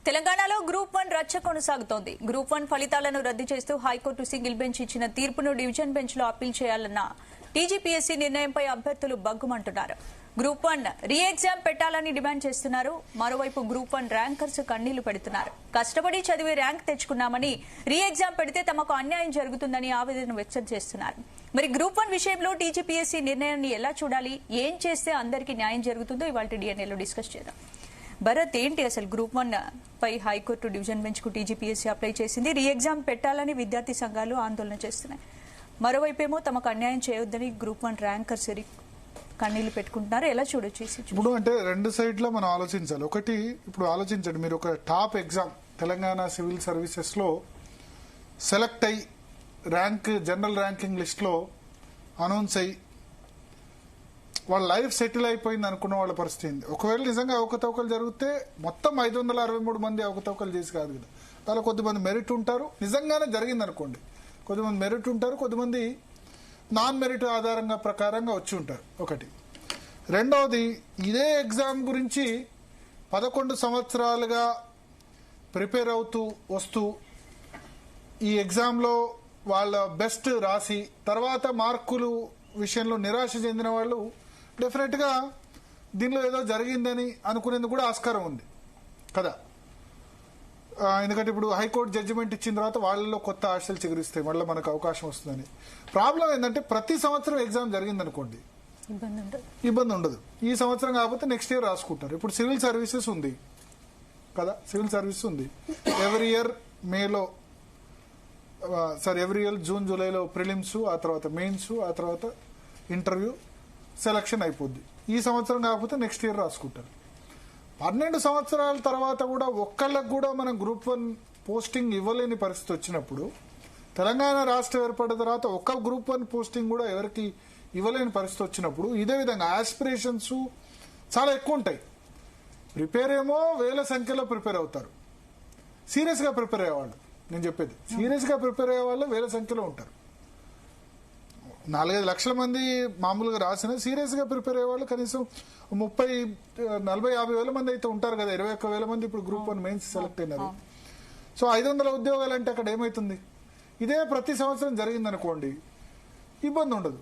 తెలంగాణలో గ్రూప్ 1 రచ్చ కొనసాగుతోంది. గ్రూప్ 1 ఫలితాలను రద్దు చేస్తూ హైకోర్టు సింగిల్ బెంచ్ ఇచ్చిన తీర్పును డివిజన్ బెంచ్ లో అప్పీల్ చేయాలన్న టీజీపీఎస్సీ నిర్ణయంపై అభ్యర్థులు బగ్గుమంటున్నారు. గ్రూప్ 1 రీ ఎగ్జామ్ పెట్టాలని డిమాండ్ చేస్తున్నారు. మరోవైపు గ్రూప్ 1 ర్యాంకర్స్ కన్నీళ్లు పెడుతున్నారు. కష్టపడి చదివి ర్యాంక్ తెచ్చుకున్నామని రీ ఎగ్జామ్ పెడితే తమకు అన్యాయం జరుగుతుందని ఆవేదన వ్యక్తం చేస్తున్నారు. మరి గ్రూప్ 1 విషయంలో టీజీపీఎస్సీ నిర్ణయాన్ని ఎలా చూడాలి, ఏం చేస్తే అందరికీ న్యాయం జరుగుతుందో ఇవాళ డిఎన్ఏలో డిస్కస్ చేద్దాం. భరత్, ఏంటి అసలు గ్రూప్ 1 పై హైకోర్టు డివిజన్ బెంచ్ కు టీజీపీఎస్సీ అప్లై చేసింది. రీ ఎగ్జామ్ పెట్టాలని విద్యార్థి సంఘాలు ఆందోళన చేస్తున్నాయి. మరోవైపేమో తమకు అన్యాయం చేయొద్దని గ్రూప్ 1 ర్యాంకర్స్ కన్నీళ్లు పెట్టుకుంటున్నారు. ఎలా చూడొచ్చు ఇప్పుడు? అంటే రెండు సైడ్లో మనం ఆలోచించాలి. ఒకటి, ఇప్పుడు ఆలోచించండి, మీరు ఒక top exam Telangana civil services లో సెలెక్ట్ అయ్యి జనరల్ ర్యాంకింగ్ లిస్ట్ లో అనౌన్స్ అయ్యి వాళ్ళ లైఫ్ సెటిల్ అయిపోయింది అనుకున్న వాళ్ళ పరిస్థితి. ఒకవేళ నిజంగా అవకతవకలు జరిగితే మొత్తం 563 మంది అవకతవకలు చేసి కాదు కదా, దానిలో కొద్దిమంది మెరిట్ ఉంటారు. నిజంగానే జరిగింది అనుకోండి, కొద్దిమంది మెరిట్ ఉంటారు, కొద్దిమంది నాన్ మెరిట్ ఆధారంగా ప్రకారంగా వచ్చి ఉంటారు. ఒకటి. రెండవది, ఇదే ఎగ్జామ్ గురించి 11 సంవత్సరాలుగా ప్రిపేర్ అవుతూ వస్తూ ఈ ఎగ్జామ్లో వాళ్ళ బెస్ట్ రాసి తర్వాత మార్కులు విషయంలో నిరాశ చెందిన వాళ్ళు డెఫినెట్ గా దీనిలో ఏదో జరిగిందని అనుకునేందుకు కూడా ఆస్కారం ఉంది కదా. ఎందుకంటే ఇప్పుడు హైకోర్టు జడ్జిమెంట్ ఇచ్చిన తర్వాత వాళ్ళలో కొత్త ఆశలు చిగురిస్తాయి, మళ్ళీ మనకు అవకాశం వస్తుందని. ప్రాబ్లం ఏంటంటే ప్రతి సంవత్సరం ఎగ్జామ్ జరిగిందనుకోండి ఇబ్బంది ఉండదు. ఈ సంవత్సరం కాకపోతే నెక్స్ట్ ఇయర్ రాసుకుంటారు. ఇప్పుడు సివిల్ సర్వీసెస్ ఉంది కదా, సివిల్ సర్వీసెస్ ఉంది. ఎవ్రీ ఇయర్ జూన్ జూలైలో ప్రిలిమ్స్, ఆ తర్వాత మెయిన్స్, ఆ తర్వాత ఇంటర్వ్యూ, సెలక్షన్ అయిపోద్ది. ఈ సంవత్సరం కాకపోతే నెక్స్ట్ ఇయర్ రాసుకుంటారు. 12 సంవత్సరాల తర్వాత కూడా ఒక్కళ్ళకు కూడా మనం గ్రూప్ 1 పోస్టింగ్ ఇవ్వలేని పరిస్థితి వచ్చినప్పుడు, తెలంగాణ రాష్ట్రం ఏర్పడిన తర్వాత ఒక్క గ్రూప్ 1 పోస్టింగ్ కూడా ఎవరికి ఇవ్వలేని పరిస్థితి వచ్చినప్పుడు ఇదే విధంగా ఆస్పిరేషన్స్ చాలా ఎక్కువ ఉంటాయి. ప్రిపేర్ ఏమో వేల సంఖ్యలో ప్రిపేర్ అవుతారు. సీరియస్గా ప్రిపేర్ అయ్యేవాళ్ళు, నేను చెప్పేది సీరియస్గా ప్రిపేర్ అయ్యే వాళ్ళు వేల సంఖ్యలో ఉంటారు. 4-5 లక్షల మంది మామూలుగా రాసిన సీరియస్ గా ప్రిపేర్ అయ్యే వాళ్ళు కనీసం 30, 40, 50 వేల మంది అయితే ఉంటారు కదా. 21,000 మంది ఇప్పుడు గ్రూప్ 1 మెయిన్స్ సెలెక్ట్ అయినారు. సో 500 ఉద్యోగాలు అంటే అక్కడ ఏమవుతుంది? ఇదే ప్రతి సంవత్సరం జరిగిందనుకోండి ఇబ్బంది ఉండదు.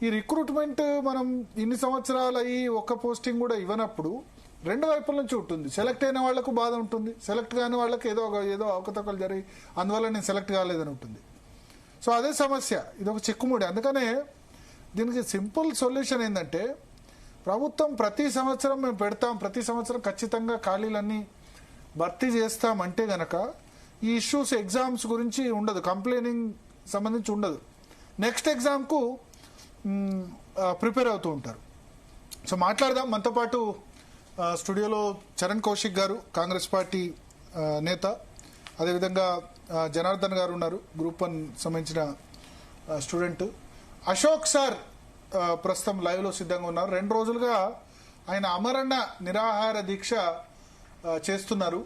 ఈ రిక్రూట్మెంట్ మనం ఇన్ని సంవత్సరాలు అయ్యి ఒక్క పోస్టింగ్ కూడా ఇవ్వనప్పుడు రెండు వైపుల నుంచి ఉంటుంది. సెలెక్ట్ అయిన వాళ్లకు బాధ ఉంటుంది, సెలెక్ట్ కాని వాళ్ళకి ఏదో అవకతవకలు జరిగి అందువల్ల నేను సెలెక్ట్ కాలేదని ఉంటుంది. సో అదే సమస్య, ఇది ఒక చిక్కుముడి. అందుకనే దీనికి సింపుల్ సొల్యూషన్ ఏంటంటే, ప్రభుత్వం ప్రతి సంవత్సరం మేము పెడతాం, ప్రతి సంవత్సరం ఖచ్చితంగా ఖాళీలన్నీ భర్తీ చేస్తామంటే గనక ఈ ఇష్యూస్ ఎగ్జామ్స్ గురించి ఉండదు, కంప్లైనింగ్ సంబంధించి ఉండదు. నెక్స్ట్ ఎగ్జామ్కు ప్రిపేర్ అవుతూ ఉంటారు. సో మాట్లాడదాం. మనతో పాటు స్టూడియోలో చరణ్ కౌశిక్ గారు, కాంగ్రెస్ పార్టీ నేత, అదేవిధంగా జనార్దన్ గారు ఉన్నారు, గ్రూప్ 1 సంబంధించిన స్టూడెంట్. అశోక్ సార్ ప్రస్తుతం లైవ్ లో సిద్ధంగా ఉన్నారు. 2 రోజులుగా ఆయన అమరణ నిరాహార దీక్ష చేస్తున్నారు.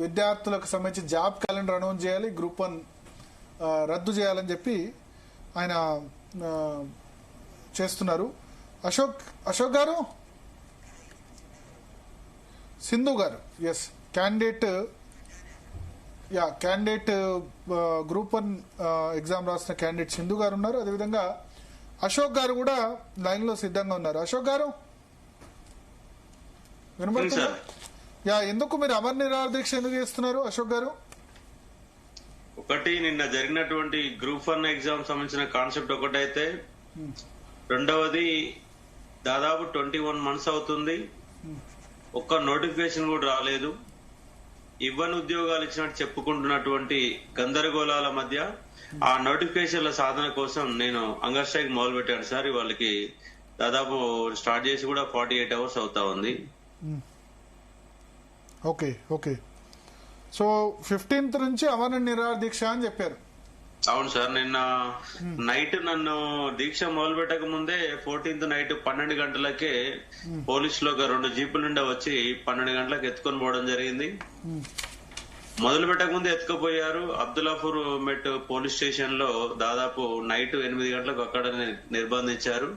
విద్యార్థులకు సంబంధించి జాబ్ క్యాలెండర్ అనౌన్స్ చేయాలి, గ్రూప్ 1 రద్దు చేయాలని చెప్పి ఆయన చేస్తున్నారు. అశోక్ గారు, సింధు గారు, ఎస్ క్యాండిడేట్ గ్రూప్ 1 ఎగ్జామ్ రాసిన క్యాండిడేట్ సింధు గారు ఉన్నారు. అదేవిధంగా అశోక్ గారు కూడా లైన్ లో సిద్ధంగా ఉన్నారు. అశోక్ గారు వినబడుతుందా? ఎందుకు మీరు అమర నిరాహార దీక్ష ఎందుకు చేస్తున్నారు అశోక్ గారు? ఒకటి, నిన్న జరిగినటువంటి గ్రూప్ 1 ఎగ్జామ్ సంబంధించిన కాన్సెప్ట్ ఒకటైతే, రెండవది దాదాపు 21 మంత్స్ అవుతుంది, ఒక్క నోటిఫికేషన్ కూడా రాలేదు. ఇవ్వని ఉద్యోగాలు ఇచ్చినట్టు చెప్పుకుంటున్నటువంటి గందరగోళాల మధ్య ఆ నోటిఫికేషన్ల సాధన కోసం నేను హంగర్ స్ట్రైక్ మొదలు పెట్టాను సార్. వాళ్ళకి దాదాపు స్టార్ట్ చేసి కూడా 48 అవర్స్ అవుతా ఉంది. ఓకే. సో 15th నుంచి అమరణ నిరాహార దీక్ష అని చెప్పారు. అవును సార్. నిన్న నైట్ నన్ను దీక్ష మొదలు పెట్టక ముందే 14th నైట్ 12 గంటలకే పోలీసులు ఒక 2 జీపుల నుండి వచ్చి 12 గంటలకు ఎత్తుకొని పోవడం జరిగింది. మొదలు పెట్టక ముందే ఎత్తుకుపోయారు. అబ్దుల్లాపూర్ మెట్ పోలీస్ స్టేషన్ లో దాదాపు నైట్ 8 గంటలకు అక్కడ నిర్బంధించారు.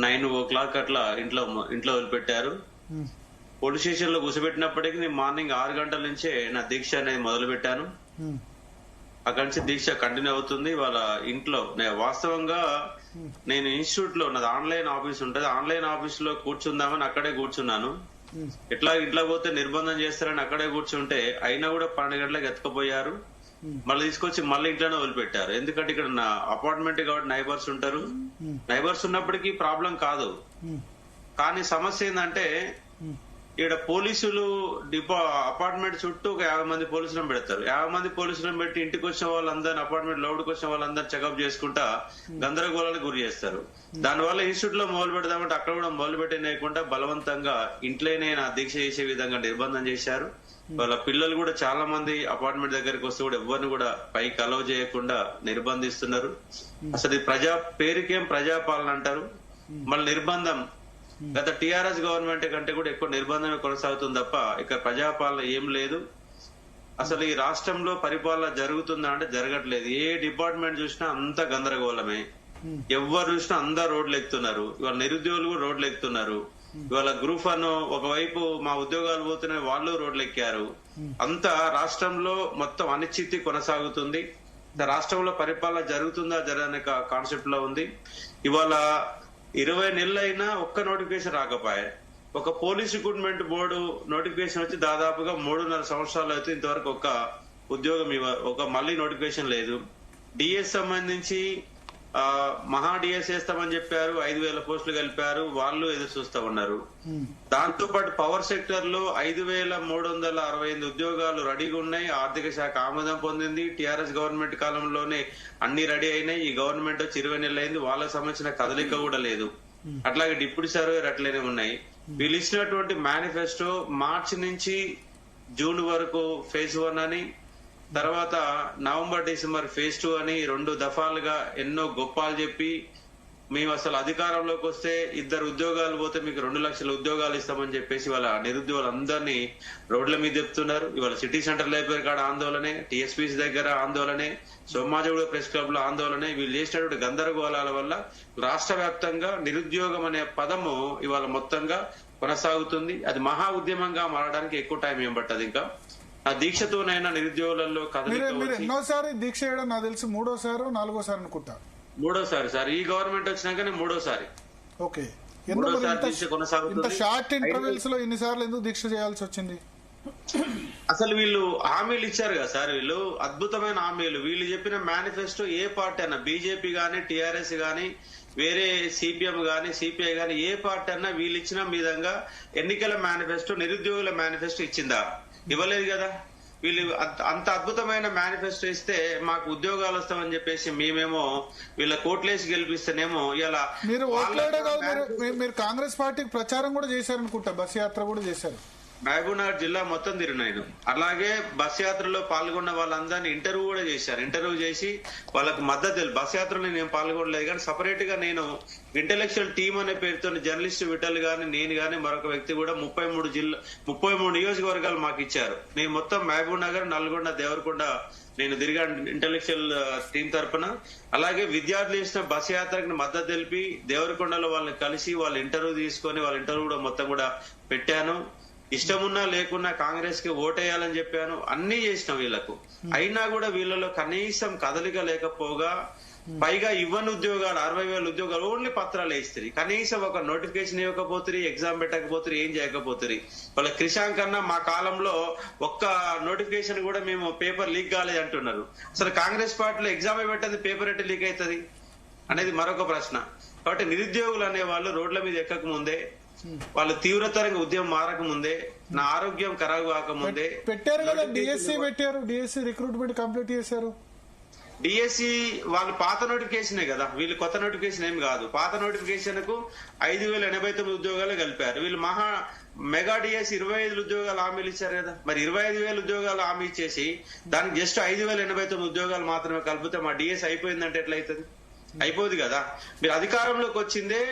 9 o'clock అట్లా ఇంట్లో వదిలిపెట్టారు. పోలీస్ స్టేషన్ లో కూర్చోబెట్టినప్పటికీ నేను మార్నింగ్ 6 గంటల నుంచే నా దీక్ష అనేది మొదలు పెట్టాను. అక్కడి నుంచి దీక్ష కంటిన్యూ అవుతుంది. వాళ్ళ ఇంట్లో వాస్తవంగా నేను ఇన్స్టిట్యూట్ లో ఉన్నది ఆన్లైన్ ఆఫీస్ ఉంటది, ఆన్లైన్ ఆఫీస్ లో కూర్చుందామని అక్కడే కూర్చున్నాను. ఎట్లా ఇంట్లో పోతే నిర్బంధం చేస్తారని అక్కడే కూర్చుంటే అయినా కూడా 12 గంటలకు ఎత్తుకుపోయారు. మళ్ళీ తీసుకొచ్చి మళ్ళీ ఇంట్లోనే వదిలిపెట్టారు. ఎందుకంటే ఇక్కడ నా అపార్ట్మెంట్ కాబట్టి నైబర్స్ ఉంటారు. నైబర్స్ ఉన్నప్పటికీ ప్రాబ్లం కాదు. కానీ సమస్య ఏంటంటే ఇక్కడ పోలీసులు అపార్ట్మెంట్ చుట్టూ ఒక 50 మంది పోలీసులను పెడతారు. 50 మంది పోలీసులను పెట్టి ఇంటికి వచ్చిన వాళ్ళందరినీ, అపార్ట్మెంట్ లోడ్కి వచ్చిన వాళ్ళందరూ చెకప్ చేసుకుంటా గందరగోళానికి గురి చేస్తారు. దానివల్ల ఇన్స్టిట్యూట్ లో మొదలు పెడదామంటే అక్కడ కూడా మొదలు పెట్టేయకుండా బలవంతంగా ఇంట్లోనే నా దీక్ష చేసే విధంగా నిర్బంధం చేశారు. వాళ్ళ పిల్లలు కూడా చాలా మంది అపార్ట్మెంట్ దగ్గరికి వస్తే కూడా ఎవరిని కూడా పైకి అలౌ చేయకుండా నిర్బంధిస్తున్నారు. అసలు ఇది పేరుకేం ప్రజాపాలన అంటారు, మళ్ళీ నిర్బంధం. గత టిఆర్ఎస్ గవర్నమెంట్ కంటే కూడా ఎక్కువ నిర్బంధమే కొనసాగుతుంది తప్ప ఇక్కడ ప్రజాపాలన ఏం లేదు. అసలు ఈ రాష్ట్రంలో పరిపాలన జరుగుతుందా అంటే జరగట్లేదు. ఏ డిపార్ట్మెంట్ చూసినా అంత గందరగోళమే. ఎవరు చూసినా అందరు రోడ్లు ఎక్కుతున్నారు. ఇవాళ నిరుద్యోగులు కూడా రోడ్లు ఎక్కుతున్నారు. ఇవాళ గ్రూప్ 1 ఒకవైపు మా ఉద్యోగాలు పోతున్నాయి, వాళ్ళు రోడ్లు ఎక్కారు. అంతా రాష్ట్రంలో మొత్తం అనిశ్చితి కొనసాగుతుంది. రాష్ట్రంలో పరిపాలన జరుగుతుందా జరగని కాన్సెప్ట్ లో ఉంది. ఇవాళ 20 నెలలైనా ఒక్క నోటిఫికేషన్ రాకపోయా. ఒక పోలీస్ రిక్రూట్మెంట్ బోర్డు నోటిఫికేషన్ వచ్చి దాదాపుగా 3.5 సంవత్సరాలు అయితే ఇంతవరకు ఒక ఉద్యోగం మళ్ళీ నోటిఫికేషన్ లేదు. డిఎస్ సంబంధించి మహా డిఎస్ వేస్తామని చెప్పారు, 5,000 పోస్టులు కలిపారు, వాళ్ళు ఎదురు చూస్తా ఉన్నారు. దాంతో పాటు పవర్ సెక్టర్ లో 5,368 ఉద్యోగాలు రెడీగా ఉన్నాయి. ఆర్థిక శాఖ ఆమోదం పొందింది. టిఆర్ఎస్ గవర్నమెంట్ కాలంలోనే అన్ని రెడీ అయినాయి. ఈ గవర్నమెంట్ వచ్చి 20 నెలలు అయింది. వాళ్ళకి సంబంధించిన కదలిక కూడా లేదు. అట్లాగే డిప్యూటీ సర్వేర్ అట్లనే ఉన్నాయి. వీళ్ళు ఇచ్చినటువంటి మేనిఫెస్టో మార్చి నుంచి జూన్ వరకు ఫేజ్ 1 అని, తర్వాత నవంబర్ డిసెంబర్ ఫేజ్ 2 అని 2 దఫాలుగా ఎన్నో గొప్పాలు చెప్పి మేము అసలు అధికారంలోకి వస్తే 2 ఉద్యోగాలు పోతే మీకు 2 లక్షల ఉద్యోగాలు ఇస్తామని చెప్పేసి వాళ్ళ నిరుద్యోగులందరినీ రోడ్ల మీద చెప్తున్నారు. ఇవాళ సిటీ సెంటర్ లైబ్రరీ కాడ ఆందోళనే, టీఎస్పీసీ దగ్గర ఆందోళనే, సోమాజిగూడ ప్రెస్ క్లబ్ లో ఆందోళనే. వీళ్ళు చేసినటువంటి గందరగోళాల వల్ల రాష్ట్ర వ్యాప్తంగా నిరుద్యోగం అనే పదము ఇవాళ మొత్తంగా కొనసాగుతుంది. అది మహా ఉద్యమంగా మారడానికి ఎక్కువ టైం ఏం పట్టదు. ఇంకా ఆ దీక్షతోనైనా నిరుద్యోగులలో మీరు ఎన్నోసారి దీక్ష చేయడం నాకు తెలిసి 3వ సారి 4వ సారి అనుకుంటా. 3వ సారి సార్. ఈ గవర్నమెంట్ వచ్చినాకనే 3వ సారి. ఓకే. దీక్ష కొనసాగుతుంది. ఇంత షార్ట్ ఇంటర్వెల్స్ లో ఇన్నిసార్లు ఎందుకు దీక్ష చేయాల్సి వచ్చింది? అసలు వీళ్ళు హామీలు ఇచ్చారు కదా సార్, వీళ్ళు అద్భుతమైన హామీలు. వీళ్ళు చెప్పిన మేనిఫెస్టో ఏ పార్టీ అన్నా, బీజేపీ గానీ, టీఆర్ఎస్ గానీ, వేరే సిపిఎం గానీ, సిపిఐ గానీ, ఏ పార్టీ అన్నా వీళ్ళు ఇచ్చిన విధంగా ఎన్నికల మేనిఫెస్టో, నిరుద్యోగుల మేనిఫెస్టో ఇచ్చిందా? ఇవ్వలేదు కదా. వీళ్ళు అంత అద్భుతమైన మేనిఫెస్టో ఇస్తే మాకు ఉద్యోగాలు వస్తామని చెప్పేసి మేమేమో వీళ్ళ కోట్లేసి గెలిపిస్తేనేమో ఇలా మీరు కాంగ్రెస్ పార్టీకి ప్రచారం కూడా చేశారనుకుంటా, బస్ యాత్ర కూడా చేశారు. మహబూబ్నగర్ జిల్లా మొత్తం తిరిగినాను. అలాగే బస్ యాత్రలో పాల్గొన్న వాళ్ళందరినీ ఇంటర్వ్యూ కూడా చేశారు. ఇంటర్వ్యూ చేసి వాళ్ళకు మద్దతు బస్ యాత్రలో నేను పాల్గొనలేదు, కానీ సపరేట్ గా నేను ఇంటెలెక్చువల్ టీమ్ అనే పేరుతో జర్నలిస్ట్ విఠల్ గాని, నేను గాని, మరొక వ్యక్తి కూడా 33 నియోజకవర్గాలు మాకు ఇచ్చారు. నేను మొత్తం మహబూబ్నగర్, నల్గొండ, దేవరకొండ నేను తిరిగాను ఇంటెలెక్చువల్ టీం తరఫున. అలాగే విద్యార్థులు చేసిన బస్ యాత్రకు మద్దతు తెలిపి దేవరకొండలో వాళ్ళని కలిసి వాళ్ళ ఇంటర్వ్యూ తీసుకొని వాళ్ళ ఇంటర్వ్యూ కూడా మొత్తం కూడా పెట్టాను. ఇష్టమున్నా లేకున్నా కాంగ్రెస్ కి ఓటేయాలని చెప్పాను. అన్ని చేసిన వీళ్లకు. అయినా కూడా వీళ్ళలో కనీసం కదలిక లేకపోగా, పైగా ఇవ్వని ఉద్యోగాలు 60,000 ఉద్యోగాలు ఓన్లీ పత్రాలు వేస్తారు. కనీసం ఒక నోటిఫికేషన్ ఇవ్వకపోతుంది, ఎగ్జామ్ పెట్టకపోతుంది, ఏం చేయకపోతుంది. వాళ్ళ క్రిషాంక్ అన్న మా కాలంలో ఒక్క నోటిఫికేషన్ కూడా మేము పేపర్ లీక్ కాలేదు అంటున్నారు. అసలు కాంగ్రెస్ పార్టీలో ఎగ్జామ్ పెట్టదు, పేపర్ ఎట్లా లీక్ అవుతుంది అనేది మరొక ప్రశ్న. కాబట్టి నిరుద్యోగులు అనే వాళ్ళు రోడ్ల మీద ఎక్కక ముందే, వాళ్ళు తీవ్రతరంగా ఉద్యమం మారక ముందే, నా ఆరోగ్యం ఖరాబు కాకముందే పెట్టారు కదా. డిఎస్సి పెట్టారు, డిఎస్సి రిక్రూట్మెంట్ కంప్లీట్ చేశారు. డిఎస్సి వాళ్ళు పాత నోటిఫికేషనే కదా, వీళ్ళు కొత్త నోటిఫికేషన్ ఏం కాదు. పాత నోటిఫికేషన్ కు 5,089 ఉద్యోగాలు కలిపారు. వీళ్ళు మెగా డిఎస్ 25 ఉద్యోగాలు హామీలు ఇచ్చారు కదా. మరి 25,000 ఉద్యోగాలు హామీ ఇచ్చేసి దానికి జస్ట్ 5,089 ఉద్యోగాలు మాత్రమే కలిపితే మా డిఎస్ అయిపోయిందంటే ఎట్లయితుంది? అయిపోదు కదా. మీరు అధికారంలోకి వచ్చిందే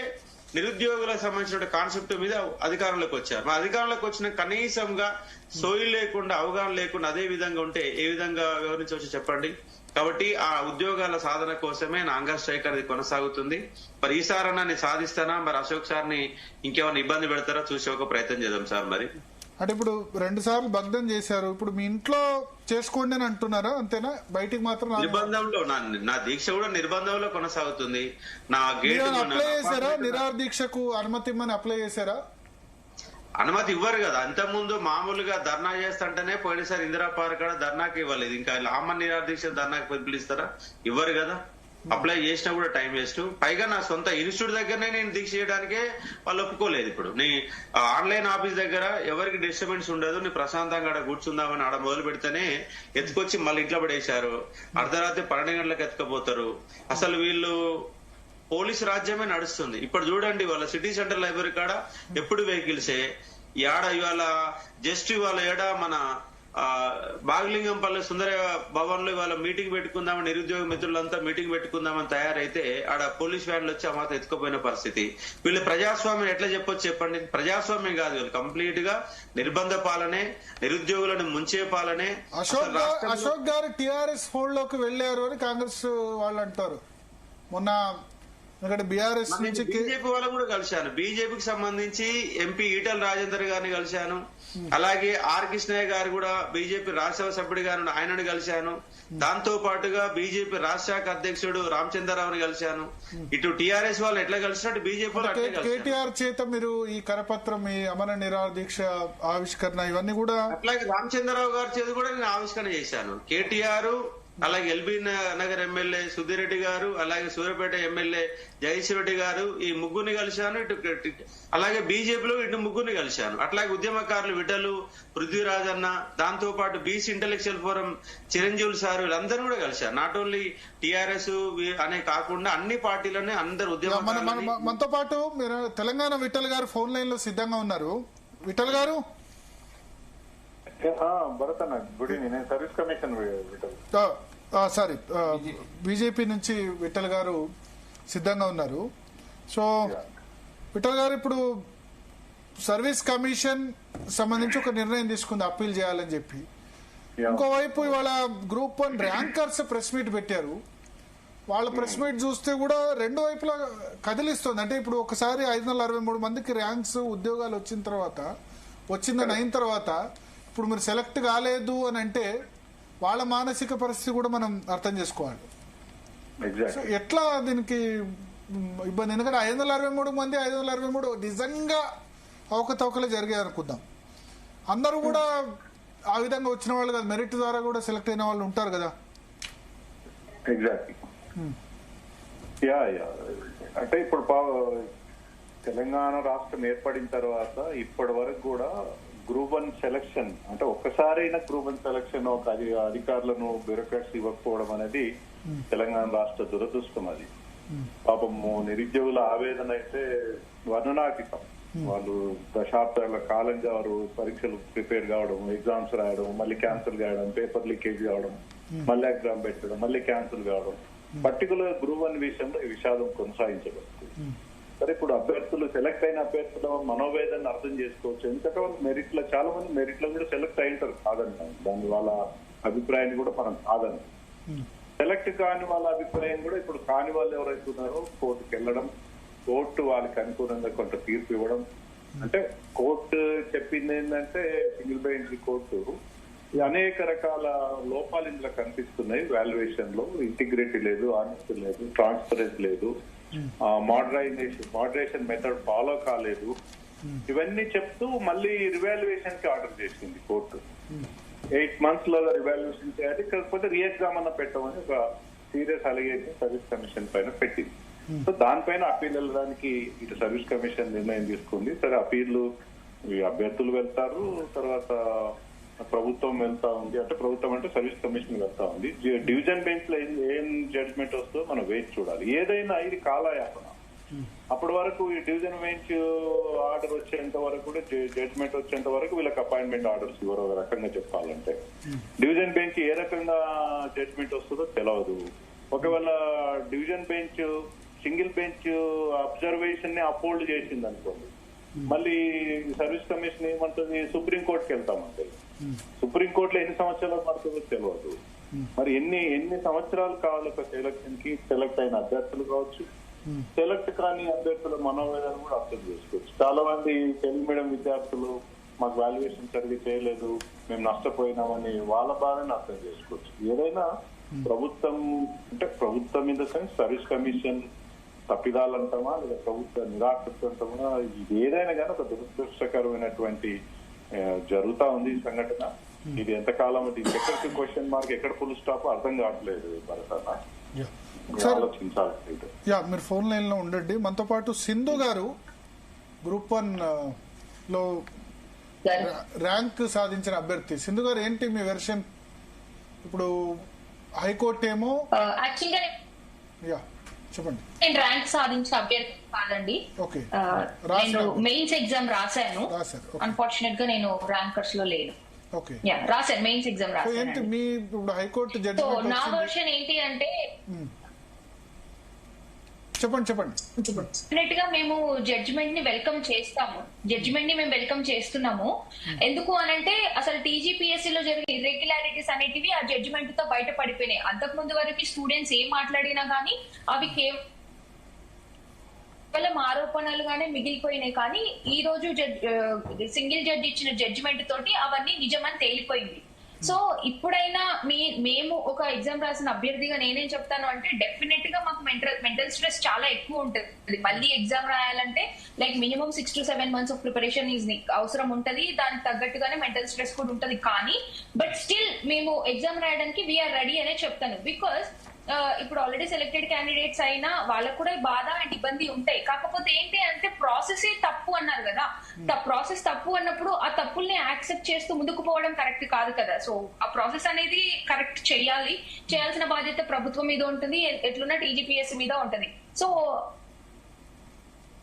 నిరుద్యోగులకు సంబంధించిన కాన్సెప్ట్ మీద అధికారంలోకి వచ్చారు. మా అధికారంలోకి వచ్చిన కనీసంగా సోయి లేకుండా, అవగాహన లేకుండా అదే విధంగా ఉంటే ఏ విధంగా వివరించవచ్చు చెప్పండి. కాబట్టి ఆ ఉద్యోగాల సాధన కోసమే నాంగా స్ట్రైక్ అనేది కొనసాగుతుంది. మరి ఈసారన్నా నేను సాధిస్తానా, మరి అశోక్ సార్ ని ఇంకేమైనా ఇబ్బంది పెడతారా చూసే ఒక ప్రయత్నం చేద్దాం సార్. మరి అంటే ఇప్పుడు 2 సార్లు భగ్నం చేశారు, ఇప్పుడు మీ ఇంట్లో చేసుకోండి అని అంటున్నారా, అంతేనా? బయటికి మాత్రం నిర్బంధంలో నా దీక్ష కూడా నిర్బంధంలో కొనసాగుతుంది. నా గేట్ అప్లై చేశారా? నిరాహార దీక్షకు అనుమతి ఇమ్మని అప్లై చేశారా? అనుమతి ఇవ్వరు కదా. అంతకుముందు మామూలుగా ధర్నా చేస్తుంటేనే పోయినసారి ఇందిరా పార్క్ కూడా ధర్నాకి ఇవ్వలేదు. ఇంకా ఆమరణ నిరాహార దీక్ష ధర్నాకి పిలుస్తారా? ఇవ్వరు కదా. అప్లై చేసినా కూడా టైం వేస్ట్. పైగా నా సొంత ఇన్స్టిట్యూట్ దగ్గరనే నేను దీక్ష చేయడానికే వాళ్ళు ఒప్పుకోలేదు. ఇప్పుడు నీ ఆన్లైన్ ఆఫీస్ దగ్గర ఎవరికి డిస్టర్బెన్స్ ఉండదు, నీ ప్రశాంతంగా ఆడ కూర్చుందామని ఆడ మొదలు పెడితేనే ఎత్తుకొచ్చి మళ్ళీ ఇంట్లో పడేశారు. అర్ధరాత్రి 12 గంటలకు ఎత్తుకపోతారు. అసలు వీళ్ళు పోలీసు రాజ్యమే నడుస్తుంది. ఇప్పుడు చూడండి, వాళ్ళ సిటీ సెంటర్ లైబ్రరీ కాడ ఎప్పుడు వెహికల్సే. ఏడ ఇవాళ జస్ట్ ఇవాళ ఏడ మన బాగలింగంపల్లి సుందర భవన్ లో ఇవాళ మీటింగ్ పెట్టుకుందామని నిరుద్యోగ మిత్రులంతా మీటింగ్ పెట్టుకుందామని తయారైతే ఆడ పోలీస్ వ్యాన్లు వచ్చి ఆ మాత్రం ఎత్తుకుపోయిన పరిస్థితి. వీళ్ళు ప్రజాస్వామ్యం ఎట్లా చెప్పొచ్చు చెప్పండి? ప్రజాస్వామ్యం కాదు, వీళ్ళు కంప్లీట్ గా నిర్బంధ పాలనే, నిరుద్యోగులను ముంచే పాలనే. అశోక్ గారు టిఆర్ఎస్ ఫోల్డ్ లోకి వెళ్లారు అని కాంగ్రెస్ వాళ్ళు అంటారు. మొన్న బీఆర్ఎస్ నుంచి బీజేపీ వాళ్ళు కూడా కలిశాను. బీజేపీకి సంబంధించి ఎంపీ ఈటల రాజేందర్ గారిని కలిశాను. అలాగే ఆర్ కృష్ణయ్య గారు కూడా బీజేపీ రాజ్యసభ సభ్యుడు గారు, ఆయనను కలిశాను. దాంతో పాటుగా బీజేపీ రాష్ట్ర శాఖ అధ్యక్షుడు రామచంద్రరావుని కలిశాను. ఇటు టీఆర్ఎస్ వాళ్ళు ఎట్లా కలిసినట్టు బీజేపీ వాళ్ళు కేటీఆర్ చేత మీరు ఈ కరపత్రం, ఈ అమర నిరాహార దీక్ష ఆవిష్కరణ ఇవన్నీ కూడా, అట్లాగే రామచంద్రరావు గారి చేత కూడా నేను ఆవిష్కరణ చేశాను. కేటీఆర్, అలాగే ఎల్బీ నగర్ ఎమ్మెల్యే సుధీర్ రెడ్డి గారు, అలాగే సూర్యాపేట ఎమ్మెల్యే జగదీశ్వర్ రెడ్డి గారు, ఈ ముగ్గురిని కలిశాను. ఇటు అలాగే బీజేపీలో ఇటు ముగ్గురిని కలిశాను. అట్లాగే ఉద్యమకారులు విఠలు, పృథ్వీరాజ్ అన్న, దాంతో పాటు బీసీ ఇంటెలెక్చువల్ ఫోరం చిరంజీవులు సార్, వీళ్ళందరూ కూడా కలిశారు. నాట్ ఓన్లీ టీఆర్ఎస్ అనే కాకుండా అన్ని పార్టీలనే అందరు ఉద్యమ. మనతో పాటు మీరు తెలంగాణ విఠల్ గారు ఫోన్ లైన్ లో సిద్ధంగా ఉన్నారు. విఠల్ గారు, భరత్ అన్న, గుడ్ ఈవినింగ్. నేను సర్వీస్ కమిషన్ సారీ బీజేపీ నుంచి విఠల్ గారు సిద్ధంగా ఉన్నారు. సో విఠల్ గారు, ఇప్పుడు సర్వీస్ కమిషన్ సంబంధించి ఒక నిర్ణయం తీసుకుంది అప్పీల్ చేయాలని చెప్పి. ఇంకోవైపు ఇవాళ గ్రూప్ 1 ర్యాంకర్స్ ప్రెస్ మీట్ పెట్టారు. వాళ్ళ ప్రెస్ మీట్ చూస్తే కూడా రెండు వైపులా కదిలిస్తుంది. అంటే ఇప్పుడు ఒకసారి 563 మందికి ర్యాంక్స్ ఉద్యోగాలు వచ్చిందని అయిన తర్వాత ఇప్పుడు మీరు సెలెక్ట్ కాలేదు అని అంటే వాళ్ళ మానసిక పరిస్థితి కూడా మనం అర్థం చేసుకోవాలి. ఎట్లా దీనికి ఇబ్బంది? ఎందుకంటే 563 మంది 563 నిజంగా అవకతవకలే జరిగాయి అనుకుందాం. అందరూ కూడా ఆ విధంగా వచ్చిన వాళ్ళు కదా, మెరిట్ ద్వారా కూడా సెలెక్ట్ అయిన వాళ్ళు ఉంటారు కదా. ఎగ్జాక్ట్లీ. అంటే ఇప్పుడు తెలంగాణ రాష్ట్రం ఏర్పడిన తర్వాత ఇప్పటి వరకు కూడా గ్రూప్ 1 సెలక్షన్, అంటే ఒక్కసారైనా గ్రూప్ 1 సెలక్షన్ ఒక అధికారులను బ్యూరోక్రాట్స్ ఇవ్వకపోవడం అనేది తెలంగాణ రాష్ట్ర దురదృష్టం. అది పాపము నిరుద్యోగుల ఆవేదన అయితే వర్ణనాతీతం. వాళ్ళు దశాబ్దాల కాలంగా వారు పరీక్షలు ప్రిపేర్ కావడం, ఎగ్జామ్స్ రాయడం, మళ్ళీ క్యాన్సిల్ కావడం, పేపర్ లీకేజ్ కావడం, మళ్ళీ ఎగ్జామ్ పెట్టడం, మళ్ళీ క్యాన్సిల్ కావడం, పర్టికులర్ గ్రూప్ 1 విషయంలో ఈ విషాదం కొనసాగించబడుతుంది. సరే, ఇప్పుడు అభ్యర్థులు సెలెక్ట్ అయిన అభ్యర్థుల మనోవేదన అర్థం చేసుకోవచ్చు. ఎందుకంటే వాళ్ళు మెరిట్ లో, చాలా మంది మెరిట్ లో కూడా సెలెక్ట్ అయింటారు, కాదన్నాం. దాని వాళ్ళ అభిప్రాయాన్ని కూడా మనం కాదన్నాం. సెలెక్ట్ కాని వాళ్ళ అభిప్రాయం కూడా, ఇప్పుడు కాని వాళ్ళు ఎవరైతే ఉన్నారో కోర్టుకు వెళ్ళడం, కోర్టు వాళ్ళకి అనుకూలంగా కొంత తీర్పు ఇవ్వడం. అంటే కోర్టు చెప్పింది ఏంటంటే, సింగిల్ బెంచ్ కోర్టు అనేక రకాల లోపాలు ఇందులో కనిపిస్తున్నాయి. వాల్యుయేషన్ లో ఇంటిగ్రిటీ లేదు, ఆనెస్టీ లేదు, ట్రాన్స్పరెన్సీ లేదు, మోడరేషన్ మెథడ్ ఫాలో కాలేదు. ఇవన్నీ చెప్తూ మళ్ళీ రివాల్యుయేషన్ కి ఆర్డర్ చేసింది కోర్టు. 8 months లో రివాల్యుయేషన్ చేయాలి, కాకపోతే రీఎగ్జామ్ అన్న పెట్టమని ఒక సీరియస్ అలిగేషన్ సర్వీస్ కమిషన్ పైన పెట్టింది. సో దానిపైన అప్పీల్ వెళ్ళడానికి ఇటు సర్వీస్ కమిషన్ నిర్ణయం తీసుకుంది. సరే, అప్పీళ్లు అభ్యర్థులు వెళ్తారు, తర్వాత ప్రభుత్వం వెళ్తా ఉంది. అంటే ప్రభుత్వం అంటే సర్వీస్ కమిషన్ వెళ్తా ఉంది. డివిజన్ బెంచ్ లో ఏం జడ్జ్మెంట్ వస్తుందో మనం వేచి చూడాలి. ఏదైనా ఇది కాలయాపన. అప్పటి వరకు ఈ డివిజన్ బెంచ్ ఆర్డర్ వచ్చేంత వరకు కూడా, జడ్జ్మెంట్ వచ్చేంత వరకు వీళ్ళకి అపాయింట్మెంట్ ఆర్డర్స్ ఇవ్వరు. ఒక రకంగా చెప్పాలంటే డివిజన్ బెంచ్ ఏ రకంగా జడ్జ్మెంట్ వస్తుందో తెలియదు. ఒకవేళ division bench single bench observation ని అపోల్డ్ చేసింది అనుకోండి, మళ్ళీ సర్వీస్ కమిషన్ ఏమంటుంది, సుప్రీంకోర్టుకి వెళ్తామంటే సుప్రీంకోర్టులో ఎన్ని సంవత్సరాలు పడుతుందో తెలియదు. మరి ఎన్ని సంవత్సరాలు కావాలి ఒక సెలక్షన్ కి? సెలెక్ట్ అయిన అభ్యర్థులు కావచ్చు, సెలెక్ట్ కాని అభ్యర్థుల మనోవేదన కూడా అర్థం చేసుకోవచ్చు. చాలా మంది తెలుగు మీడియం విద్యార్థులు మాకు వాల్యుయేషన్ సరిగ్గా చేయలేదు, మేము నష్టపోయినామని వాళ్ళ బాధని అర్థం చేసుకోవచ్చు. ఏదైనా ప్రభుత్వం అంటే ప్రభుత్వం in the sense service commission తప్పిదాలంటామా లేదా ప్రభుత్వ నిరాకృతి అంటామా, ఇది ఏదైనా కానీ ఒక దురదృష్టకరమైనటువంటి జరుగుతా ఉంది ఈ సంఘటన. ఇది ఎంతకాలం ఎక్కడికి క్వశ్చన్ మార్క్, ఎక్కడ ఫుల్ స్టాప్ అర్థం కావట్లేదు. భరతన్న ఆలోచించాలి. మీరు ఫోన్ లైన్ లో ఉండండి. మనతో పాటు సింధు గారు గ్రూప్ 1 లో ర్యాంక్ సాధించిన అభ్యర్థి. సింధు గారు, ఏంటి మీ వెర్షన్? ఇప్పుడు హైకోర్టు ఏమో చెప్పండి. నేను ర్యాంక్ సాధించిన అభ్యర్థి కాదండి. ఓకే, నేను మెయిన్స్ ఎగ్జామ్ రాశాను. అన్ఫార్చునేట్ గా నేను ర్యాంకర్స్ లో లేను. ఓకే, రాశాను, మెయిన్స్ ఎగ్జామ్ రాశాను. ఏంటి మీ ఇప్పుడు హైకోర్టు జడ్జి? నా వర్షన్ ఏంటి అంటే, చెప్పండి. డెఫినెట్ గా మేము జడ్జిమెంట్ ని వెల్కమ్ చేస్తాము. జడ్జిమెంట్ ని మేము వెల్కమ్ చేస్తున్నాము. ఎందుకు అనంటే అసలు టీజీపీఎస్సీ లో జరిగే ఇర్రెగ్యులారిటీస్ అనేటివి ఆ జడ్జిమెంట్ తో బయట పడిపోయినాయి. అంతకు ముందు వరకు స్టూడెంట్స్ ఏం మాట్లాడినా గానీ అవి కేవలం ఆరోపణలుగానే మిగిలిపోయినాయి. కానీ ఈ రోజు సింగిల్ జడ్జి ఇచ్చిన జడ్జిమెంట్ తోటి అవన్నీ నిజమని తేలిపోయింది. సో ఇప్పుడైనా మేము ఒక ఎగ్జామ్ రాసిన అభ్యర్థిగా నేనేం చెప్తాను అంటే, డెఫినెట్ గా మాకు మెంటల్ స్ట్రెస్ చాలా ఎక్కువ ఉంటుంది. మళ్ళీ ఎగ్జామ్ రాయాలంటే like minimum 6 to 7 months of preparation అవసరం ఉంటది. దానికి తగ్గట్టుగానే మెంటల్ స్ట్రెస్ కూడా ఉంటది. కానీ బట్ స్టిల్ మేము ఎగ్జామ్ రాయడానికి వీఆర్ రెడీ అనే చెప్తాను. బికాస్ ఇప్పుడు ఆల్రెడీ సెలెక్టెడ్ క్యాండిడేట్స్ అయినా వాళ్ళకు కూడా బాధ అండ్ ఇబ్బంది ఉంటాయి. కాకపోతే ఏంటి అంటే ప్రాసెస్ తప్పు అన్నారు కదా, ప్రాసెస్ తప్పు అన్నప్పుడు ఆ తప్పుల్ని యాక్సెప్ట్ చేస్తూ ముందుకు పోవడం కరెక్ట్ కాదు కదా. సో ఆ ప్రాసెస్ అనేది కరెక్ట్ చేయాల్సిన బాధ్యత ప్రభుత్వం మీద ఉంటుంది, ఎట్లున్నా టీజీపీఎస్సీ మీద ఉంటుంది. సో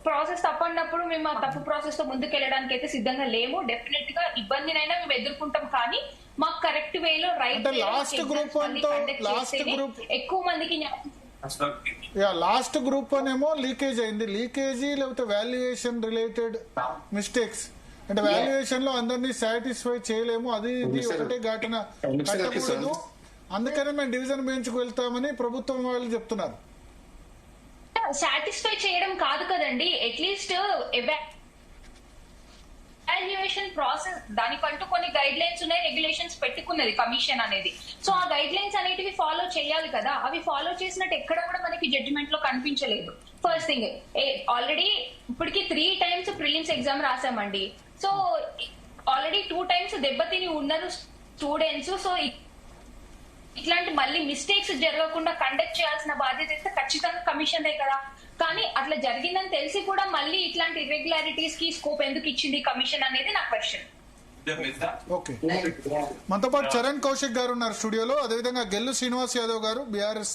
ప్రాసెస్ తప్పన్నప్పుడు మేము ఆ తప్పు ప్రాసెస్ తో ముందుకు వెళ్ళడానికి అయితే సిద్ధంగా లేము. డెఫినెట్ గా ఇబ్బందినైనా మేము ఎదుర్కొంటాం. కానీ మాకు కరెక్ట్ వేలో రైట్ ఎక్కువ మందికి లాస్ట్ గ్రూప్ 1 ఏమో లీకేజ్ అయింది. లీకేజీ లేకపోతే వాల్యుయేషన్ రిలేటెడ్ మిస్టేక్స్, అంటే వాల్యుయేషన్ లో అందరినీ సాటిస్ఫై చేయలేము, అది ఇది ఒకటే ఘటన కట్టకూడదు, అందుకనే మేము డివిజన్ బెంచ్ కు వెళ్తామని ప్రభుత్వం వాళ్ళు చెప్తున్నారు. సాటిస్ఫై చేయడం కాదు కదండి, అట్లీస్ట్ ఎవాల్యుయేషన్ ప్రాసెస్ దానికంటూ కొన్ని గైడ్ లైన్స్ ఉన్నాయి, రెగ్యులేషన్స్ పెట్టుకున్నది కమిషన్ అనేది. సో ఆ గైడ్ లైన్స్ అనేటివి ఫాలో చేయాలి కదా. అవి ఫాలో చేసినట్టు ఎక్కడ కూడా మనకి జడ్జిమెంట్ లో కనిపించలేదు. ఫస్ట్ థింగ్, ఆల్రెడీ ఇప్పటికి 3 times ప్రిలిమ్స్ ఎగ్జామ్ రాసామండి. సో ఆల్రెడీ 2 times దెబ్బతిని ఉన్నారు స్టూడెంట్స్. సో ఇట్లాంటి మళ్ళీ మిస్టేక్స్ జరగకుండా కండక్ట్ చేయాల్సిన బాధ్యత అయితే ఖచ్చితంగా కమిషన్ దే కదా. కానీ అట్లా జరిగిందని తెలిసి కూడా మళ్ళీ ఇట్లాంటి ఇర్రెగ్యులారిటీస్ కి స్కోప్ ఎందుకు ఇచ్చింది కమిషన్ అనేది నా క్వశ్చన్. ఓకే, మనతో పాటు చరణ్ కౌశిక్ గారు ఉన్నారు స్టూడియోలో. అదేవిధంగా గెల్లు శ్రీనివాస్ యాదవ్ గారు బీఆర్ఎస్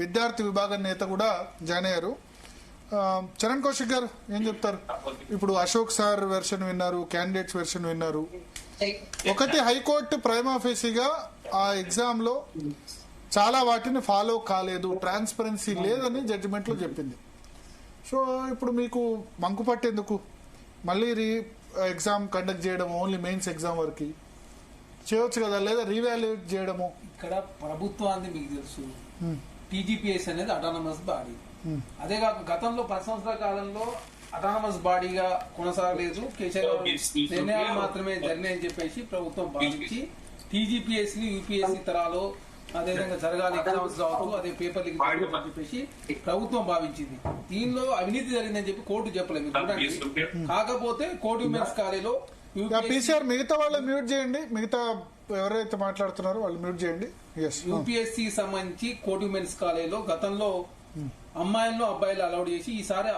విద్యార్థి విభాగం నేత కూడా జాయిన్ అయ్యారు. చరణ్ కౌశిక్ గారు ఏం చెప్తారు? ఇప్పుడు అశోక్ సార్ వెర్షన్ విన్నారు, క్యాండిడేట్స్ వెర్షన్ విన్నారు. ఒకటి, హైకోర్టు ప్రైమా ఫేసీగా ఆ ఎగ్జామ్ లో చాలా వాటిని ఫాలో కాలేదు, ట్రాన్స్పరెన్సీ లేదని జడ్జిమెంట్ లో చెప్పింది. సో ఇప్పుడు మీకు మంకు పట్టేందుకు మళ్ళీ ఎగ్జామ్ కండక్ట్ చేయడం, ఓన్లీ మెయిన్స్ ఎగ్జామ్ వరకు చేయొచ్చు కదా, లేదా రీవాల్యుయేట్ చేయడము? ఇక్కడ ప్రభుత్వాన్ని మీకు తెలుసు, టీజీపీఎస్ అనేది అటానమస్ బాడీ. అదే కాక గతంలో 10 సంవత్సరాల కాలంలో అటానమస్ బాడీగా కొనసాగలేదు, కేసీఆర్ నిర్ణయాలు మాత్రమే జరిగినాయని చెప్పేసి ప్రభుత్వం భావించి టీజీపీఎస్ ని యూపీఎస్సీ తరాలో అదేవిధంగా జరగాలి ఎగ్జామ్స్ కావచ్చు, అదే పేపర్ లీక్ అని చెప్పేసి ప్రభుత్వం భావించింది. దీనిలో అవినీతి జరిగిందని చెప్పి కోర్టు చెప్పలేదు. కాకపోతే కోర్టు విమెన్స్ కాలేజీలో పీసీఆర్ మిగతా వాళ్ళు మ్యూట్ చేయండి, మిగతా ఎవరైతే మాట్లాడుతున్నారో వాళ్ళు మ్యూట్ చేయండి. యూపీఎస్సీ సంబంధించి కోర్టు విమెన్స్ కాలేజీలో గతంలో అమ్మాయిలను అబ్బాయిలు అలౌడ్ చేసి ఈసారి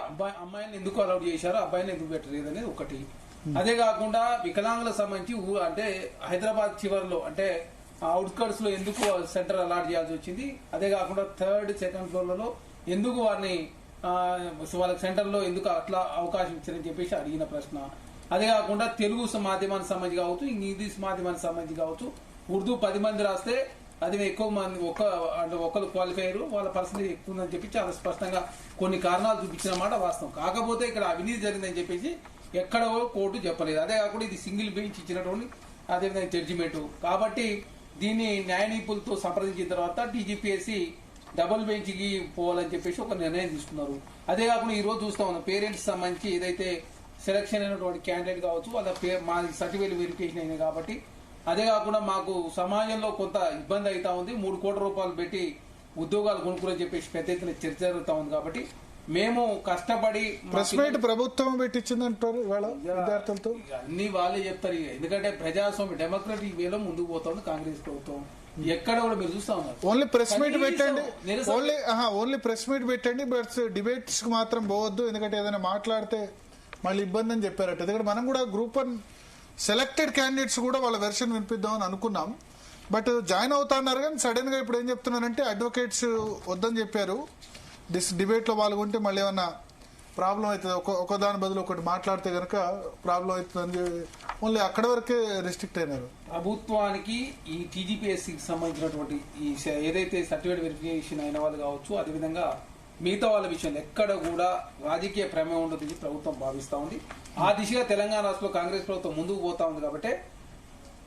అమ్మాయిలను ఎందుకు అలౌడ్ చేశారో అబ్బాయిని ఎందుకు పెట్టలేదు అనేది ఒకటి. అదే కాకుండా వికలాంగులకు సంబంధించి అంటే హైదరాబాద్ చివరిలో అంటే అవుట్స్కర్ట్స్ లో ఎందుకు సెంటర్ అలాట్ చేయాల్సి వచ్చింది. అదే కాకుండా 3rd, 2nd ఫ్లోర్లలో ఎందుకు వారిని వాళ్ళకి సెంటర్ లో ఎందుకు అట్లా అవకాశం ఇచ్చారని చెప్పేసి అడిగిన ప్రశ్న. అదే కాకుండా తెలుగు మాధ్యమానికి సంబంధించి కావచ్చు, ఇంగ్లీష్ మాధ్యమానికి సంబంధించి కావచ్చు, ఉర్దూ 10 మంది రాస్తే అది ఎక్కువ మంది ఒకరు క్వాలిఫై అయ్యారు, వాళ్ళ పర్సెంటేజ్ ఎక్కువ ఉందని చెప్పి చాలా స్పష్టంగా కొన్ని కారణాలు చూపించిన మాట వాస్తవం. కాకపోతే ఇక్కడ అవినీతి జరిగిందని చెప్పేసి ఎక్కడ కోర్టు చెప్పలేదు. అదే కాకుండా ఇది సింగిల్ బెంచ్ ఇచ్చినటువంటి అదేవిధంగా జడ్జిమెంట్ కాబట్టి దీన్ని న్యాయ నిపుణులతో సంప్రదించిన తర్వాత టీజీపీఎస్సీ డబుల్ బెంచ్ కి పోవాలని చెప్పేసి ఒక నిర్ణయం తీసుకున్నారు. అదే కాకుండా ఈ రోజు చూస్తా ఉన్నాం పేరెంట్స్ సంబంధించి ఏదైతే సెలక్షన్ అయినటువంటి క్యాండిడేట్ కావచ్చు వాళ్ళ మా సర్టిఫికేట్ వెరిఫికేషన్ అయినాయి కాబట్టి అదే కాకుండా మాకు సమాజంలో కొంత ఇబ్బంది అవుతా ఉంది. 3 కోట్ల రూపాయలు పెట్టి ఉద్యోగాలు కొనుక్కోని చెప్పేసి పెద్ద ఎత్తున చర్చ జరుగుతా ఉంది. కాబట్టి మేము కష్టపడి ప్రెస్ మీట్ ప్రభుత్వం పెట్టించింది అంటారు ఇవాళ విద్యార్థులతో. అన్ని వాళ్ళే చెప్తారు. ఎందుకంటే ప్రజాస్వామ్య డెమోక్రటిక్ వేలో ముందుకు పోతుంది కాంగ్రెస్ ప్రభుత్వం. ఎక్కడ కూడా మీరు చూస్తా ఉన్నారు. ఓన్లీ ప్రెస్ మీట్ పెట్టండి, ఓన్లీ ప్రెస్ మీట్ పెట్టండి, బట్ డిబేట్స్ కి మాత్రం పోవద్దు. ఎందుకంటే ఏదైనా మాట్లాడితే మళ్ళీ ఇబ్బంది అని చెప్పారట. ఎందుకంటే మనం కూడా గ్రూప్ 1 సెలెక్టెడ్ క్యాండిడేట్స్ కూడా వాళ్ళ వెర్షన్ వినిపిద్దామని అనుకున్నాం. బట్ జాయిన్ అవుతా అన్నారు కానీ సడన్ గా ఇప్పుడు ఏం చెప్తున్నారంటే అడ్వకేట్స్ వద్దని చెప్పారు. డిబేట్ లో పాల్గొంటే మళ్ళీ ఏమన్నా ప్రాబ్లం అవుతుంది, ఒకదాని బదులు ఒకటి మాట్లాడితే గనక ప్రాబ్లం అవుతుందని ఓన్లీ అక్కడ వరకే రెస్ట్రిక్ట్ అయినారు. ప్రభుత్వానికి ఈ టీజీపీఎస్సీకి సంబంధించినటువంటి ఈ ఏదైతే సర్టిఫికేట్ వెరిఫికేషన్ అయిన వాళ్ళు కావచ్చు, అదేవిధంగా మిగతా వాళ్ళ విషయంలో ఎక్కడ కూడా రాజకీయ ప్రమేయం ఉండదని ప్రభుత్వం భావిస్తా ఉంది. ఆ దిశగా తెలంగాణ రాష్ట్రంలో కాంగ్రెస్ ప్రభుత్వం ముందుకు పోతా ఉంది. కాబట్టి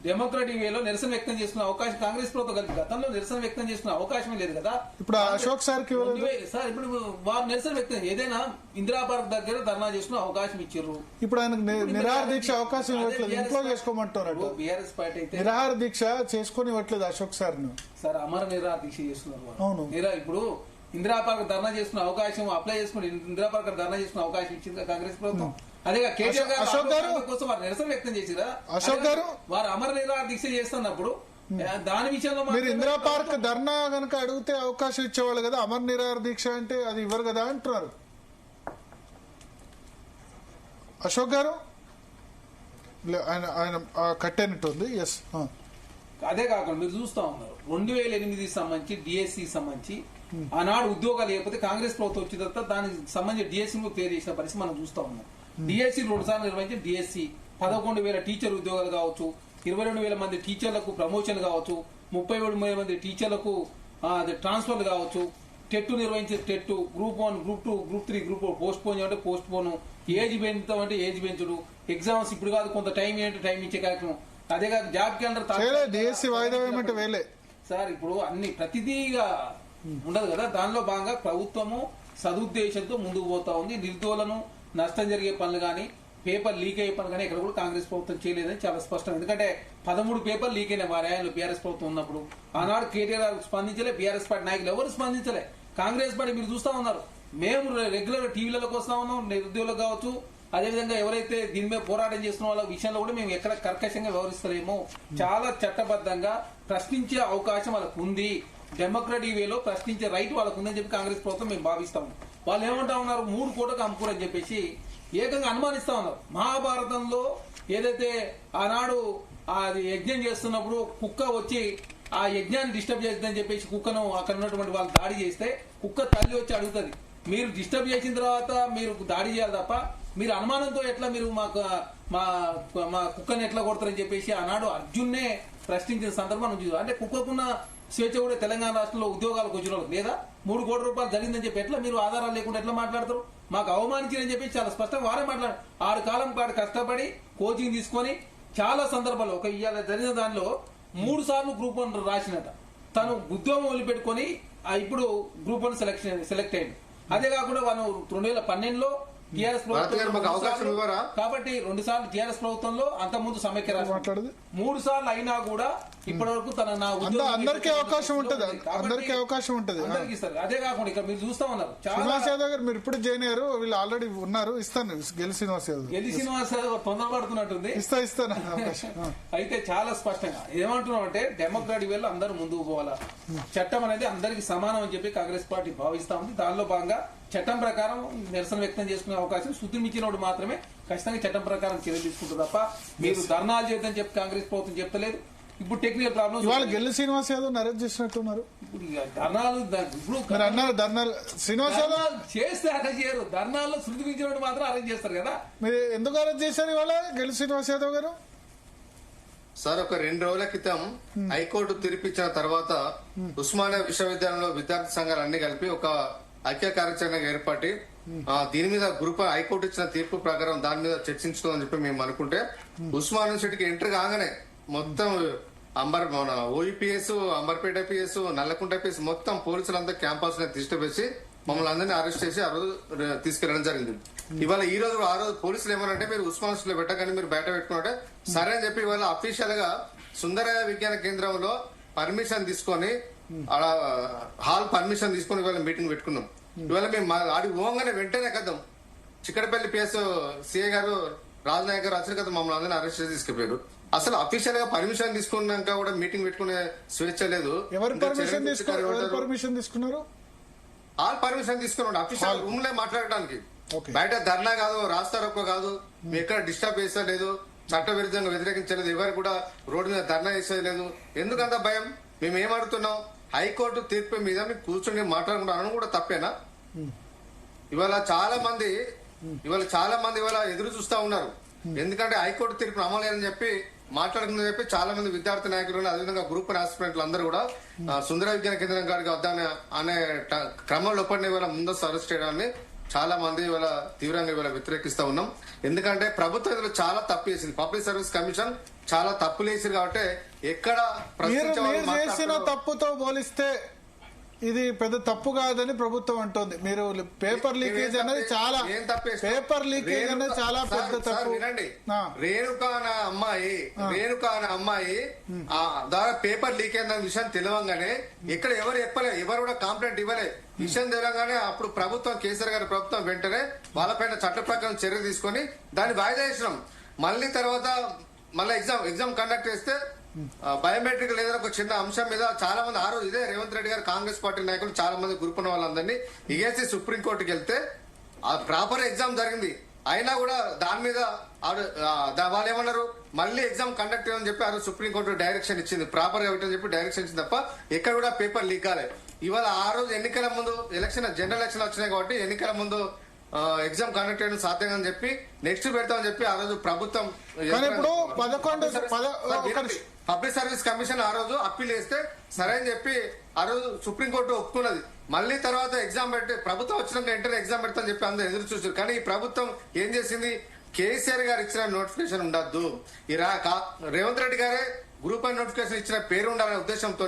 డెమోక్రటిక్ వేలో నిరసన వ్యక్తం చేసుకునే అవకాశం కాంగ్రెస్ ప్రభుత్వం గతంలో నిరసన వ్యక్తం చేసుకునే అవకాశమే లేదు కదా. ఇప్పుడు అశోక్ సార్ సార్ ఇప్పుడు వారు నిరసన వ్యక్తం ఏదైనా ఇందిరా పార్క్ దగ్గర ధర్నా చేసుకునే అవకాశం ఇచ్చారు. ఇప్పుడు ఆయనకు నిరాహార దీక్ష అవకాశం ఇవ్వట్లేదు, ఇంట్లో చేసుకోమంటారు. బీఆర్ఎస్ పార్టీ అయితే నిరాహార దీక్ష చేసుకుని ఇవ్వట్లేదు అశోక్ సార్ ను. సార్ అమర నిరాహార దీక్ష చేస్తున్నారు. అవును, ఇప్పుడు ఇందిరా పార్క్ ధర్నా చేసుకునే అవకాశం అప్లై చేసుకుని ఇందిరా పార్క్ ధర్నా చేసుకునే అవకాశం ఇచ్చింది కాంగ్రెస్ ప్రభుత్వం. అదే కేసీఆర్ గారు కోసం వారు నిరసన వ్యక్తం చేసిరా. అశోక్ గారు వారు అమర నిరాహార దీక్ష చేస్తున్నప్పుడు దాని విషయంలో మీరు ఇందిరా పార్క్ ధర్నా గనక అడిగితే అవకాశం ఇచ్చేవాళ్ళు కదా. అమర నిరాహార దీక్ష అంటే అది ఇవ్వరు కదా అంటున్నారు అశోక్ గారు. ఆయన కట్టేనట్టుంది. ఎస్, అదే కాకుండా మీరు చూస్తా ఉన్నారు 2008 సంబంధించి డిఎస్సి సంబంధించి ఆనాడు ఉద్యోగాలు లేకపోతే కాంగ్రెస్ ప్రభుత్వం వచ్చిన తర్వాత దానికి సంబంధించి డిఎస్సీ క్లియర్ చేసిన పరిస్థితి మనం చూస్తా ఉన్నాం. డిఎస్సీ 2 సార్లు నిర్వహించి డిఎస్సీ 11,000 టీచర్ ఉద్యోగాలు కావచ్చు, 22,000 మంది టీచర్లకు ప్రమోషన్ కావచ్చు, 37,000 మంది టీచర్లకు ట్రాన్స్ఫర్లు కావచ్చు, టెట్ నిర్వహించే TET group 1, group 2, group 3, group 4 post phone అంటే పోస్ట్ పోను, ఏజ్ పెంచుతాం అంటే ఏజ్ పెంచుడు, ఎగ్జామ్స్ ఇప్పుడు కాదు కొంత టైం ఏంటంటే టైం ఇచ్చే కార్యక్రమం. అదే కాదు జాబ్ క్యాలెండర్ డిఎస్సీ వాయిదా వేయమంటే వేలే సార్. ఇప్పుడు అన్ని ప్రతిదీగా ఉండదు కదా. దానిలో భాగంగా ప్రభుత్వము సదుద్దేశంతో ముందుకు పోతా ఉంది. నిర్దోలను నష్టం జరిగే పనులు కానీ పేపర్ లీక్ అయ్యే పనులు కానీ ఇక్కడ కూడా కాంగ్రెస్ ప్రభుత్వం చేయలేదని చాలా స్పష్టం. ఎందుకంటే 13 పేపర్లు లీక్ అయినాయి వారి ఆయనలో బీఆర్ఎస్ ప్రభుత్వం ఉన్నప్పుడు. ఆనాడు కేటీఆర్ స్పందించలే, బీఆర్ఎస్ పార్టీ నాయకులు ఎవరు స్పందించలే. కాంగ్రెస్ పార్టీ మీరు చూస్తా ఉన్నారు, మేము రెగ్యులర్ టీవీలకు వస్తా ఉన్నాం, నిరుద్యోగులకు కావచ్చు, అదేవిధంగా ఎవరైతే దీని మీద పోరాటం చేస్తున్న వాళ్ళ విషయంలో కూడా మేము ఎక్కడ కర్కశంగా వ్యవహరిస్తలేము. చాలా చట్టబద్ధంగా ప్రశ్నించే అవకాశం వాళ్ళకు ఉంది. డెమోక్రటిక్ వేలో ప్రశ్నించే రైట్ వాళ్ళకు ఉందని చెప్పి కాంగ్రెస్ ప్రభుత్వం మేము భావిస్తాము. వాళ్ళు ఏమంటా ఉన్నారు, 3 కోట్లకు అమ్ముకోరని చెప్పేసి ఏకంగా అనుమానిస్తా ఉన్నారు. మహాభారతంలో ఏదైతే ఆనాడు అది యజ్ఞం చేస్తున్నప్పుడు కుక్క వచ్చి ఆ యజ్ఞాన్ని డిస్టర్బ్ చేస్తుందని చెప్పేసి కుక్కను అక్కడ ఉన్నటువంటి వాళ్ళు దాడి చేస్తే కుక్క తల్లి వచ్చి అడుగుతుంది, మీరు డిస్టర్బ్ చేసిన తర్వాత మీరు దాడి చేయాలి తప్ప మీరు అనుమానంతో ఎట్లా మీరు మా కుక్కని ఎట్లా కొడతారని చెప్పేసి ఆనాడు అర్జున్నే ప్రశ్నించిన సందర్భం నుంచి. అంటే కుక్కకున్న స్వేచ్ఛ కూడా తెలంగాణ రాష్ట్రంలో ఉద్యోగాలకు వచ్చిన వాళ్ళకి లేదా 3 కోట్ల రూపాయలు జరిగిందని చెప్పి ఎట్లా మీరు ఆధారాలు లేకుండా ఎట్లా మాట్లాడతారు? మాకు అవమానించారని చెప్పి చాలా స్పష్టంగా వారే మాట్లాడారు. 6 కాలం పాటు కష్టపడి కోచింగ్ తీసుకొని చాలా సందర్భాల్లో ఒక ఇవాళ జరిగిన దానిలో 3 సార్లు గ్రూప్ 1 రాసినట. తను ఉద్యోగం వదిలిపెట్టుకొని ఇప్పుడు గ్రూప్ 1 సెలెక్ట్ అయ్యింది. అదే కాకుండా వాళ్ళు 2012లో టీఆర్ఎస్ ప్రభుత్వం కాబట్టి 2 సార్లు టీఆర్ఎస్ ప్రభుత్వంలో అంతకుముందు సమైక్య రాష్ట్రం 3 సార్లు అయినా కూడా ఇప్పటి వరకు అందరికీ అవకాశం ఉంటుంది, అందరికీ అవకాశం ఉంటుంది. అదే కాకుండా ఇక్కడ మీరు చూస్తా ఉన్నారు శ్రీనివాస్ యాదవ్ గారు మీరు ఇప్పుడు జాయిన్ అయ్యారు, వీళ్ళు ఆల్రెడీ ఉన్నారు. ఇస్తాను శ్రీనివాస్ యాదవ్ తొందరపడుతున్నట్టుంది. ఇస్తాను అయితే చాలా స్పష్టంగా ఏమంటున్నాం అంటే డెమోక్రాటిక్ వేలో అందరూ ముందుకు పోవాలా, చట్టం అనేది అందరికి సమానం అని చెప్పి కాంగ్రెస్ పార్టీ భావిస్తా ఉంది. దానిలో భాగంగా చట్టం ప్రకారం నిరసన వ్యక్తం చేసుకునే అవకాశం శృతిమిచ్చినోడు మాత్రమే ఖచ్చితంగా చట్టం ప్రకారం చర్యలు తీసుకుంటారు తప్ప మీరు ధర్నాలు చేద్దని చెప్పి కాంగ్రెస్ ప్రభుత్వం చెప్తలేదు. ఇప్పుడు టెక్నికల్ ప్రాబ్లమ్స్ ఇవాళ గెల్లి శ్రీనివాస్ యాదవ్ అరెస్ట్ చేసినట్టున్నారు. ఇప్పుడు ధర్నాలు శ్రీనివాస్ యాదవ్ చేస్తే అరెస్ట్ చేయరు, ధర్నాల్లో శృతి మించినోడు మాత్రం అరెస్ట్ చేస్తారు కదా. మీరు ఎందుకు అరెస్ట్ చేశారు ఇవాళ గెల్లి శ్రీనివాస్ యాదవ్ గారు? సార్ ఒక 2 రోజుల క్రితం హైకోర్టు తీర్పిచ్చిన తర్వాత ఉస్మానియా విశ్వవిద్యాలయంలో విద్యార్థి సంఘాలు అన్ని కలిపి ఒక ఐక్య కార్యాచరణ ఏర్పడి దీని మీద గ్రూప్ హైకోర్టు ఇచ్చిన తీర్పు ప్రకారం దాని మీద చర్చించుకోవాలని చెప్పి మేము అనుకుంటే ఉస్మానియా యూనివర్సిటీకి ఎంటర్ కాగానే మొత్తం మన ఓఈపీఎస్, అంబర్పేట పిఎస్, నల్లకుంట పిఎస్ మొత్తం పోలీసులంతా క్యాంపస్ ని తీసుకువేసి మమ్మల్ని అందరినీ అరెస్ట్ చేసి ఆ రోజు తీసుకెళ్లడం జరిగింది. ఇవాళ ఈ రోజు ఆ రోజు పోలీసులు ఏమనంటే మీరు ఉస్మానియాలో పెట్టగానే మీరు బయట పెట్టుకుంటే సరే అని చెప్పి ఇవాళ అఫీషియల్ గా సుందరయ్య విజ్ఞాన కేంద్రంలో పర్మిషన్ తీసుకొని హాల్ పర్మిషన్ తీసుకొని ఇవాళ మీటింగ్ పెట్టుకున్నాం. ఇవాళ మేము ఆడికి పోగానే వెంటనే కద్దాం చిక్కడపల్లి పిఎస్ సిఐ గారు రాజనాయక్ గారు వచ్చిన కదా మమ్మల్ని అందరినీ అరెస్ట్ చేసి తీసుకుపోయారు. అసలు అఫీషియల్ గా పర్మిషన్ తీసుకున్నాక కూడా మీటింగ్ పెట్టుకునే స్వేచ్ఛ లేదు. ఎవరు పర్మిషన్ తీసుకున్నారు? ఆల్ పర్మిషన్ తీసుకున్నాడు అఫీషియల్ రూమ్ లో మాట్లాడడానికి. బయట ధర్నా కాదు, రాస్తారోకో కాదు, మేము ఎక్కడ డిస్టర్బ్ చేసలేదు, చట్ట విరుద్ధంగా వ్యతిరేకించలేదు, ఎవరు కూడా రోడ్డు మీద ధర్నా చేసేయలేదు. ఎందుకంత భయం? మేము ఏమడుగుతున్నాం, హైకోర్టు తీర్పు మీద మీకు కూర్చొని మాట్లాడుకుంటాను కూడా తప్పేనా? ఇవాళ చాలా మంది ఇవాళ ఎదురు చూస్తా ఉన్నారు. ఎందుకంటే హైకోర్టు తీర్పు అమలేదని చెప్పి మాట్లాడుకుందని చెప్పి చాలా మంది విద్యార్థి నాయకులు అదేవిధంగా గ్రూప్ ఆస్పిరెంట్లు అందరూ కూడా సుందర విజ్ఞాన కేంద్రం గారికి వద్దానే అనే క్రమంలో పడిన ఇవాళ ముందస్తు అరెస్ట్ చేయడాన్ని చాలా మంది ఇవాళ తీవ్రంగా ఇవాళ వ్యతిరేకిస్తా ఉన్నాం. ఎందుకంటే ప్రభుత్వం ఇందులో చాలా తప్పు చేసింది. పబ్లిక్ సర్వీస్ కమిషన్ చాలా తప్పులు వేసింది కాబట్టి ఎక్కడ చేసిన తప్పుతో పోలిస్తే ఇది పెద్ద తప్పు కాదని ప్రభుత్వం అంటోంది. మీరు పేపర్ లీకేజ్ అనేది చాలా పెద్ద తప్పు. రేణుకా అనే అమ్మాయి ద్వారా పేపర్ లీక్ అయిన విషయం తెలియగానే ఇక్కడ ఎవరు చెప్పలేదు, ఎవరు కూడా కంప్లైంట్ ఇవ్వలేదు. విషయం తెలియగానే అప్పుడు ప్రభుత్వం కేసీఆర్ గారి ప్రభుత్వం వెంటనే వాళ్ళపైన చట్ట ప్రకారం చర్య తీసుకొని దాన్ని వాయిదా చేసినాం. మళ్ళీ తర్వాత మళ్ళీ ఎగ్జామ్ కండక్ట్ చేస్తే బయోమెట్రిక్ లేదా ఒక చిన్న అంశం మీద చాలా మంది ఆ రోజు ఇదే రేవంత్ రెడ్డి గారు కాంగ్రెస్ పార్టీ నాయకులు చాలా మంది గ్రూప్ ఉన్న వాళ్ళందరినీ ఇగేసి సుప్రీంకోర్టుకి వెళ్తే ఆ ప్రాపర్ ఎగ్జామ్ జరిగింది. అయినా కూడా దాని మీద వాళ్ళు ఏమన్నారు, మళ్ళీ ఎగ్జామ్ కండక్ట్ చేయమని చెప్పి ఆ రోజు సుప్రీంకోర్టు డైరెక్షన్ ఇచ్చింది, ప్రాపర్ గా పెట్టని చెప్పి డైరెక్షన్ ఇచ్చింది తప్ప ఎక్కడ కూడా పేపర్ లీక్ కాలేదు. ఇవాళ ఆ రోజు ఎన్నికల ముందు జనరల్ ఎలక్షన్ వచ్చినాయి కాబట్టి ఎన్నికల ముందు ఎగ్జామ్ కండక్ట్ చేయడం సాధ్యం అని చెప్పి నెక్స్ట్ పెడతామని చెప్పి ఆ రోజు ప్రభుత్వం పబ్లిక్ సర్వీస్ కమిషన్ ఆ రోజు అప్పీల్ చేస్తే సరే అని చెప్పి ఆ రోజు సుప్రీంకోర్టు ఒప్పుకున్నది. మళ్ళీ తర్వాత ఎగ్జామ్ పెట్టి ప్రభుత్వం వచ్చినాక వెంటనే ఎగ్జామ్ పెడతామని చెప్పి అందరూ ఎదురు చూసారు. కానీ ఈ ప్రభుత్వం ఏం చేసింది, కేసీఆర్ గారు ఇచ్చిన నోటిఫికేషన్ ఉండద్దు, రేవంత్ రెడ్డి గారే గ్రూప్ 1 నోటిఫికేషన్ ఇచ్చిన పేరు ఉండాలనే ఉద్దేశంతో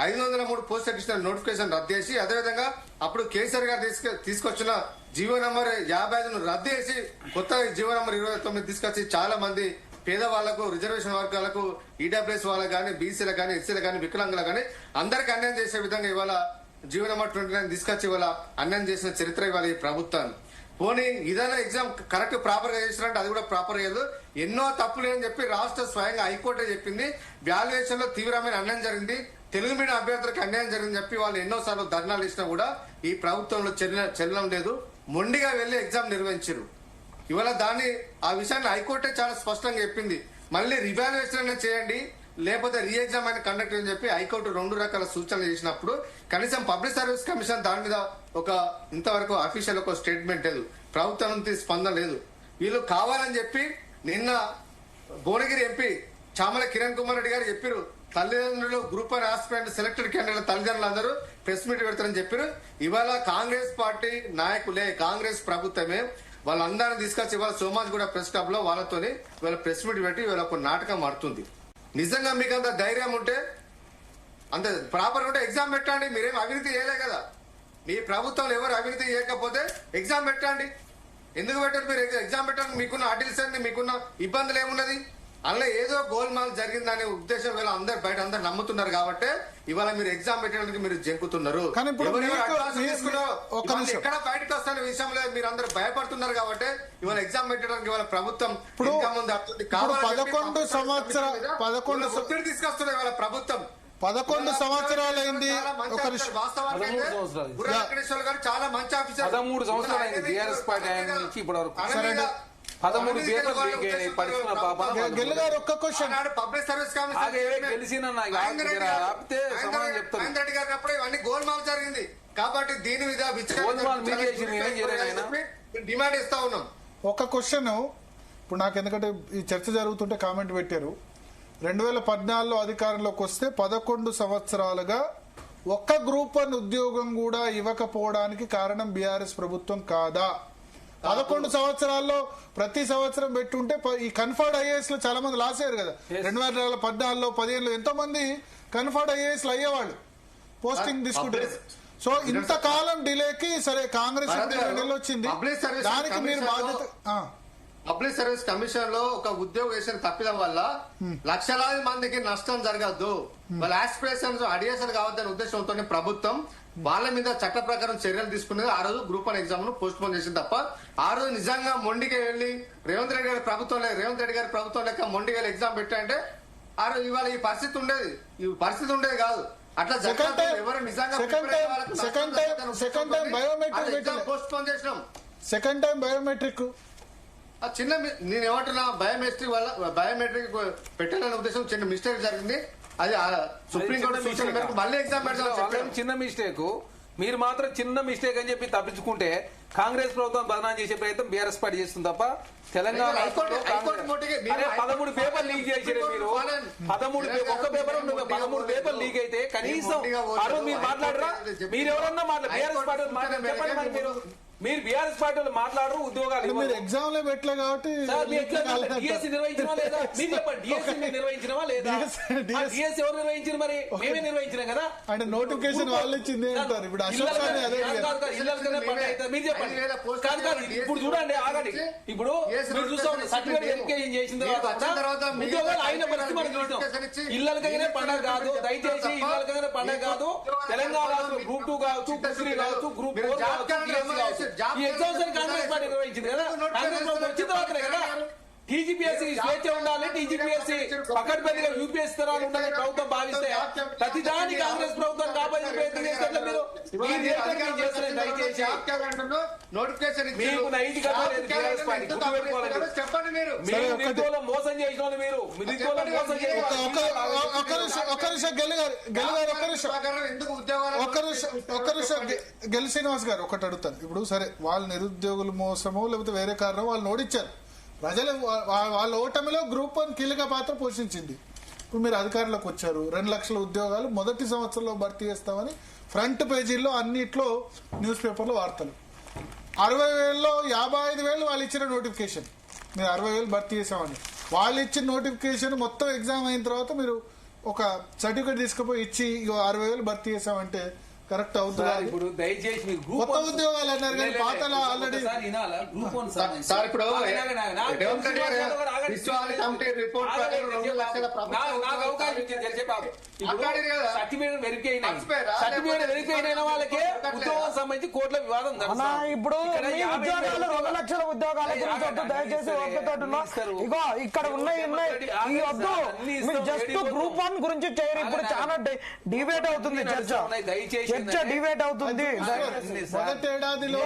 503 పోస్టులకు ఇచ్చిన నోటిఫికేషన్ రద్దు చేసి అదేవిధంగా అప్పుడు కేసీఆర్ గారు తీసుకొచ్చిన జీవో నంబర్ 55 రద్దు చేసి కొత్త జీవో నంబర్ 29 తీసుకొచ్చి చాలా మంది పేదవాళ్లకు, రిజర్వేషన్ వర్గాలకు, ఈడబ్ల్యూఎస్ వాళ్ళకు కానీ, బీసీలకు కానీ, ఎస్సీలకు కానీ, వికలాంగులకు కానీ అందరికి అన్యాయం చేసే విధంగా ఇవాళ జీవో నంబర్ 29 తీసుకొచ్చి ఇవాళ అన్యాయం చేసిన చరిత్ర ఇవాళ ఈ ప్రభుత్వాన్ని. పోనీ ఇదైనా ఎగ్జామ్ కరెక్ట్ ప్రాపర్ గా చేసినట్టు అది కూడా ప్రాపర్ గా ఎన్నో తప్పులు అని చెప్పి రాష్ట్ర స్వయంగా హైకోర్టు చెప్పింది. వాల్యుయేషన్ లో తీవ్రమైన అన్యాయం జరిగింది, తెలుగు మీడియం అభ్యర్థులకు అన్యాయం జరిగిందని చెప్పి వాళ్ళు ఎన్నోసార్లు ధర్నాలు ఇచ్చినా కూడా ఈ ప్రభుత్వంలో చెల్లడం లేదు. మొండిగా వెళ్లి ఎగ్జామ్ నిర్వహించారు. ఇవాళ ఆ విషయాన్ని హైకోర్టే చాలా స్పష్టంగా చెప్పింది. మళ్ళీ రివాల్యుయేషన్ అనేది చేయండి, లేకపోతే రీ ఎగ్జామ్ అని కండక్ట్ అని చెప్పి హైకోర్టు 2 రకాల సూచనలు చేసినప్పుడు కనీసం పబ్లిక్ సర్వీస్ కమిషన్ దాని మీద ఇంతవరకు అఫీషియల్ ఒక స్టేట్మెంట్ లేదు, ప్రభుత్వం నుంచి స్పందన లేదు. వీళ్ళు కావాలని చెప్పి నిన్న భువనగిరి ఎంపీ చామల కిరణ్ కుమార్ రెడ్డి గారు చెప్పారు, తల్లిదండ్రులు గ్రూప్ 1 ఆస్పిరెంట్ సెలెక్టెడ్ క్యాండిడేట్ తల్లిదండ్రులు అందరూ ప్రెస్ మీట్ పెడతారని చెప్పారు. ఇవాళ కాంగ్రెస్ పార్టీ నాయకులే, కాంగ్రెస్ ప్రభుత్వమే వాళ్ళందరినీ తీసుకొచ్చి ఇవాళ సోమాజ్ కూడా ప్రెస్ క్లబ్ లో వాళ్ళతోని ఇవాళ ప్రెస్ మీట్ పెట్టి ఇవాళ ఒక నాటకం ఆడుతుంది. నిజంగా మీకు అంత ధైర్యం ఉంటే, అంత ప్రాపర్ ఉంటే ఎగ్జామ్ పెట్టండి. మీరేం అవినీతి చేయలే కదా, మీ ప్రభుత్వంలో ఎవరు అవినీతి చేయకపోతే ఎగ్జామ్ పెట్టండి. ఎందుకు పెట్టారు మీరు ఎగ్జామ్ పెట్టండి? మీకున్న ఆర్టిల్స్ అన్ని, మీకున్న ఇబ్బందులు ఏమున్నది? అందులో ఏదో గోల్మాల్ జరిగిందనే ఉద్దేశం వీళ్ళ అందరు బయట అందరు నమ్ముతున్నారు కాబట్టి ఇవాళ మీరు ఎగ్జామ్ పెట్టడానికి మీరు జంకుతున్నారు. ఎక్కడ బయటకు వస్తున్న విషయంలో మీరు అందరూ భయపడుతున్నారు కాబట్టి ఇవాళ ఎగ్జామ్ పెట్టడానికి ఇవాళ ప్రభుత్వం ఒత్తిడి తీసుకొస్తున్నారు. ఇవాళ ప్రభుత్వం 11 సంవత్సరాలైంది. వెంకటేశ్వర గారు చాలా మంచి ఆఫీసర్. 13 సంవత్సరాలైంది బీఆర్ఎస్ పార్టీ నుంచి ఇప్పటి వరకు 13 గెల్లు గారు ఒక్క క్వశ్చన్, పబ్లిక్ సర్వీస్ రెడ్డి గారు అప్పుడు ఇవన్నీ గోల్మాల్ జరిగింది కాబట్టి దీని మీద డిమాండ్ ఇస్తా ఉన్నాం. ఒక క్వశ్చన్ ఇప్పుడు నాకు, ఎందుకంటే ఈ చర్చ జరుగుతుంటే కామెంట్ పెట్టారు, 2014లో అధికారంలోకి వస్తే 11 సంవత్సరాలుగా ఒక్క గ్రూప్ 1 ఉద్యోగం కూడా ఇవ్వకపోవడానికి కారణం బీఆర్ఎస్ ప్రభుత్వం కాదా? 11 సంవత్సరాల్లో ప్రతి సంవత్సరం పెట్టుంటే ఈ కన్ఫర్డ్ ఐఏఎస్ లో చాలా మంది లాస్ అయ్యారు కదా. 2014లో 15లో ఎంతో మంది కన్ఫర్డ్ ఐఏఎస్ లో అయ్యేవాళ్ళు పోస్టింగ్ తీసుకుంటారు. సో ఇంతకాలం డిలేకి సరే కాంగ్రెస్ 2 నెలలు వచ్చింది, దానికి మీరు బాధ్యత. పబ్లిక్ సర్వీస్ కమిషన్ లో ఒక ఉద్యోగం వేసిన తప్పిదం వల్ల లక్షలాది మందికి నష్టం జరగద్దు, వాళ్ళ ఆస్పిరేషన్స్ అడియేషన్ కావద్దనే ఉద్దేశంతో ప్రభుత్వం వాళ్ళ మీద చట్ట ప్రకారం చర్యలు తీసుకునేది. ఆ రోజు గ్రూప్ 1 ఎగ్జామ్ ను పోస్ట్ పోన్ చేసింది తప్ప ఆ రోజు నిజంగా మొండికి వెళ్లి రేవంత్ రెడ్డి గారి ప్రభుత్వం లెక్క మొండికి వెళ్ళి ఎగ్జామ్ పెట్టంటే ఆ రోజు ఇవాళ ఈ పరిస్థితి ఉండేది కాదు. అట్లా ఎవరు నిజంగా పోస్ట్ పోన్ చేసినాం. సెకండ్ టైం బయోమెట్రిక్ చిన్న నేను ఏమంటున్నా, బయోమెట్రిక్ పెట్టాలనే ఉద్దేశం చిన్న మిస్టేక్ జరిగింది. అది సుప్రీంకోర్టు సూచన మేరకు మళ్ళీ ఎగ్జామ్ పెడతాం. చిన్న మిస్టేక్, మీరు మాత్రం చిన్న మిస్టేక్ అని చెప్పి తప్పించుకుంటే కాంగ్రెస్ ప్రభుత్వం బదనాం చేసే ప్రయత్నం బీఆర్ఎస్ పార్టీ చేస్తుంది తప్ప తెలంగాణ 13 పేపర్ లీక్ చేసారు మీరు. 13 పేపర్ లీక్ అయితే కనీసం మీరు మాట్లాడరా? మీరు ఎవరన్నా బీఆర్ఎస్ పార్టీ చెప్పండి మరి. మీరు బీఆర్ఎస్ పార్టీలో మాట్లాడరు ఉద్యోగాలు. మీరు ఎగ్జామ్ లో పెట్టలే కాబట్టి డిఎస్సీ నిర్వహించడం లేదా? మీరు చెప్పండి, డిఎస్సీ నిర్వహించడమా లేదా? డిఎస్సీ ఎవరు నిర్వహించారు? మరి మేమే నిర్వహించినాం కదా. అంటే నోటిఫికేషన్ వాళ్ళు ఇచ్చింది అంటారు. ఇప్పుడు మీరు చెప్పండి. కాదు ఇప్పుడు చూడండి, ఆగండి. ఇప్పుడు మీరు చూస్తాం సర్టిఫికేట్ వెరిఫికేషన్ చేసిన తర్వాత ఉద్యోగాలు అయిన పరిస్థితి మనం చూస్తాం. ఇళ్ళకైనా పండగ కాదు, దయచేసి ఇళ్ళకైనా పండగ కాదు. తెలంగాణ గ్రూప్ 2 కావచ్చు, గ్రూప్ 3 కావచ్చు, గ్రూప్ 4 కావచ్చు, ఈ ఎగ్జామ్స్ కాంగ్రెస్ పార్టీ నిర్వహించింది కదా. కాంగ్రెస్ ప్రభుత్వం వచ్చిన తర్వాతనే కదా టీజీపీఎస్సీ స్వేచ్ఛ ఉండాలి, టీజీపీఎస్సీ పకడ్బందీగా యూపీఎస్సీ తరాలు ఉండాలని ప్రభుత్వం భావిస్తే ప్రతిదాని కాంగ్రెస్ ప్రభుత్వం కాపాడే ప్రయత్నం చేస్తారు. మీరు మీకు నైతికత లేదు. బీఆర్ఎస్ పార్టీ చెప్పండి. మీరు నిరుద్యోగులను మోసం చేసిన వాళ్ళు, మీరు నిరుద్యోగులను మోసం గెలి శ్రీనివాస్ గారు ఒకటి అడుగుతారు. ఇప్పుడు సరే వాళ్ళు నిరుద్యోగుల మోసమో లేకపోతే వేరే కారణం వాళ్ళు ఓడించారు, ప్రజలు వాళ్ళ ఓటమిలో గ్రూప్ 1 కీలక పాత్ర పోషించింది. ఇప్పుడు మీరు అధికారంలోకి వచ్చారు, 2 లక్షల ఉద్యోగాలు మొదటి సంవత్సరంలో భర్తీ చేస్తామని ఫ్రంట్ పేజీల్లో అన్నిట్లో న్యూస్ పేపర్లో వార్తలు. 60,000లో 55,000 వాళ్ళు ఇచ్చిన నోటిఫికేషన్, మీరు 60,000 భర్తీ చేసామని. వాళ్ళు ఇచ్చిన నోటిఫికేషన్ మొత్తం ఎగ్జామ్ అయిన తర్వాత మీరు ఒక సర్టిఫికేట్ తీసుకుపోయి ఇచ్చి 60,000 భర్తీ చేసామంటే కరెక్ట్ అవుతుందా? ఇప్పుడు దయచేసి మీరు కొత్త ఉద్యోగాలు అన్నారు కానీ పాతలో ఆల్రెడీ సర్టిఫికేట్ వెరిఫై అయిన వాళ్ళకే ఉద్యోగం సంబంధించి కోర్టుల వివాదం. ఇప్పుడు 2 లక్షల ఉద్యోగాల గురించి దయచేసి ఇగో ఇక్కడ ఉన్నాయి ఈ వద్దు, మీరు జస్ట్ గ్రూప్ 1 గురించి చేయరు. ఇప్పుడు చాలా డిబేట్ అవుతుంది, చర్చ డిబేట్ అవుతుంది. మొదటి ఏడాదిలో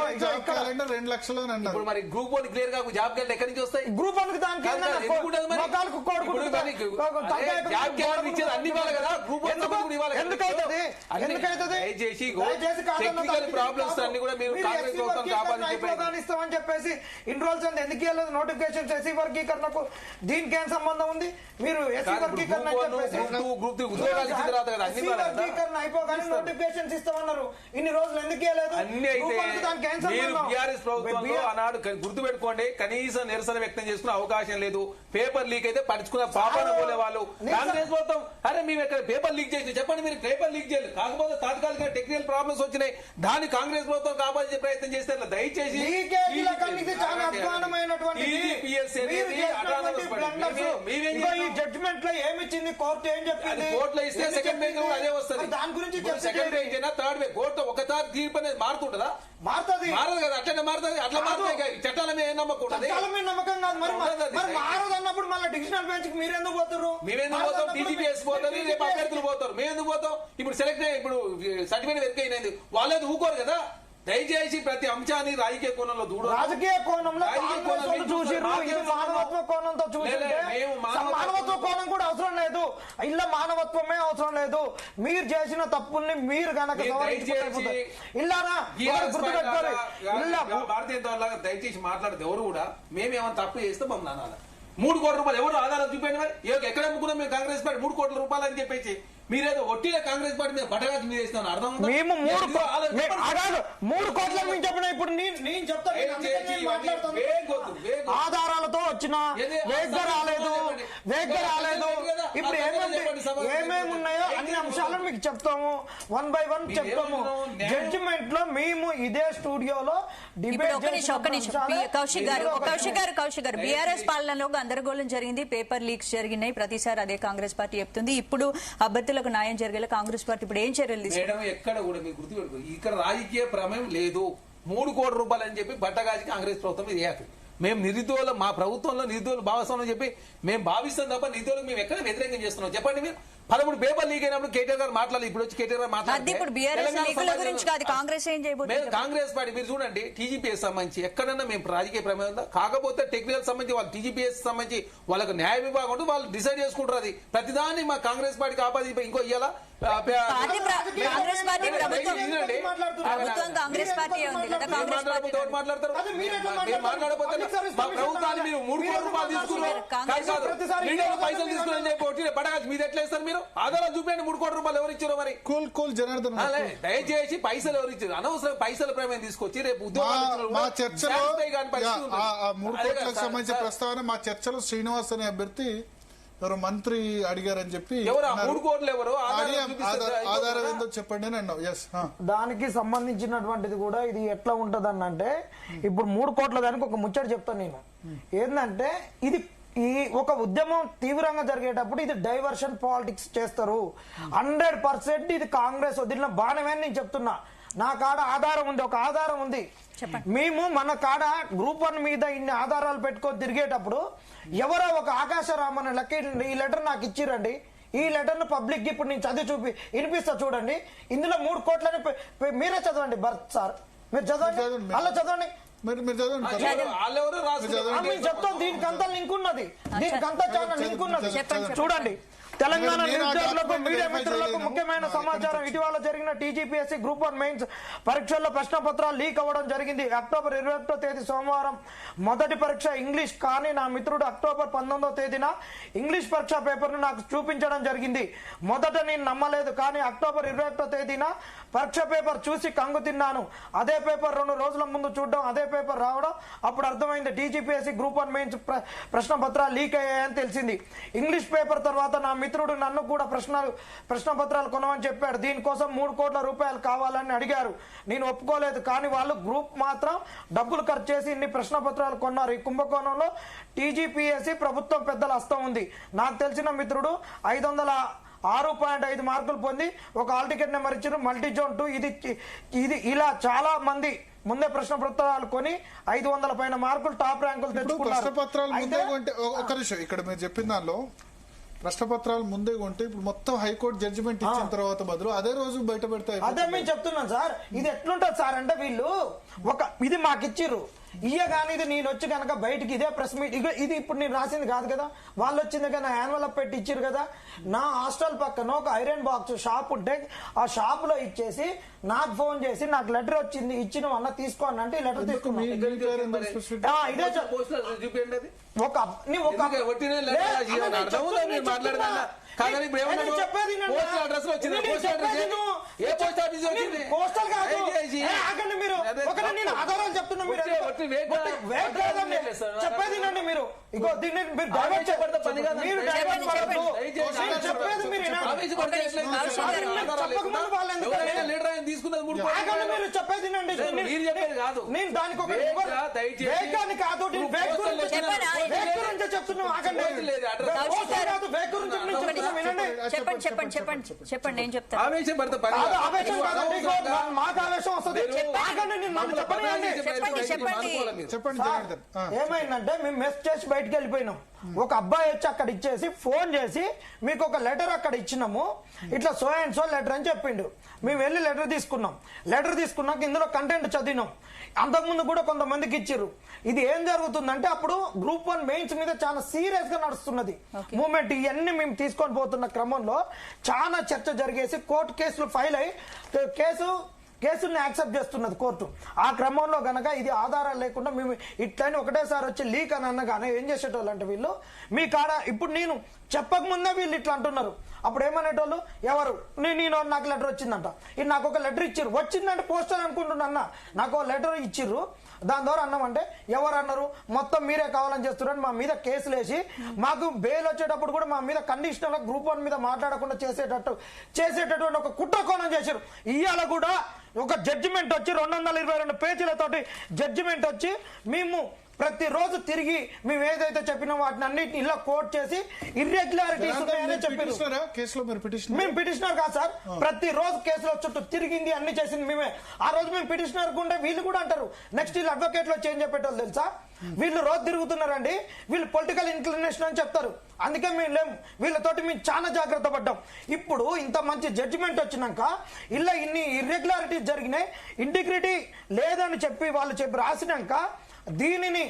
2 లక్షలు ఇప్పుడు మరి గ్రూప్ 1 క్లియర్ గా జాబ్ క్యాలెండర్ ఎక్కడి నుంచి వస్తాయి? గ్రూప్ 1 దానికి అన్ని కదా. గ్రూప్ 1 ఎందుకైతుంది? టెక్నికల్ ప్రాబ్లమ్స్ అన్ని కూడా మీరు కాంగ్రెస్ ప్రభుత్వం కాపాడి ఇస్తామని చెప్పేసి ఇన్ని రోజులు ఎందుకు వెళ్ళదు నోటిఫికేషన్ ఎస్సీ వర్గీకరణకు? దీనికి ఏం సంబంధం ఉంది? మీరు ఎస్సీ వర్గీకరణ వర్గీకరణ అయిపోగానే నోటిఫికేషన్స్ ఇస్తామన్నారు, ఇన్ని రోజులు ఎందుకు వెళ్ళలేదు? అన్ని అయితే మీరు బీఆర్ఎస్ ప్రభుత్వంలో ఆనాడు గుర్తుపెట్టుకోండి, కనీసం నిరసన వ్యక్తం చేసుకునే అవకాశం లేదు. పేపర్ లీక్ అయితే పడుచుకున్న పాపన పోలే వాళ్ళు. కాంగ్రెస్ ప్రభుత్వం అరే మేము ఎక్కడ పేపర్ లీక్ చేసి చెప్పండి, మీరు పేపర్ లీక్ చేయలేదు, కాకపోతే తాత్కాలిక టెక్నికల్ ప్రాబ్లమ్స్ వచ్చినాయి, దాన్ని కాంగ్రెస్ ప్రభుత్వం కాపాడే ప్రయత్నం చేస్తే దయచేసి జడ్జిమెంట్ లో ఏమిచ్చింది కోర్టు? ఏం చెప్పింది? కోర్టులో ఇస్తే సెకండ్ పేజ్ కూడా అదే వస్తుంది. దాని గురించి సెకండ్ పేజ్ అయినా థర్డ్ పేజ్ కోర్టు ఒకసారి తీర్పు అనేది మారుతుంటదా? మారుతుంది కదా, అట్లనే మారుతుంది. అట్లా మారుతుంది. చట్టాల మీద ఏం నమ్మకం ఉంటుంది? నమ్మకం కాదు. మరి మారదు అన్నప్పుడు మళ్ళీ డివిజనల్ బెంచ్ కి మీరు ఎందుకు పోతారు? మేమెందుకు పోతాం? టీజీపీఎస్ పోతుంది, రేపు అభ్యర్థులు పోతారు. మేము ఎందుకు పోతాం? ఇప్పుడు సెలెక్ట్ ఇప్పుడు సర్టిఫికేట్ వెరిఫై అయినది వాళ్ళేది ఊకోరు కదా. దయచేసి ప్రతి అంశాన్ని రాజకీయ కోణంలో రాజకీయ కోణంలో చూసి మానవత్వ కోణంతో చూసి మానవత్వ కోణం కూడా అవసరం లేదు. ఇలా మానవత్వమే అవసరం లేదు. మీరు చేసిన తప్పుల్ని మీరు గనక ఇల్లారా గుర్తుపెట్టుకోరు. భారతీయ జనతా దయచేసి మాట్లాడితే ఎవరు కూడా మేమేమైనా తప్పు చేస్తే మమ్మల్ని అనాలి. 3 కోట్ల రూపాయలు ఎవరు ఆధారాలు చూపించండి మరి ఎక్కడ అమ్ముకున్నాం మేము కాంగ్రెస్ పార్టీ 3 కోట్ల రూపాయలు అని చెప్పేసి మీరేదో ఒట్టిగా కాంగ్రెస్ పార్టీ మీద బట్టగాచి మీద వేస్తున్నాను అర్థం ఉందా? మేము 3 కోట్ల నుంచి చెప్పిన ఇప్పుడు నేను చెప్తాను ఆధారాలతో వచ్చిన వేగ్గా రాలేదు ఇప్పుడు ఏమేమి ఉన్నాయో అన్ని అంశాలను మీకు చెప్తాము 1 by 1 చెప్తాము. జడ్జిమెంట్ లో మేము ఇదే స్టూడియోలో డిబేట్ కౌశిక్ గారు బీఆర్ఎస్ పాలనలో గందరగోళం జరిగింది, పేపర్ లీక్స్ జరిగినాయి, ప్రతిసారి అదే కాంగ్రెస్ పార్టీ చెప్తుంది. ఇప్పుడు అభ్యర్థులకు న్యాయం జరిగేలా కాంగ్రెస్ పార్టీ ఇప్పుడు ఏం చర్యలు తీసుకుంది? ఎక్కడ కూడా మీరు గుర్తుపెట్టుకో ఇక్కడ రాజకీయ ప్రమేయం లేదు. 3 కోట్ల రూపాయలు అని చెప్పి బట్టగాజి కాంగ్రెస్ ప్రభుత్వం ఇది ఏక మేము నిరుద్యోగులు మా ప్రభుత్వంలో నిరుద్యోగులు భాగస్వామ్యం చెప్పి మేము భావిస్తాం తప్ప నిరుద్యోగులకు మేము ఎక్కడ వ్యతిరేకం చేస్తున్నాం చెప్పండి మీరు? 13 పేపర్ లీక్ అయినప్పుడు కేటీఆర్ గారు మాట్లాడాలి, ఇప్పుడు వచ్చి కేటీఆర్ గారు మాట్లాడాలి. కాంగ్రెస్ పార్టీ మీరు చూడండి టీజీపీఎస్ సంబంధించి ఎక్కడన్నా మేము రాజకీయ ప్రమేయం ఉందా? కాకపోతే టెక్నికల్ సంబంధించి వాళ్ళు టీజీపీఎస్ సంబంధించి వాళ్ళకు న్యాయ విభాగం ఉంటే వాళ్ళు డిసైడ్ చేసుకుంటారు. అది ప్రతిదాన్ని మా కాంగ్రెస్ పార్టీకి ఆపాదించి ఇంకో ఇయ్యాలా మాట్లాడతారు మాట్లాడకపోతే మా ప్రభుత్వాన్ని మీరు 3 కోట్ల రూపాయలు తీసుకున్నారు పైసలు తీసుకుని చెప్పి బడగాచి మీద ఎట్లా ఇస్తారు మీరు? ఆధారాలు చూపించండి 3 కోట్ల రూపాయలు ఎవరు ఇచ్చారో మరి. కూల్ జనార్దన్ దయచేసి పైసలు ఎవరు ఇచ్చారు? అనవసరం పైసల ప్రమేయం తీసుకొచ్చి రేపు మా చర్చలో 3 కోట్లకు సంబంధించిన ప్రస్తావన మా చర్చలో శ్రీనివాస్ అనే అభ్యర్థి ఎవరు మంత్రి అడిగారని చెప్పి ఆధారం ఏందో చెప్పండి అని అన్నావు. దానికి సంబంధించినటువంటిది కూడా ఇది ఎట్లా ఉంటదని అంటే ఇప్పుడు 3 కోట్ల దానికి ఒక ముచ్చట చెప్తాను నేను. ఏంటంటే ఇది ఈ ఒక ఉద్యమం తీవ్రంగా జరిగేటప్పుడు ఇది డైవర్షన్ పాలిటిక్స్ చేస్తారు. 100% ఇది కాంగ్రెస్ వదిలిన బాణమే నేను చెప్తున్నా. నా కాడ ఆధారం ఉంది, ఒక ఆధారం ఉంది. మేము మన కాడ గ్రూప్ 1 మీద ఇన్ని ఆధారాలు పెట్టుకొని తిరిగేటప్పుడు ఎవరో ఒక ఆకాశరామన్న లెక్క ఈ లెటర్ నాకు ఇచ్చిరండి. ఈ లెటర్ ను పబ్లిక్ ఇప్పుడు నేను చదివి వినిపిస్తా చూడండి. ఇందులో 3 కోట్లని మీరే చదవండి భరత్ సార్, మీరు చదవండి, అలా చదవండి. చెప్తాం దీనికంతా లింక్ ఉన్నది, దీనికంతా చాలా లింక్ ఉన్నది. చూడండి తెలంగాణ నిరుద్యోగులకు మీడియా మిత్రులకు ముఖ్యమైన సమాచారం. ఇటీవల జరిగిన టీజీపీఎస్సీ గ్రూప్ 1 మెయిన్స్ పరీక్షల్లో ప్రశ్న పత్రాలు లీక్ అవ్వడం జరిగింది. అక్టోబర్ 21వ తేదీ సోమవారం మొదటి పరీక్ష ఇంగ్లీష్. కానీ నా మిత్రుడు అక్టోబర్ 19వ తేదీన ఇంగ్లీష్ పరీక్ష పేపర్ ను నాకు చూపించడం జరిగింది. మొదట నేను నమ్మలేదు, కానీ అక్టోబర్ 21వ తేదీన పరీక్ష పేపర్ చూసి కంగు తిన్నాను. అదే పేపర్ 2 రోజుల ముందు చూడడం, అదే పేపర్ రావడం, అప్పుడు అర్థమైంది టీజీపీఎస్సీ గ్రూప్ 1 మెయిన్స్ ప్రశ్న పత్రాలు లీక్ అయ్యాయని తెలిసింది. ఇంగ్లీష్ పేపర్ తర్వాత నా మిత్రుడు నన్ను కూడా ప్రశ్న పత్రాలు కొనమని చెప్పాడు. దీనికోసం 3 కోట్ల రూపాయలు కావాలని అడిగారు. నేను ఒప్పుకోలేదు, కానీ వాళ్ళు గ్రూప్ మాత్రం డబ్బులు ఖర్చు చేసి ఇన్ని ప్రశ్న పత్రాలు కొన్నారు. ఈ కుంభకోణంలో టీజీపీఎస్సీ ప్రభుత్వం పెద్దల హస్తం ఉంది. నాకు తెలిసిన మిత్రుడు 506.5 మార్కులు పొంది ఒక హాల్ టికెట్ నెంబర్ ఇచ్చారు. మల్టీ జోన్ 2 ఇది ఇలా చాలా మంది ముందే ప్రశ్న పత్రాలు కొని 500 పైన మార్కులు టాప్ ర్యాంకులు తెచ్చుకున్నారు. ప్రశ్న పత్రాలు ముందే కొంటే ఒక నిమిషం ఇక్కడ మీరు చెప్పిన దానిలో ప్రశ్న పత్రాలు ముందే కొంటే ఇప్పుడు మొత్తం హైకోర్టు జడ్జిమెంట్ ఇచ్చిన తర్వాత బదులు అదే రోజు బయట పెడతాయి. అదే మేము చెప్తున్నాం సార్. ఇది ఎట్లుంటది సార్ అంటే వీళ్ళు ఇది మాకు ఇచ్చిర్రు ఇయ్యగాని ఇది నేను వచ్చి కనుక బయటికి ఇదే ప్రెస్ మీట్ ఇది ఇప్పుడు నేను రాసింది కాదు కదా, వాళ్ళు వచ్చింది కదా యాన్యువల్ పెట్టి ఇచ్చారు కదా. నా హాస్టల్ పక్కన ఒక ఐరన్ బాక్స్ షాప్ ఉంటే ఆ షాప్ లో ఇచ్చేసి నాకు ఫోన్ చేసి నాకు లెటర్ వచ్చింది ఇచ్చిన వల్ల తీసుకోండి అంటే ఈ లెటర్ తీసుకున్నాను. చెప్పేది మీరు ఆధారాలు చెప్తున్నా చెప్పేది మీరు ఇగో దీన్ని మీరు డైవర్ట్ చెప్పేది మీరు మీరు చెప్పేది నేను దానికి ఒక వేగాన్ని కాదు చెప్తున్నాం. చెప్పండి నేను చెప్తాను. ఆవేశం కాదండి, మాకు ఆవేశం వస్తుంది. ఏమైందంటే మేము మెస్ చేసి బయటకు వెళ్ళిపోయినాం. ఒక అబ్బాయి వచ్చి అక్కడ ఇచ్చేసి ఫోన్ చేసి మీకు ఒక లెటర్ అక్కడ ఇచ్చినాము, ఇట్లా సో అండ్ సో లెటర్ అని చెప్పిండు. మేము వెళ్ళి లెటర్ తీసుకున్నాం. లెటర్ తీసుకున్నాక ఇందులో కంటెంట్ చదివినాం. అంతకుముందు కూడా కొంతమందికి ఇచ్చారు. ఇది ఏం జరుగుతుందంటే అప్పుడు గ్రూప్ 1 మెయిన్స్ మీద చాలా సీరియస్ గా నడుస్తున్నది మూవ్మెంట్. ఇవన్నీ మేము తీసుకొని పోతున్న క్రమంలో చాలా చర్చ జరిగేసి కోర్టు కేసులు ఫైల్ అయ్యి కేసుల్ని యాక్సెప్ట్ చేస్తున్నది కోర్టు. ఆ క్రమంలో గనక ఇది ఆధారాలు లేకుండా మేము ఇట్లని ఒకటేసారి వచ్చి లీక్ అని అన్నగానే ఏం చేసేటోళ్ళు అంటే వీళ్ళు మీ కాడ ఇప్పుడు నేను చెప్పక ముందే వీళ్ళు ఇట్లా అంటున్నారు. అప్పుడు ఏమనేటోళ్ళు ఎవరు నేను నాకు లెటర్ వచ్చిందంట, ఇది నాకు ఒక లెటర్ ఇచ్చిర్రు, వచ్చిందంటే పోస్టర్ అనుకుంటున్నా అన్న, నాకు ఒక లెటర్ ఇచ్చిర్రు, దాని ద్వారా అన్నామంటే ఎవరు అన్నారు మొత్తం మీరే కావాలని చేస్తున్నారని మా మీద కేసులు వేసి మాకు బెయిల్ వచ్చేటప్పుడు కూడా మా మీద కండిషనల్ గ్రూప్ 1 మీద మాట్లాడకుండా చేసేటటువంటి ఒక కుట్ర కోణం చేశారు. ఇవాళ కూడా ఒక జడ్జిమెంట్ వచ్చి 222 పేజీలతోటి జడ్జిమెంట్ వచ్చి మేము ప్రతిరోజు తిరిగి మేము ఏదైతే చెప్పినా వాటిని అన్నిటిని ఇలా కోట్ చేసి ఇర్రెగ్యులారిటీస్ ఉన్నాయని చెప్పారు. మేము పిటిషనర్ కాదు సార్, ప్రతిరోజు కేసులో చుట్టూ తిరిగింది అన్ని చేసింది మేమే. ఆ రోజు మేము పిటిషనర్ ఉంటే వీళ్ళు కూడా అంటారు నెక్స్ట్ వీళ్ళు అడ్వకేట్లు వచ్చి ఏం చెప్పేటోళ్ళు తెలుసా, వీళ్ళు రోజు తిరుగుతున్నారండి, వీళ్ళు పొలిటికల్ ఇన్క్లినేషన్ అని చెప్తారు, అందుకే మేము లేము, వీళ్ళతోటి మేము చాలా జాగ్రత్త పడ్డాం. ఇప్పుడు ఇంత మంచి జడ్జిమెంట్ వచ్చినాక ఇలా ఇన్ని ఇర్రెగ్యులారిటీస్ జరిగినాయి, ఇంటిగ్రిటీ లేదని చెప్పి వాళ్ళు చెప్పి రాసినాక దీనిని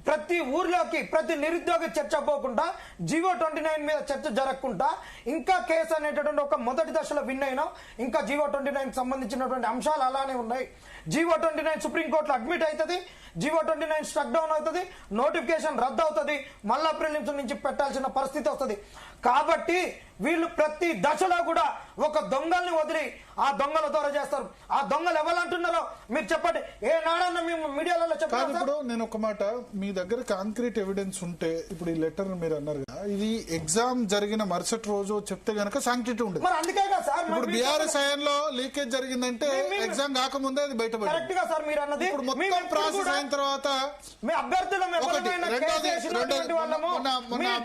ప్రతి ఊర్లోకి ప్రతి నిరుద్యోగి చర్చ పోకుండా జీవో 29 మీద చర్చ జరగకుండా ఇంకా కేసు అనేటటువంటి ఒక మొదటి దశలో విన్ అయినాం. ఇంకా జీవో 29 సంబంధించినటువంటి అంశాలు అలానే ఉన్నాయి. జీవో 29 సుప్రీంకోర్టులో అడ్మిట్ అవుతుంది, జీవో 29 స్ట్రక్ డౌన్ అవుతుంది, నోటిఫికేషన్ రద్దు అవుతుంది, మళ్ళా ప్రిలిమ్స్ నుంచి పెట్టాల్సిన పరిస్థితి వస్తుంది. కాబట్టి వీళ్ళు ప్రతి దశలో కూడా ఒక దొంగల్ని వదిలి ఆ దొంగల ద్వారా చేస్తారు. ఆ దొంగలు ఎవరు అంటున్నారో మీరు చెప్పండి, ఏ నాడన్నా మేము మీడియాలో చెప్పాలి. ఇప్పుడు నేను ఒక మాట, మీ దగ్గర కాంక్రీట్ ఎవిడెన్స్ ఉంటే ఇప్పుడు ఈ లెటర్ మీరు అన్నారు కదా, ఇది ఎగ్జామ్ జరిగిన మరుసటి రోజు చెప్తే గనక సాంక్టిటీ ఉండదు. మరి అందుకే కదా సార్ ఇప్పుడు బీఆర్ఎస్ హయాంలో లీకేజ్ జరిగిందంటే ఎగ్జామ్ కాకముందే అది బయటపడింది. కరెక్ట్ గా సార్ మీరు అన్నది. ఇప్పుడు మొత్తం ప్రాసెస్ అయిన తర్వాత మీ అభ్యర్థులు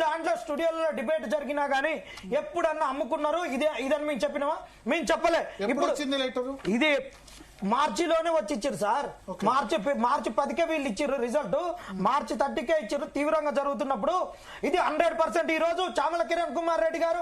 దాంట్లో స్టూడియోలో డిబేట్ జరిగినా గానీ ఎప్పుడన్నా అమ్ముకున్నారు ఇదని మేము చెప్పినావా? మేము చెప్పలే. ఇప్పుడు ఇది మార్చిలోనే వచ్చి ఇచ్చారు సార్, మార్చి 10కే వీళ్ళు ఇచ్చారు రిజల్ట్, మార్చి 30కే ఇచ్చారు. తీవ్రంగా జరుగుతున్నప్పుడు ఇది 100% ఈ రోజు చామల కిరణ్ కుమార్ రెడ్డి గారు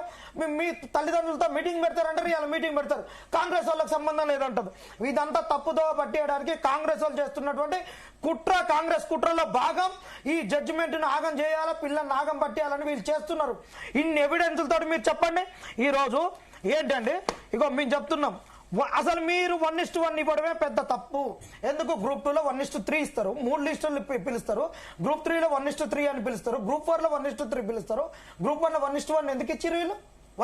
మీ తల్లిదండ్రులతో మీటింగ్ పెడతారంటారు, ఇలా మీటింగ్ పెడతారు, కాంగ్రెస్ వాళ్ళకి సంబంధం లేదంటారు. ఇదంతా తప్పుదో పట్టేయడానికి కాంగ్రెస్ వాళ్ళు చేస్తున్నటువంటి కుట్ర, కాంగ్రెస్ కుట్రలో భాగం. ఈ జడ్జిమెంట్ ను ఆగం చేయాలా, పిల్లల్ని ఆగం పట్టేయాలని వీళ్ళు చేస్తున్నారు. ఇన్ని ఎవిడెన్స్లతో మీరు చెప్పండి. ఈ రోజు ఏంటండి, ఇగో మేము చెప్తున్నాం, అసలు మీరు 1:1 ఇవ్వడమే పెద్ద తప్పు. ఎందుకు గ్రూప్ 2లో 1:3 ఇస్తారు, 3 లిస్టులు పిలుస్తారు, గ్రూప్ 3లో 1:3 అని పిలుస్తారు, గ్రూప్ 4లో 1:3 పిలుస్తారు, గ్రూప్ 1లో 1:1 ఎందుకు ఇచ్చారు వీళ్ళు?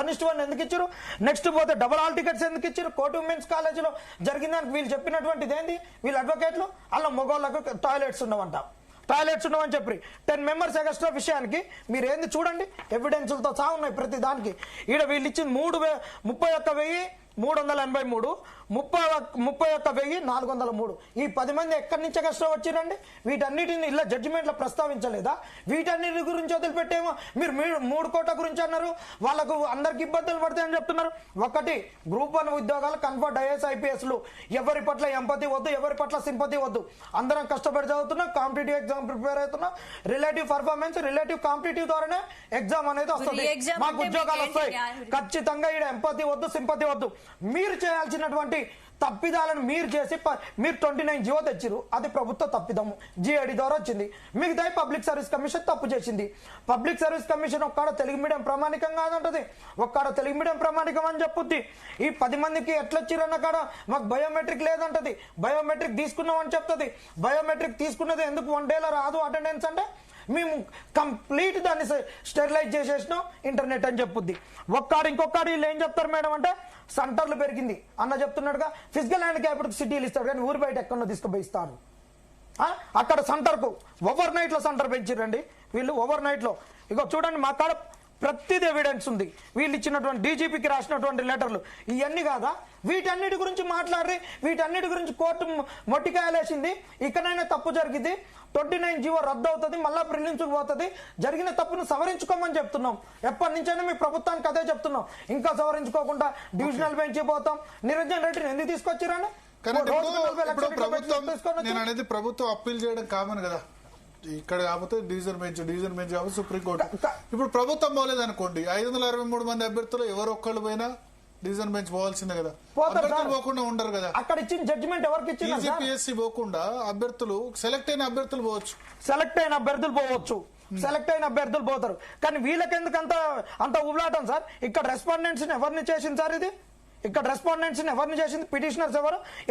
1:1 ఎందుకు ఇచ్చారు? నెక్స్ట్ పోతే డబుల్ ఆల్ టికెట్స్ ఎందుకు ఇచ్చారు? కోర్టు ఉమెన్స్ కాలేజీలో జరిగిందని వీళ్ళు చెప్పినటువంటిది ఏంది? వీళ్ళు అడ్వకేట్లు అలా మగవాళ్ళకు టాయిలెట్స్ ఉండవంట, టాయిలెట్స్ ఉండవని చెప్పి 10 మెంబర్స్ ఎగస్ట్రా విషయానికి మీరు ఏంది చూడండి, ఎవిడెన్స్లతో సహా ఉన్నాయి ప్రతి దానికి. ఈడ వీళ్ళు ఇచ్చింది 31,383, 31,403. ఈ 10 మంది ఎక్కడి నుంచి కష్టం వచ్చిరండి? వీటన్నిటిని ఇలా జడ్జిమెంట్ లో ప్రస్తావించలేదా? వీటన్నిటి గురించి వదిలిపెట్టేమో మీరు 3 కోట్ల గురించి అన్నారు, వాళ్ళకు అందరికి ఇబ్బందులు పడతాయని చెప్తున్నారు. ఒకటి, గ్రూప్ 1 ఉద్యోగాలు కన్ఫర్ట్ IAS IPSలు, ఎవరి పట్ల ఎంపతి వద్దు, ఎవరి పట్ల సింపతి వద్దు, అందరం కష్టపడి చదువుతున్నాం, కాంపిటేటివ్ ఎగ్జామ్ ప్రిపేర్ అవుతున్నాం, రిలేటివ్ పర్ఫార్మెన్స్ రిలేటివ్ కాంపిటేటివ్ ద్వారానే ఎగ్జామ్ అనేది వస్తుంది, మాకు ఉద్యోగాలు వస్తాయి. ఖచ్చితంగా ఇక్కడ ఎంపతి వద్దు, సింపతి వద్దు. మీరు చేయాల్సినటువంటి తప్పిదాలను మీరు చేసి మీరు 29 జీవో తెచ్చిరు, అది ప్రభుత్వ తప్పిదము, GAD ద్వారా వచ్చింది. మిగతా పబ్లిక్ సర్వీస్ కమిషన్ తప్పు చేసింది. పబ్లిక్ సర్వీస్ కమిషన్ ఒక్కడ తెలుగు మీడియం ప్రామాణికం కాదంటది, ఒక్కడ తెలుగు మీడియం ప్రామాణికం అని చెప్పుద్ది. ఈ 10 మందికి ఎట్లా వచ్చిరన్న కాడ మాకు బయోమెట్రిక్ లేదంటది, బయోమెట్రిక్ తీసుకున్నాం అని చెప్తుంది. బయోమెట్రిక్ తీసుకున్నది ఎందుకు 1 డేలో రాదు అటెండెన్స్ అంటే? మేము కంప్లీట్ దాన్ని స్టెరిలైజ్ చేసేసినాం ఇంటర్నెట్ అని చెప్పుద్ది. ఇంకొకటి వీళ్ళు ఏం చెప్తారు మేడం అంటే సెంటర్లు పెరిగింది అన్న చెప్తున్నాడుగా, ఫిజికల్ హ్యాండ్ క్యాపిటల్ సిటీలు ఇస్తాడు కానీ ఊరి బయట ఎక్కడో తీసుకుపోయిస్తాడు. అక్కడ సెంటర్కు ఓవర్ నైట్ లో సెంటర్ పెంచిరండి వీళ్ళు, ఓవర్ నైట్ లో. ఇగో చూడండి మా కాడ ప్రతిది ఎవిడెన్స్ ఉంది, వీళ్ళు ఇచ్చినటువంటి DGPకి రాసినటువంటి లెటర్లు, ఇవన్నీ కాదా? వీటన్నిటి గురించి మాట్లాడి వీటన్నిటి గురించి కోర్టు మొట్టికాయలేసింది. ఇకనైనా తప్పు జరిగింది, 29 జీవో రద్దు అవుతుంది, మళ్ళా ప్రిలిమ్స్కి పోతుంది, జరిగిన తప్పును సవరించుకోమని చెప్తున్నాం. ఎప్పటి నుంచైనా మీ ప్రభుత్వానికి అదే చెప్తున్నాం. ఇంకా సవరించుకోకుండా డివిజనల్ బెంచ్ పోతాం. నిరంజన్ రెడ్డిని ఎందుకు తీసుకొచ్చిరండి? నేను అనేది ప్రభుత్వం అప్పీల్ చేయడం కామన్ కదా, ఇక్కడ కాకపోతే డివిజన్ బెంచ్ కాకపోతే సుప్రీంకోర్టు. ఇప్పుడు ప్రభుత్వం పోలేదు అనుకోండి, 563 మంది అభ్యర్థులు ఎవరు ఒక్కళ్ళు పోయినా డివిజన్ బెంచ్ పోవాల్సిందే కదా, అభ్యర్థులు పోకుండా ఉండరు కదా. అక్కడ ఇచ్చిన జడ్జిమెంట్ ఎవరికి ఇచ్చింది? TGPSC పోకుండా అభ్యర్థులు సెలెక్ట్ అయిన అభ్యర్థులు పోవచ్చు, సెలెక్ట్ అయిన అభ్యర్థులు పోతారు. కానీ వీళ్ళకి ఎందుకు అంత ఉబలాటం సార్? ఇక్కడ రెస్పాండెంట్స్ ఎవరిని చేసింది సార్? ఇక్కడ రెస్పాండెంట్స్ ఎవరిని చేసింది? పిటిషనర్స్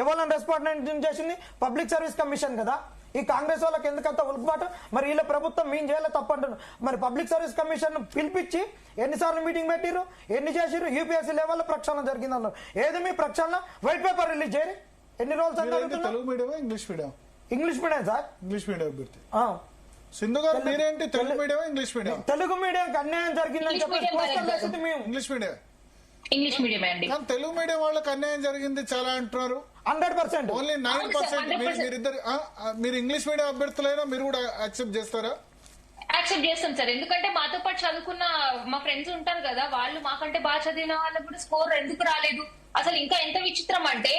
ఎవరైనా రెస్పాండెంట్ చేసింది? పబ్లిక్ సర్వీస్ కమిషన్ కదా. ఈ కాంగ్రెస్ వాళ్ళకి ఎందుకంత ఉల్బాటు? మరి వీళ్ళ ప్రభుత్వం మేము చేయలే తప్పంటున్నారు. మరి పబ్లిక్ సర్వీస్ కమిషన్ పిలిపించి ఎన్నిసార్లు మీటింగ్ పెట్టిరు, ఎన్ని చేసిరు? యూపీఎస్సీ లెవెల్లో ప్రక్షాళన జరిగిందన్నారు. ఏది మీ ప్రక్షాళన? వైట్ పేపర్ రిలీజ్ చేయరు. ఎన్ని రోజులు Telugu medium English medium? English medium sir. English medium అభ్యర్థి సింధు గారు మీరేంటి? Telugu medium English medium? Telugu medium అన్యాయం జరిగిందని చెప్పి మేము ఇంగ్లీష్ మీడియం. ఇంగ్లీష్ మీడియం అండి. కానీ తెలుగు మీడియం వాళ్ళకి అన్యాయం జరిగింది చాలా అంటున్నారు. 100%. ఓన్లీ 9%. మీరు ఇంగ్లీష్ మీడియం అభ్యర్థులైనా మీరు కూడా యాక్సెప్ట్ చేస్తారా? యాక్సెప్ట్ చేస్తాం సార్. ఎందుకంటే మాతో పాటు చదువుకున్న మా ఫ్రెండ్స్ ఉంటారు కదా, వాళ్ళు మాకంటే బాగా చదివిన వాళ్ళకి కూడా స్కోర్ ఎందుకు రాలేదు? అసలు ఇంకా ఎంత విచిత్రం అంటే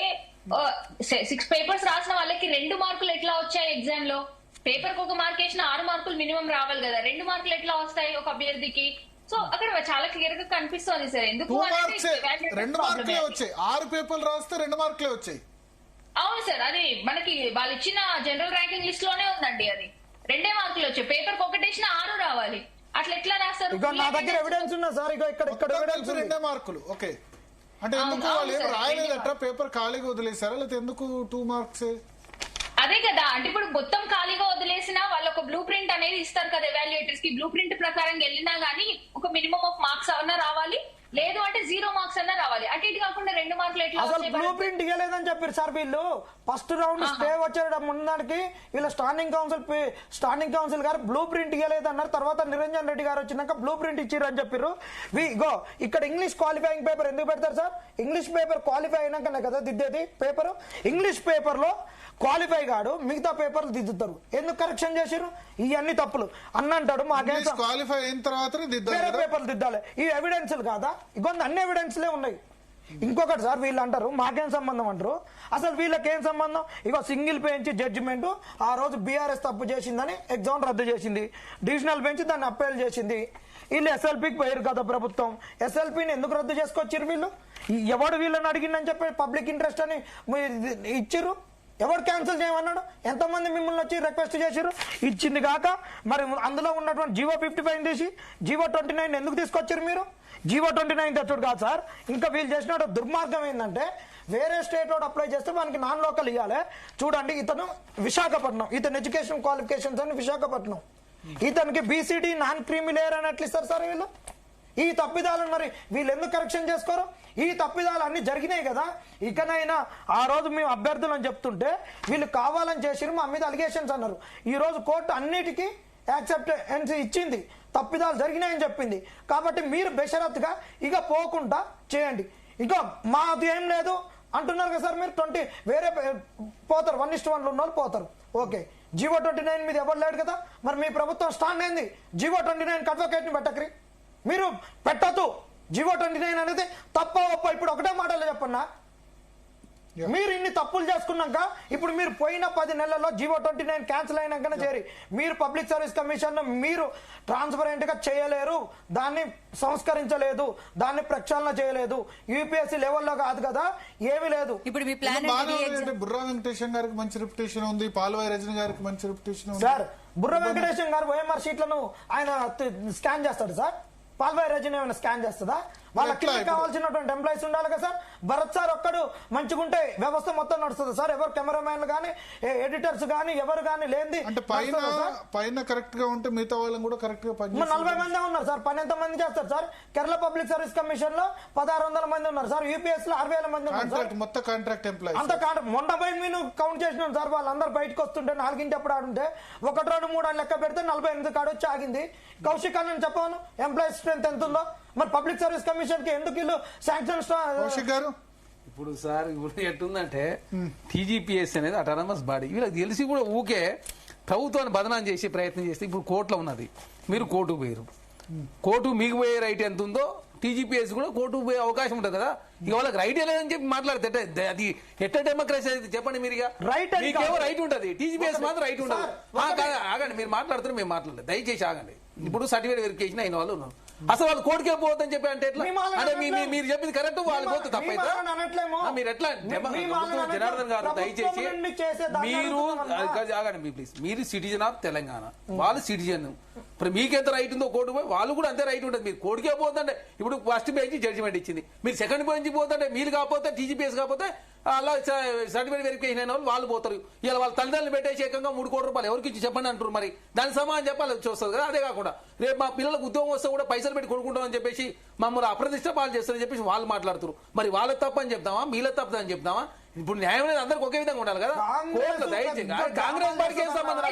6 పేపర్స్ రాసిన వాళ్ళకి 2 మార్కులు ఎట్లా వచ్చాయి ఎగ్జామ్ లో? పేపర్ కి 1 మార్క్ వేసిన 6 మార్కులు మినిమం రావాలి కదా, 2 మార్కులు ఎట్లా వస్తాయి ఒక అభ్యర్థికి? సో అక్కడ చాలా క్లియర్ గా కనిపిస్తోంది సార్. ఎందుకు 2 మార్కులే వచ్చాయి. 6 పేపర్లు రాస్తే 2 మార్కులే వచ్చాయి. అవును సార్, అది మనకి వాళ్ళు ఇచ్చిన జనరల్ ర్యాంకింగ్ లిస్ట్ లోనే ఉందండి. అది 2 మార్కులు వచ్చాయి. పేపర్ కి 1 వేసిన 6 రావాలి. అట్లా ఎట్లా రాస్తారు? నా దగ్గర ఎవిడెన్స్ ఉన్నా సార్. ఇక్కడ ఎవిడెన్స్ 2 మార్కులు. ఓకే, అంటే ఎందుకు వాళ్ళు ఏం రాయలేదట? పేపర్ ఖాళీగా వదిలేసారా లేకపోతే ఎందుకు 2 మార్క్స్? అదే కదా, అంటే ఇప్పుడు మొత్తం ఖాళీగా వదిలేసినా వాళ్ళు ఒక బ్లూ ప్రింట్ అనేది ఇస్తారు కదా ఎవాల్యుయేటర్స్ కి. బ్లూ ప్రింట్ ప్రకారం వెళ్ళినా గానీ ఒక మినిమం ఆఫ్ మార్క్స్ అన్నా రావాలి, లేదు అంటే 0 మార్క్స్ అన్నా రావాలి. అటు ఇటు కాకుండా 2 మార్కులు ఎట్లా? అసలు బ్లూ ప్రింట్ ఇవ్వలేదని చెప్పారు సార్ వీళ్ళు. ఫస్ట్ రౌండ్ స్టే వచ్చేయడం ముందానికి వీళ్ళ స్టాండింగ్ కౌన్సిల్ గారు బ్లూ ప్రింట్ ఇవ్వలేదన్నారు. తర్వాత నిరంజన్ రెడ్డి గారు వచ్చినాక బ్లూ ప్రింట్ ఇచ్చిర్రు అని చెప్పారు. ఇక్కడ ఇంగ్లీష్ క్వాలిఫైయింగ్ పేపర్ ఎందుకు పెడతారు సార్? ఇంగ్లీష్ పేపర్ క్వాలిఫై అయినాకనే కదా దిద్దేది పేపర్. ఇంగ్లీష్ పేపర్ లో క్వాలిఫై కాడు, మిగతా పేపర్లు దిద్దుతారు. ఎందుకు కరెక్షన్ చేసిరు? ఇవన్నీ తప్పులు అన్నంటాడు. మాకే క్వాలిఫై అయిన తర్వాత వేరే పేపర్లు దిద్దాలి. ఈ ఎవిడెన్స్లు కాదా? ఇగొంది అన్ని ఎవిడెన్స్లే ఉన్నాయి. ఇంకొకటి సార్, వీళ్ళు అంటారు మాకేం సంబంధం అంటారు. అసలు వీళ్ళకేం సంబంధం? సింగిల్ బెంచ్ జడ్జిమెంట్ ఆ రోజు బీఆర్ఎస్ తప్పు చేసిందని ఎగ్జామ్ రద్దు చేసింది. డివిజనల్ బెంచ్ దాన్ని అప్పీల్ చేసింది. వీళ్ళు ఎస్ఎల్పీకి పోయారు కదా ప్రభుత్వం. ఎస్ఎల్పీని ఎందుకు రద్దు చేసుకొచ్చారు వీళ్ళు? ఎవడు వీళ్ళని అడిగిందని చెప్పి పబ్లిక్ ఇంట్రెస్ట్ అని ఇచ్చిర్రు. ఎవరు క్యాన్సిల్ చేయమన్నాడు? ఎంతమంది మిమ్మల్ని వచ్చి రిక్వెస్ట్ చేశారు? ఇచ్చింది కాక మరి అందులో ఉన్నటువంటి జీవో 55 తీసి జీవో 29 ఎందుకు తీసుకొచ్చారు మీరు? జీవో 29 తెచ్చుడు కాదు సార్. ఇంకా వీళ్ళు చేసిన దుర్మార్గం ఏంటంటే వేరే స్టేట్ వాడు అప్లై చేస్తే మనకి నాన్ లోకల్ ఇవ్వాలి. చూడండి, ఇతను విశాఖపట్నం, ఇతను ఎడ్యుకేషన్ క్వాలిఫికేషన్స్ అని విశాఖపట్నం, ఇతనికి బీసీడీ నాన్ క్రీమీ లేయర్ అని ఎట్లా ఇస్తారు సార్ వీళ్ళు? ఈ తప్పిదాలను మరి వీళ్ళు ఎందుకు కరెక్షన్ చేసుకోరు? ఈ తప్పిదాలు అన్ని జరిగినాయి కదా. ఇకనైనా ఆ రోజు మేము అభ్యర్థులు అని చెప్తుంటే వీళ్ళు కావాలని చేసిరు, మా మీద అలిగేషన్స్ అన్నారు. ఈ రోజు కోర్టు అన్నిటికీ యాక్సెప్టెన్స్ ఇచ్చింది, తప్పిదాలు జరిగినాయని చెప్పింది. కాబట్టి మీరు బెషరత్గా ఇక పోకుండా చేయండి. ఇక మాది ఏం లేదు అంటున్నారు కదా సార్ మీరు. 20 వేరే పోతారు, 1:1 ఉన్న వాళ్ళు పోతారు. ఓకే, జీవో 29 మీద ఎవరు లేడు కదా. మరి మీ ప్రభుత్వం స్టాండ్ ఏంది? జీవో 29 అడ్వకేట్ ని పెట్టకరి, మీరు పెట్టద్దు. జీవో 29 అనేది తప్ప ఒప్ప. ఇప్పుడు ఒకటే మాటలో చెప్పన్నా, మీరు ఇన్ని తప్పులు చేసుకున్నాక ఇప్పుడు మీరు పోయిన 10 నెలల్లో జీవో 29 క్యాన్సిల్ అయినాకనే చేరి మీరు పబ్లిక్ సర్వీస్ కమిషన్ మీరు ట్రాన్స్పరెంట్ గా చేయలేరు, దాన్ని సంస్కరించలేదు, దాన్ని ప్రక్షాళన చేయలేదు. యూపీఎస్సీ లెవెల్లో కాదు కదా, ఏమీ లేదు. ఇప్పుడు మీ ప్లాన్ బుర్రా వెంకటేశం గారికి మంచి రెప్యుటేషన్ ఉంది, పాల్వాయి రజని గారికి మంచి రెప్యుటేషన్ ఉంది సార్. బుర్రా వెంకటేశం గారు ఓఎంఆర్ షీట్లను ఆయన స్కాన్ చేస్తాడు సార్. పాల్వాయి రజని ఏమైనా స్కాన్ చేస్తుందా? వాళ్ళకి కావాల్సినటువంటి ఎంప్లాయీస్ ఉండాలి కదా సార్. భరత్ సార్ ఒక్కడు మంచిగుంటే వ్యవస్థ మొత్తం నడుస్తుంది సార్. ఎవరు కెమెరామ్యాన్లు కానీ ఎడిటర్స్ కానీ ఎవరు కానీ లేని అంటే పైన కరెక్ట్ గా ఉంటే మిగతా వాళ్ళని కూడా కరెక్ట్ గా 40 మంది ఉన్నారు సార్. పని ఎంత మంది చేస్తారు sir? Kerala public service commission లో 1600 మంది ఉన్నారు సార్. యూపీఎస్ లో 60,000 మంది ఉన్నారు. మొత్తం కాంట్రాక్ట్ ఎంప్లాయీస్ అంత మొన్న పోయి మీరు కౌంట్ చేసినాం సార్. వాళ్ళందరూ బయటకు వస్తుంటే 4 అప్పుడు ఆడుంటే 1, 2, 3 అని లెక్క పెడితే 48 కాడ వచ్చి ఆగింది. కౌశిక్ అని చెప్పాను ఎంప్లాయీస్ స్ట్రెంత్ ఎంత ఉందో. మరి పబ్లిక్ సర్వీస్ కమిషన్ కి ఎందుకు వీళ్ళు శాంక్షన్? కౌశిక్ గారు, ఇప్పుడు సార్ ఇప్పుడు ఎట్టుందంటే టీజీపీఎస్ అనేది అటానమస్ బాడీ, వీళ్ళకి తెలిసి కూడా ఊకే ప్రభుత్వాన్ని బదనాం చేసే ప్రయత్నం చేస్తే ఇప్పుడు కోర్టులో ఉన్నది. మీరు కోర్టుకు పోయారు, కోర్టు మీకు పోయే రైట్ ఎంత ఉందో టీజీపీఎస్ కూడా కోర్టుకు పోయే అవకాశం ఉంటుంది కదా. ఇక వాళ్ళకి రైట్ లేదని చెప్పి మాట్లాడితే అది ఎట్ట డెమోక్రసీ అయితే చెప్పండి. మీరు ఇక మీకేమో రైట్ ఉంటుంది, టీజీపీఎస్ మాత్రం రైట్ ఉండదు. ఆగండి, మీరు మాట్లాడుతున్నారు, మేము మాట్లాడలేదు. దయచేసి ఆగండి. ఇప్పుడు సర్టిఫికేట్ వెరిఫికేషన్ అయిన వాళ్ళు ఉన్నారు, అసలు వాళ్ళు కోర్టుకే పోవద్దని చెప్పి అంటే ఎట్లా? మీ వాళ్ళని అంటే అనట్లేదు. మీరు చెప్పింది కరెక్ట్, వాళ్ళు పోతే మీ తప్పైతే వాళ్ళని అనట్లేమో. మీరు ఎట్లా మీ వాళ్ళని అనట్లేదు. జనార్దన్ గారు దయచేసి ప్రభుత్వం నుండి చేసే దాన్ని మీరు అడుగుతున్నామన్నా. ఆగండి ప్లీజ్. మీరు సిటిజన్ ఆఫ్ తెలంగాణ, వాళ్ళు సిటిజన్. ఇప్పుడు మీకెంత రైట్ ఉందో కోర్టు పోయి వాళ్ళు కూడా అంతే రైట్ ఉంటుంది. మీరు కోర్టుకే పోతుంటే ఇప్పుడు ఫస్ట్ బెంచ్ జడ్జిమెంట్ ఇచ్చింది, మీరు సెకండ్ బెంచ్ పోతుంటే మీరు కాకపోతే టీజీపీఎస్ కాకపోతే అలా సర్టిఫికేట్ వెరిఫికేషన్ అయిన వాళ్ళు పోతారు. ఇలా వాళ్ళ తల్లిదండ్రులు పెట్టేసి ఏకంగా 3 కోట్ల రూపాయలు ఎవరికి ఇచ్చి చెప్పండి అంటారు. మరి దానికి సమాధానం చెప్పాలి వస్తుంది కదా. అదే కాకుండా రేపు మా పిల్లలకు ఉద్యోగం వస్తే కూడా పైసలు పెట్టి కొనుక్కుంటామని చెప్పేసి మమ్మల్ని అప్రతిష్ట పాలు చేస్తారని చెప్పేసి వాళ్ళు మాట్లాడుతారు. మరి వాళ్ళ తప్ప అని చెప్తామా, మీల తప్పు అని చెప్తామా? ఇప్పుడు న్యాయం అనేది అందరికి ఒకే విధంగా ఉండాలి కదా. కోర్టులో దయచేసి కాంగ్రెస్ పార్టీకి ఏం సంబంధం?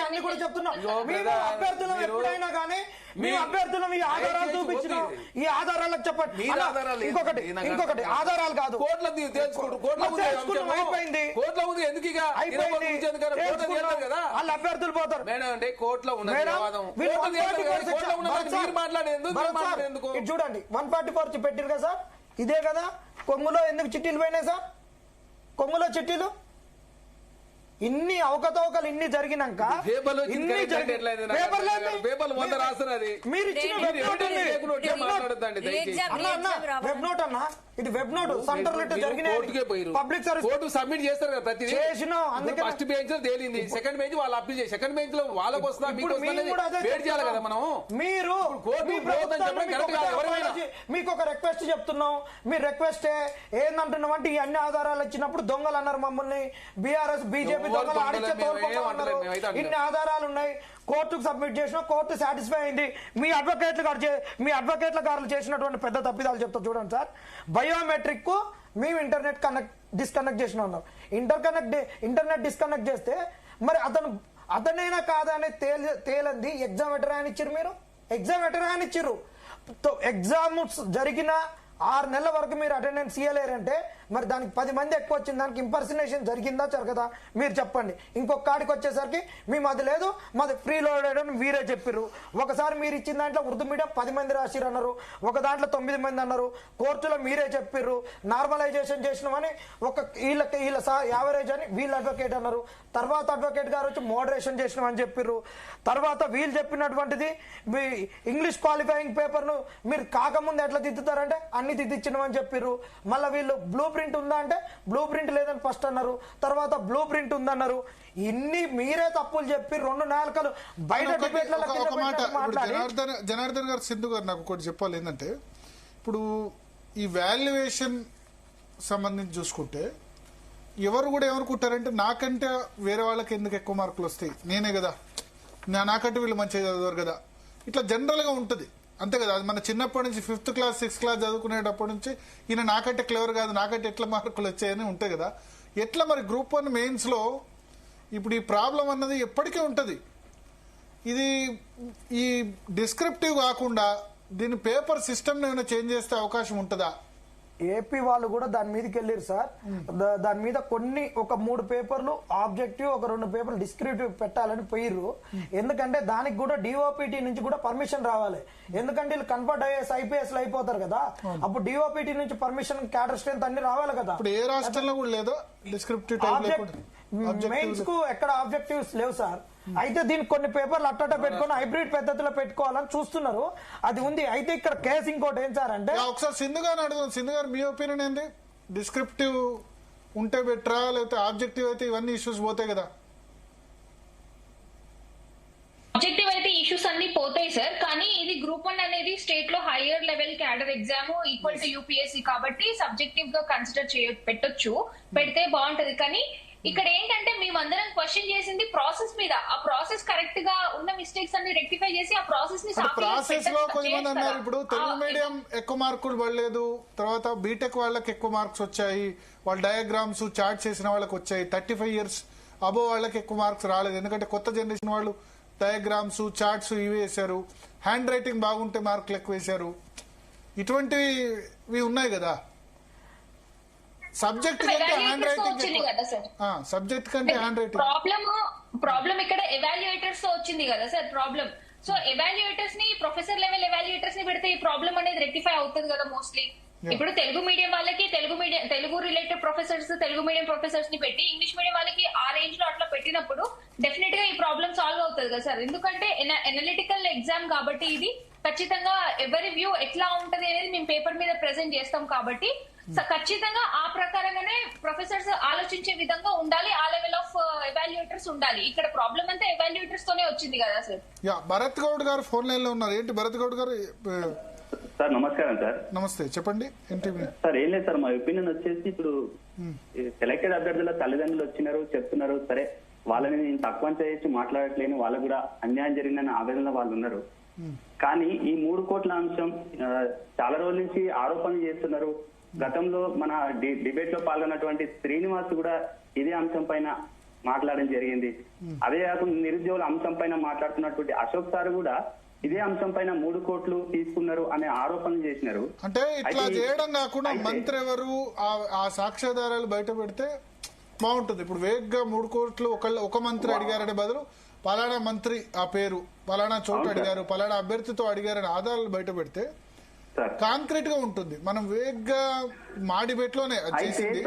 అన్ని కూడా చెప్తున్నాం. మేము అభ్యర్థులం ఎప్పుడైనా కానీ మీ అభ్యర్థులం ఈ ఆధారాలు చూపించిన ఈ ఆధారాలకు చెప్పండి. ఇంకొకటి ఆధారాలు కాదు, కోర్టులో తెలుసుకున్నాం, అయిపోయింది, కోర్టులో ఉంది. ఎందుకు ఇక కదా వాళ్ళ అభ్యర్థులు పోతారు మేడం. అంటే కోర్టులో ఉన్నది మీరు మాట్లాడేందుకు చూడండి 144 పెట్టిరు కదా సార్. ఇదే కదా కొంగులో ఎందుకు చిట్టీలు పోయినాయి సార్? కొంగులో చిట్టీలు ఇన్ని అవకతవకలు ఇన్ని జరిగినాక మీరు ఇచ్చిన వెబ్ నోట్ అన్నా, ఇది web note centre public service submit చేస్తారు కదా ప్రతి చేసినాం. అందుకే ఫస్ట్ బెంచ్ లో తేలింది, సెకండ్ బెంచ్ వాళ్ళు అప్పీల్ చేసి సెకండ్ బెంచ్ లో వాళ్ళకి వస్తా వెయిట్ చేయాలి కదా మనం. మీరు మీకు ఒక రిక్వెస్ట్ చెప్తున్నాం. మీ రిక్వెస్ట్ ఏందంటున్నాం అంటే ఈ అన్ని ఆధారాలు ఇచ్చినప్పుడు దొంగలు అన్నారు మమ్మల్ని, బీఆర్ఎస్ బీజేపీ దొంగలు ఆడిచ్చే తోలుకోమన్నారు. ఇన్ని ఆధారాలు ఉన్నాయి, కోర్టుకు సబ్మిట్ చేసిన, కోర్టు సాటిస్ఫై అయింది. మీ అడ్వకేట్ల గారు చేసినటువంటి పెద్ద తప్పిదాలు చెప్తా చూడండి సార్. బయోమెట్రిక్ కు మేము ఇంటర్నెట్ డిస్కనెక్ట్ చేసిన ఉన్నాం. ఇంటర్నెట్ డిస్కనెక్ట్ చేస్తే మరి అతనైనా కాదా అనేది తేలంది. ఎగ్జామ్ ఎటర్ అని ఇచ్చారు, మీరు ఎగ్జామ్ ఎటర్ అని ఇచ్చారు. ఎగ్జామ్ జరిగిన 6 నెలల వరకు మీరు అటెండెన్స్ ఇవ్వలేరంటే మరి దానికి 10 మంది ఎక్కువ వచ్చింది, దానికి ఇంపర్సనేషన్ జరిగిందా జరగదా మీరు చెప్పండి. ఇంకొక కాడికి వచ్చేసరికి మేము అది లేదు, మాది ఫ్రీ లోడెడ్ అని వీరే చెప్పారు. ఒకసారి మీరు ఇచ్చిన దాంట్లో ఉర్దూ మీడియం 10 మంది రాసిరు అన్నారు, ఒక దాంట్లో 9 మంది అన్నారు. కోర్టులో మీరే చెప్పారు నార్మలైజేషన్ చేసినామని, వీళ్ళ యావరేజ్ అని వీళ్ళు అడ్వకేట్ అన్నారు. తర్వాత అడ్వకేట్ గారు వచ్చి మోడరేషన్ చేసినామని చెప్పారు. తర్వాత వీళ్ళు చెప్పినటువంటిది మీ ఇంగ్లీష్ క్వాలిఫైయింగ్ పేపర్ ను మీరు కాకముందు ఎట్లా దిద్దుతారంటే అన్ని దిద్దిచ్చినామని చెప్పారు. మళ్ళీ వీళ్ళు బ్లూ ప్రింట్ ఉందా అంటే బ్లూ ప్రింట్ లేదని ఫస్ట్ అన్నారు, తర్వాత బ్లూ ప్రింట్ ఉందన్నారు. ఇన్ని మీరే తప్పులు చెప్పి 2 నాలుకలు బయట జనార్దన్ గారు, సింధు గారు నాకు ఒకటి చెప్పాలి. ఏంటంటే ఇప్పుడు ఈ వాల్యుయేషన్ సంబంధించి చూసుకుంటే ఎవరు కూడా ఏమనుకుంటారంటే నాకంటే వేరే వాళ్ళకి ఎందుకు ఎక్కువ మార్కులు వస్తాయి, నేనే కదా, నాకంటే వీళ్ళు మంచిగా చదివారు కదా, ఇట్లా జనరల్ గా ఉంటది అంతే కదా. అది మన చిన్నప్పటి నుంచి 5th క్లాస్ 6th క్లాస్ చదువుకునేటప్పటి నుంచి ఈయన నాకంటే క్లెవర్ కాదు, నాకంటే ఎట్లా మార్కులు వచ్చాయని ఉంటాయి కదా. ఎట్లా మరి గ్రూప్ 1 మెయిన్స్ లో ఇప్పుడు ఈ ప్రాబ్లం అన్నది ఎప్పటికీ ఉంటది. ఇది ఈ డిస్క్రిప్టివ్ కాకుండా దీని పేపర్ సిస్టమ్ ఏమైనా చేంజ్ చేస్తే అవకాశం ఉంటుందా? ఏపీ వాళ్ళు కూడా దాని మీదకి వెళ్ళారు సార్. దాని మీద ఒక 3 పేపర్లు ఆబ్జెక్టివ్, ఒక 2 పేపర్లు డిస్క్రిప్టివ్ పెట్టాలని పోయిర్రు. ఎందుకంటే దానికి కూడా డిఓపిటి నుంచి కూడా పర్మిషన్ రావాలి. ఎందుకంటే వీళ్ళు కన్వర్ట్ ఐఏఎస్ ఐపీఎస్ అయిపోతారు కదా, అప్పుడు డిఓపిటి నుంచి పర్మిషన్, క్యాడర్ స్ట్రెంత్ అన్ని రావాలి కదా. ఇప్పుడు ఏ రాష్ట్రంలో కూడా లేదో డిస్క్రిప్టివ్ మెయిన్స్ కు ఎక్కడ ఆబ్జెక్టివ్స్ లేవు సార్. అయితే దీనికి కొన్ని పేపర్లు అట్టట పెట్టుకుని హైబ్రిడ్ పద్ధతిలో పెట్టుకోవాలని చూస్తున్నారు, అది ఉంది. అయితే ఇక్కడ కేసు ఇంకోటి ఏం సార్ అంటే ఒకసారి సింధు గారిని అడుగుదాం. సింధు గారు మీ ఒపీనియన్ ఏంటి? డిస్క్రిప్టివ్ ఉంటే బెటరా లేకపోతే ఆబ్జెక్టివ్ అయితే ఇవన్నీ ఇష్యూస్ పోతాయి కదా? ఆబ్జెక్టివ్ అయితే ఇష్యూస్ అన్ని పోతాయి సార్, కానీ ఇది గ్రూప్ 1 అనేది స్టేట్ లో higher level cadre exam equal to UPSC కాబట్టి సబ్జెక్టివ్ గా కన్సిడర్ పెట్టొచ్చు, పెడితే బాగుంటది. కానీ ఇక్కడ ఏంటంటే మేమందరం క్వశ్చన్ చేసింది ప్రాసెస్ మీద. ఆ ప్రాసెస్ కరెక్ట్ గా ఉన్న మిస్టేక్స్ అన్ని రెక్టిఫై చేసి ఆ ప్రాసెస్ ని ప్రాసెస్ లో కొంతమంది అన్నారు ఇప్పుడు తెలుగు మీడియం ఎక్కువ మార్కులు పడలేదు, తర్వాత బీటెక్ వాళ్ళకి ఎక్కువ మార్క్స్ వచ్చాయి, వాళ్ళ డయాగ్రామ్స్ చార్ట్ చేసిన వాళ్ళకి వచ్చాయి, 35 years అబో వాళ్ళకి ఎక్కువ మార్క్స్ రాలేదు. ఎందుకంటే కొత్త జనరేషన్ వాళ్ళు డయాగ్రామ్స్ చార్ట్స్ ఇవి వేశారు, హ్యాండ్ రైటింగ్ బాగుంటే మార్కులు ఎక్కువ వేశారు. ఇటువంటివి ఉన్నాయి కదా. సబ్జెక్ట్ కంటే హ్యాండ్ రైటింగ్, సబ్జెక్ట్ కంటే హ్యాండ్ రైటింగ్ ప్రాబ్లం ఇక్కడ ఎవాల్యుయేటర్స్ తో వచ్చింది కదా సార్ ప్రాబ్లం. సో ఎవాల్యుయేటర్స్ ని, ప్రొఫెసర్ లెవెల్ ఎవాల్యుయేటర్స్ ని పెడితే ఈ ప్రాబ్లం అనేది రెక్టిఫై అవుతుంది కదా మోస్ట్లీ. ఇప్పుడు తెలుగు మీడియం వాళ్ళకి Telugu related professors, Telugu medium professors ని పెట్టి ఇంగ్లీష్ మీడియం వాళ్ళకి ఆ రేంజ్ లో అట్లా పెట్టినప్పుడు డెఫినెట్ గా ఈ ప్రాబ్లం సాల్వ్ అవుతుంది కదా సార్. ఎందుకంటే ఎనలిటికల్ ఎగ్జామ్ కాబట్టి ఇది ఖచ్చితంగా ఎవరి వ్యూ ఎట్లా ఉంటది అనేది మేము పేపర్ మీద ప్రెజెంట్ చేస్తాం కాబట్టి ఖచ్చితంగా ఆ ప్రకారంగానే ప్రొఫెసర్స్ ఆలోచించే విధంగా ఉండాలి. ఆ లెవెల్ ఆఫ్ ఎవాల్యుయేటర్స్ ఉండాలి. ఇక్కడ ప్రాబ్లం అంతా ఎవాల్యుయేటర్స్ తోనే వచ్చింది కదా సార్. భరత్ గౌడ్ గారు ఫోన్ లైన్ లో ఉన్నారు. ఏంటి భరత్ గౌడ్ గారు? సార్ నమస్కారం సార్. నమస్తే, చెప్పండి. ఏంటి సార్ ఏం లేదు సార్, మా ఒపీనియన్ వచ్చేసి ఇప్పుడు సెలెక్టెడ్ అభ్యర్థుల తల్లిదండ్రులు వచ్చినారు, చెప్తున్నారు, సరే వాళ్ళని నేను తక్కువ చేసి మాట్లాడట్లేను, వాళ్ళకు కూడా అన్యాయం జరిగిందన్న ఆవేదన వాళ్ళు ఉన్నారు. కానీ ఈ 3 కోట్ల అంశం చాలా రోజుల నుంచి ఆరోపణలు చేస్తున్నారు. గతంలో మన డిబేట్ లో పాల్గొన్నటువంటి శ్రీనివాస్ కూడా ఇదే అంశం పైన మాట్లాడడం జరిగింది. అదే కాకుండా నిరుద్యోగుల అంశం పైన మాట్లాడుతున్నటువంటి అశోక్ సార్ కూడా ఇదే అంశం పైన 3 కోట్లు తీసుకున్నారు అనే ఆరోపణలు చేసినారు. అంటే ఇట్లా చేయడం కాకుండా మంత్రి ఎవరు ఆ సాక్ష్యాధారాలు బయట పెడితే బాగుంటుంది. ఇప్పుడు వేగ్గా 3 కోట్లు ఒక మంత్రి అడిగారనే బదులు పలానా మంత్రి ఆ పేరు పలానా చోటు అడిగారు, పలానా అభ్యర్థితో అడిగారనే ఆధారాలు బయట పెడితే కాంక్రీట్ గా ఉంటుంది. మనం వేగ్గా మా డిబేట్ లోనే చేసింది,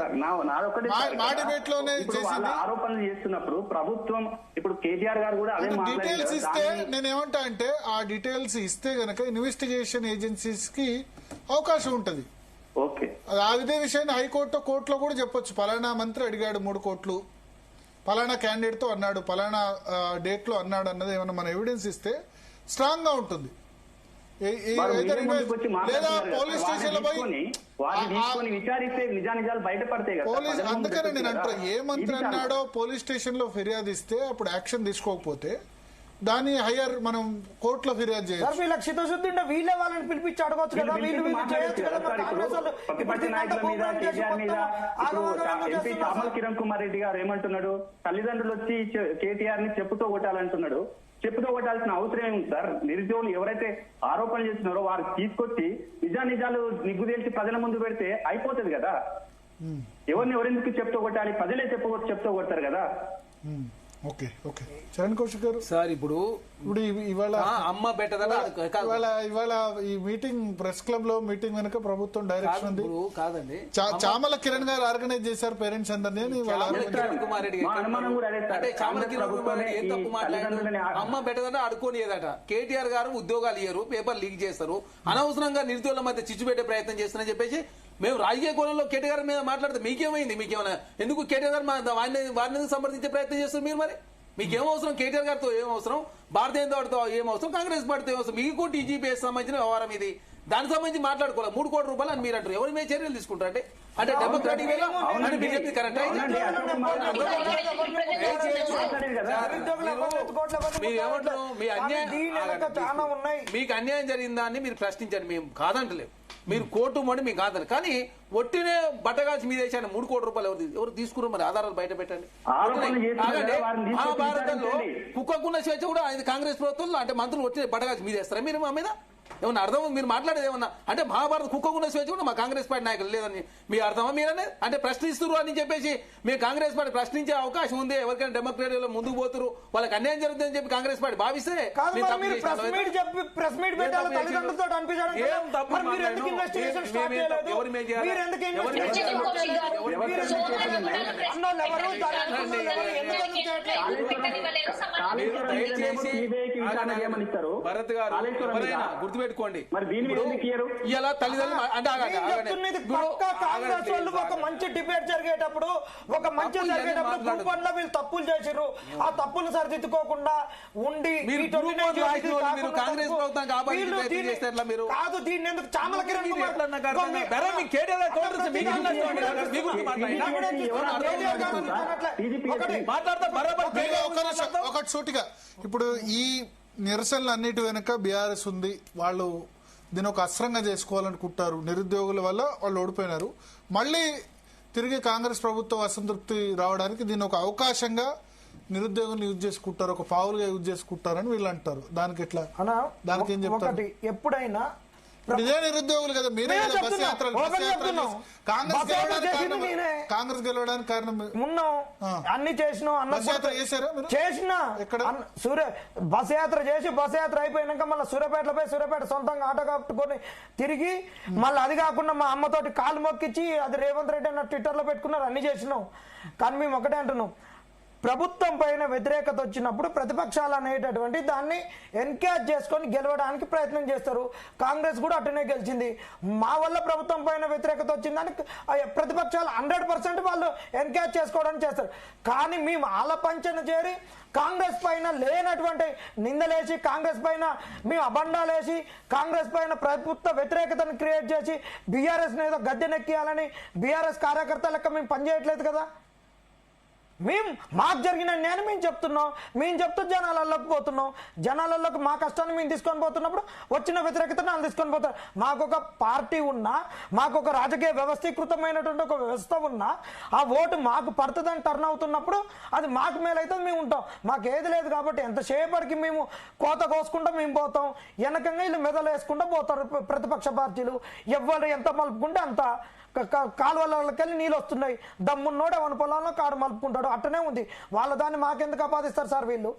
మా డిబేట్ లోనే చేసింది. ఆరోపణలు చేస్తున్నప్పుడు ప్రభుత్వం ఇప్పుడు కేటీఆర్ గారు కూడా డీటెయిల్స్ ఇస్తే నేనేమంటా అంటే ఆ డీటెయిల్స్ ఇస్తే గనక ఇన్వెస్టిగేషన్ ఏజెన్సీస్ కి అవకాశం ఉంటది. ఓకే, అదే విషయాన్ని హైకోర్టు కోర్టులో కూడా చెప్పొచ్చు. పలానా మంత్రి అడిగాడు 3 కోట్లు, పలానా క్యాండిడేట్ తో అన్నాడు, పలానా డేట్ లో అన్నాడు అన్నది ఏమన్నా మన ఎవిడెన్స్ ఇస్తే స్ట్రాంగ్ గా ఉంటుంది. లేదా పోలీస్ స్టేషన్ లో పోయి పోలీస్, అందుకనే నేను అంటా ఏ మంత్రి అన్నాడో పోలీస్ స్టేషన్ లో ఫిర్యాదు ఇస్తే అప్పుడు యాక్షన్ తీసుకోకపోతే దాన్ని హయ్యర్ మనం కోర్టులో ఫిర్యాదు చేయాలి. వీళ్ళకి చిత్తశుద్ధి ఉంటే వీళ్ళే వాళ్ళని పిలిపించి అడగొచ్చు కదా, వీళ్ళు చేయొచ్చు కదా. ఎంపీ చామల కిరణ్ కుమార్ రెడ్డి గారు ఏమంటున్నాడు, తల్లిదండ్రులు వచ్చి కేటీఆర్ ని చెప్పుతో కొట్టాలంటున్నాడు. చెప్పుతో కొట్టాల్సిన అవసరం ఏముంది సార్? నిరుద్యోగులు ఎవరైతే ఆరోపణలు చేస్తున్నారో వారు తీసుకొచ్చి నిజాలు నిగ్గు తేల్చి ప్రజల ముందు పెడితే అయిపోతుంది కదా. ఎవరెందుకు చెప్తూ కొట్టాలి? ప్రజలే చెప్తూ కొడతారు కదా. ఓకే ఓకే, చరణ్ కౌశిక్ గారు సార్ ఇప్పుడు ఇవాళ అమ్మ బెట్టదా ఇవాళ ఈ మీటింగ్ ప్రెస్ క్లబ్ లో మీటింగ్ వెనుక ప్రభుత్వం డైరెక్షన్ ఉంది కాదండి. చామల కిరణ్ గారు ఆర్గనైజ్ చేశారు పేరెంట్స్ అందరినీ. కుమార్ రెడ్డి అంటే చామల కిరణ్ కుమార్ రెడ్డి ఏం తప్పు మాట్లాడారు? అమ్మ బెట్టదా అడుకోనియదట. కేటీఆర్ గారు ఉద్యోగాలు ఇయ్యరు, పేపర్ లీక్ చేస్తారు, అనవసరంగా నిరుద్యోగుల మధ్య చిచ్చు పెట్టే ప్రయత్నం చేస్తారని చెప్పేసి మేము రాజకీయ కోణంలో కేటీఆర్ మీద మాట్లాడితే మీకేమైంది? మీకేమైనా ఎందుకు కేటీఆర్ గారు వారిని సంప్రదించే ప్రయత్నం చేస్తారు మీరు? మరి మీకేం అవసరం? కేటీఆర్ గారితో ఏం అవసరం? భారతీయ జనతా పార్టీతో ఏం అవసరం? కాంగ్రెస్ పార్టీతో ఏం అవసరం? మీకు టీజీపీఎస్ సంబంధించిన వ్యవహారం ఇది. దానికి సంబంధించి మాట్లాడుకోవాలి. 3 కోట్ల రూపాయలు అని మీరు అంటారు. ఎవరి మీద చర్యలు తీసుకుంటారంటే అంటే డెమోక్రాటిక్ వేలో అంటే బీజేపీ కరెక్ట్ మీరేమంటారు? మీకు అన్యాయం జరిగిందా అని మీరు ప్రశ్నించండి, మేము కాదంటలేము. మీరు కోర్టు మొండి మీకు కాదని, కానీ ఒట్టినే బట్టగాల్చి మీ దేశాన్ని 3 కోట్ల రూపాయలు ఎవరు తీసుకున్నారు? మరి ఆధారాలు బయట పెట్టండి. మహాభారతంలో కుక్కకున్న స్వేచ్ఛ కూడా ఆయన కాంగ్రెస్ ప్రభుత్వంలో అంటే మంత్రులు వచ్చి బట్టగాల్చి మీద వేస్తారా మీరు? మా మీద ఏమన్నా అర్థం? మీరు మాట్లాడేది ఏమన్నా అంటే మహాభారత కుక్కకున్న స్వేచ్ఛ కూడా మా కాంగ్రెస్ పార్టీ నాయకులు లేదని మీ అర్థమా? మీరనే అంటే ప్రశ్నిస్తున్నారు అని చెప్పేసి మేము కాంగ్రెస్ పార్టీ ప్రశ్నించే అవకాశం ఉంది. ఎవరికైనా డెమోక్రసీలో ముందుకు పోతున్నారు, వాళ్ళకి అన్యాయం జరుగుతుందని చెప్పి కాంగ్రెస్ పార్టీ భావిస్తే భరత్ గారు ఎవరైనా గుర్తుపెట్టుకోండి, ఇలా తల్లిదండ్రులు అంటే ఒక మంచి డిబేట్ జరిగేటప్పుడు వీళ్ళు తప్పులు చేసిర్రు, ఆ తప్పులు సరిదిద్దుకోకుండా ఉండి కాంగ్రెస్ ప్రభుత్వం కాదు. దీన్ని ఎందుకు చామల కిరణ్ ఒకటి సూటిగా ఇప్పుడు ఈ నిరసనలు అన్నిటి వెనుక బీఆర్ఎస్ ఉంది. వాళ్ళు దీని ఒక అస్త్రంగా చేసుకోవాలనుకుంటారు. నిరుద్యోగుల వల్ల వాళ్ళు ఓడిపోయినారు. మళ్ళీ తిరిగి కాంగ్రెస్ ప్రభుత్వం అసంతృప్తి రావడానికి దీన్ని ఒక అవకాశంగా నిరుద్యోగులను యూజ్ చేసుకుంటారు, ఒక పావులుగా యూజ్ చేసుకుంటారని వీళ్ళు అంటారు. దానికి ఎట్లా? దానికి ఏం చెప్తారు? ఎప్పుడైనా ఇదే నిరుద్యోగులు కదా, మీరే నేను కదా బస్ చెప్తున్నా, యాత్రలు ఓపెన్ చెప్తున్నాం. కాంగ్రెస్ బస్ యాత్ర గెలవడానికి చేసింది కారణం- నేనే. కాంగ్రెస్ గెలవడానికి కారణం ఉన్నాం, అన్ని చేసినాం. బస్ యాత్ర చేశారా మీరు? చేసిన ఎక్కడ? బస్ యాత్ర చేసి బస్ యాత్ర అయిపోయినాక మళ్ళీ సూర్యాపేటలో పోయి సూర్యాపేట సొంతంగా ఆటో కట్టుకొని తిరిగి మళ్ళీ అది కాకుండా మా అమ్మతోటి కాలు మొక్కిచ్చి అది రేవంత్ రెడ్డి అన్న ట్విట్టర్ లో పెట్టుకున్నారు, అన్ని చేసినాం. కానీ మేము ఒకటే అంటున్నాం, ప్రభుత్వం పైన వ్యతిరేకత వచ్చినప్పుడు ప్రతిపక్షాలు అనేటటువంటి దాన్ని ఎన్కరేజ్ చేసుకొని గెలవడానికి ప్రయత్నం చేస్తారు. కాంగ్రెస్ కూడా అటునే గెలిచింది. మా వల్ల ప్రభుత్వం పైన వ్యతిరేకత వచ్చిందని ప్రతిపక్షాలు 100% వాళ్ళు ఎన్కరేజ్ చేసుకోవడానికి చేస్తారు. కానీ మేము ఆలపంచన చేరి కాంగ్రెస్ పైన లేనటువంటి నిందలేసి, కాంగ్రెస్ పైన మేము అబండాలేసి, కాంగ్రెస్ పైన ప్రభుత్వ వ్యతిరేకతను క్రియేట్ చేసి బీఆర్ఎస్ ఏదో గద్దెనెక్కియాలని బీఆర్ఎస్ కార్యకర్త లెక్క మేము పనిచేయట్లేదు కదా. మేము మాకు జరిగిన న్యాయం మేము చెప్తున్నాం, మేము చెప్తూ జనాలలోకి పోతున్నాం. జనాలలోకి మా కష్టాన్ని మేము తీసుకొని పోతున్నప్పుడు వచ్చిన వ్యతిరేకతను వాళ్ళు తీసుకొని పోతారు. మాకు ఒక పార్టీ ఉన్నా, మాకు ఒక రాజకీయ వ్యవస్థీకృతమైనటువంటి ఒక వ్యవస్థ ఉన్నా, ఆ ఓటు మాకు పడుతుందని టర్న్ అవుతున్నప్పుడు అది మాకు మేలైతే మేము ఉంటాం. మాకు ఏది లేదు కాబట్టి ఎంతసేపటికి మేము కోత కోసుకుంటూ మేము పోతాం. వెనకంగా వీళ్ళు మెదలు వేసుకుంటూ పోతారు ప్రతిపక్ష పార్టీలు. ఎవరు ఎంత మలుపుకుంటే అంత కాలువలకెళ్ళి నీళ్ళు వస్తున్నాయి. దమ్మున్నోడు ఎవరి పొలంలో కాడు మలుపుకుంటాడు. అట్టనే ఉంది. వాళ్ళ దాన్ని మాకెందుకు ఆపాదిస్తారు సార్? వీళ్ళు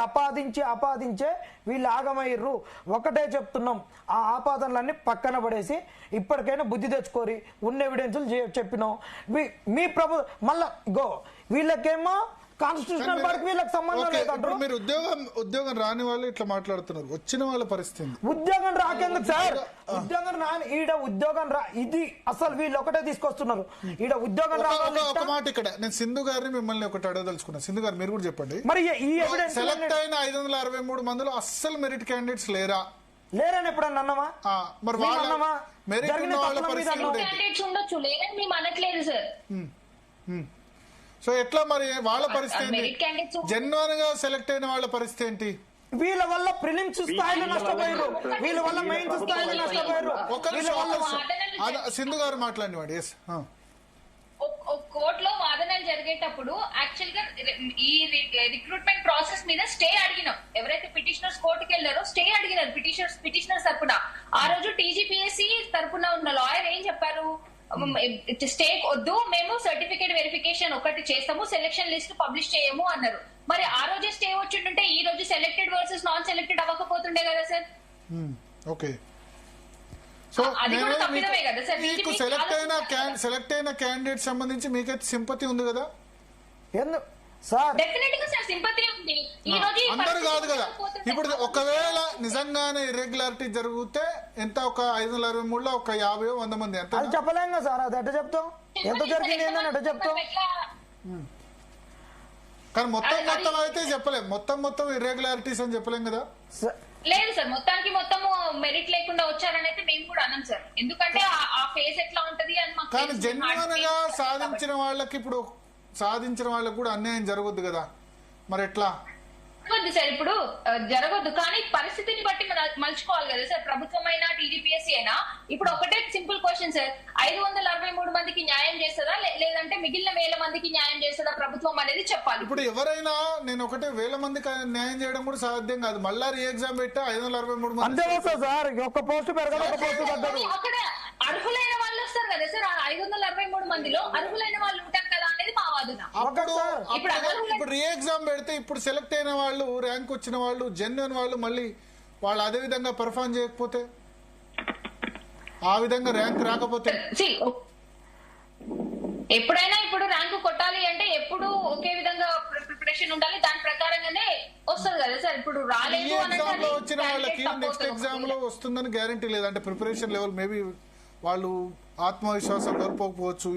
ఆపాదించే వీళ్ళు ఆగమయ్యర్రు. ఒకటే చెప్తున్నాం, ఆ ఆపాదనలన్నీ పక్కన పడేసి ఇప్పటికైనా బుద్ధి తెచ్చుకోరి. ఉన్న ఎవిడెన్సులు చెప్పినాం. మీ మళ్ళా వీళ్ళకేమో కాన్స్టిట్యూషనల్ పార్టీ వీళ్ళకి సంబంధం లేదంటారు. మీరు ఉద్యోగం రాని వాళ్ళు ఇట్లా మాట్లాడుతున్నారు. వచ్చిన వాళ్ళ పరిస్థితి ఉద్యోగం రాకేందుకు సార్? ఉద్యోగం రాని ఈడ ఉద్యోగం ఇది అసలు వీళ్ళు ఒకటే తీసుకొస్తున్నారు. ఈడ ఉద్యోగం ఒక మాట ఇక్కడ నేను సింధు గారిని మిమ్మల్ని ఒకటి అడగదలుచుకున్నా. సింధు గారు మీరు కూడా చెప్పండి. మరి ఈ ఎవిడెన్స్ సెలెక్ట్ అయిన 563 మందిలో అస్సలు మెరిట్ క్యాండిడేట్స్ లేరని ఎప్పుడన్నా అన్నమా? మరి మెరిట్ ఉన్న వాళ్ళ పరిస్థితి ఉండొచ్చు, లేదని మేము అనట్లేదు సార్. సో ఎట్లా మరి వాళ్ళ పరిస్థితి ఏంటి? జెన్యున్ గా సెలెక్ట్ అయిన వాళ్ళ పరిస్థితి ఏంటి? వీళ్ళ వల్ల ప్రిలిమ్స్ స్థాయిలో నష్టపోయారు, వీళ్ళ వల్ల మెయిన్స్ స్థాయిలో నష్టపోయారు. సింధు గారు మాట్లాడినవాడు. ఎస్, కోర్టులో వాదనలు జరిగేటప్పుడు యాక్చువల్ గా ఈ రిక్రూట్మెంట్ ప్రాసెస్ మీద స్టే అడిగినాం. ఎవరైతే పిటిషనర్స్ కోర్టుకి వెళ్లారో స్టే అడిగినారు పిటిషనర్స్ తరపున. ఆ రోజు టీజీపీఎస్సీ తరపున ఉన్న లాయర్ ఏం చెప్పారు? స్టే వద్దు, మేము సర్టిఫికేట్ వెరిఫికేషన్ ఒకటి చేస్తాము, సెలక్షన్ లిస్ట్ పబ్లిష్ చేయము అన్నారు. మరి ఆ రోజే స్టే వచ్చింటుంటే ఈ రోజు సెలెక్టెడ్ వర్సెస్ నాన్ సెలెక్టెడ్ అవ్వకపోతుండే కదా సార్. ఓకే, సో అది కూడా తప్పిదమే కదా సార్. మీకు సెలెక్ట్ అయిన క్యాండిడేట్ సంబంధించి మీకైతే సింపతి ఉంది కదా సార్? డెఫినెట్ గా సార్ సింపతి ఉంది. ఈ రోజు అందరూ కాదు కదా. ఇప్పుడు ఒకవేళ నిజంగానే ఇర్రెగ్యులారిటీ జరిగితే ఎంత? ఒక 563లో ఒక 50-100 మంది ఎంత? అది చెప్పలేం కదా సార్. అది ఎట్ట చెప్తాం? ఎంత జరిగింది ఏందని ఎట్ట చెప్తాం? కానీ మొత్తం అయితే చెప్పలేం. మొత్తం ఇర్రెగ్యులారిటీస్ అని చెప్పలేం కదా. లేదు సార్, మొత్తానికి మొత్తము మెరిట్ లేకుండా వచ్చారని అయితే మేము కూడా అన్నాం సార్. ఎందుకంటే ఆ ఫేస్ ఎట్లా ఉంటది అని మాకు. కానీ జెన్యున్ గా సాధించిన వాళ్ళకి ఇప్పుడు సాధించిన వాళ్ళకి కూడా అన్యాయం జరగొద్దు కదా, మరి ఎట్లా? జరగొద్దు సార్, ఇప్పుడు జరగొద్దు. కానీ పరిస్థితిని బట్టి మలుచుకోవాలి కదా సార్. ప్రభుత్వం అయినా టీజీపీఎస్సీ అయినా ఇప్పుడు ఒకటే సింపుల్ క్వశ్చన్ సార్, 563 మందికి న్యాయం చేస్తుందా లేదంటే మిగిలిన 1000 మందికి న్యాయం చేస్తుందా ప్రభుత్వం అనేది చెప్పాలి. ఇప్పుడు ఎవరైనా నేను ఒకటే 1000 మందికి న్యాయం చేయడం కూడా సాధ్యం కాదు. మళ్ళా రీ ఎగ్జామ్ పెట్టా 563 మంది అంతే సార్. ఒక పోస్ట్ పెరగదు, ఒక పోస్ట్ తగ్గదు. అక్కడ అర్హులైన వాళ్ళు వస్తారు కదా సార్. 563 మందిలో అర్హులైన వాళ్ళు ఉంటారు కదా అనేది మా వాదన. ఇప్పుడు రీ ఎగ్జామ్ పెడితే ఇప్పుడు సెలెక్ట్ అయిన వాళ్ళు, ర్యాంక్ వచ్చిన వాళ్ళు, జెన్యున్ వాళ్ళు మళ్ళీ వాళ్ళు అదే విధంగా పెర్ఫార్మ్ చేయకపోతే, ఆ విధంగా ర్యాంక్ రాకపోతే ఎప్పుడైనా ఇప్పుడు ర్యాంకు కొట్టాలి అంటే ఎప్పుడు ఒకే విధంగా ప్రిపరేషన్ ఉండాలి. దాని ప్రకారంగానే వస్తుంది కదా సార్. ఇప్పుడు రాలేదు ఎగ్జామ్ లో వచ్చిన వాళ్ళకి నెక్స్ట్ ఎగ్జామ్ లో వస్తుందని గ్యారంటీ లేదు. అంటే ప్రిపరేషన్ లెవెల్ మేబీ వాళ్ళు ఆత్మవిశ్వాసం కోల్పోకపోవచ్చు.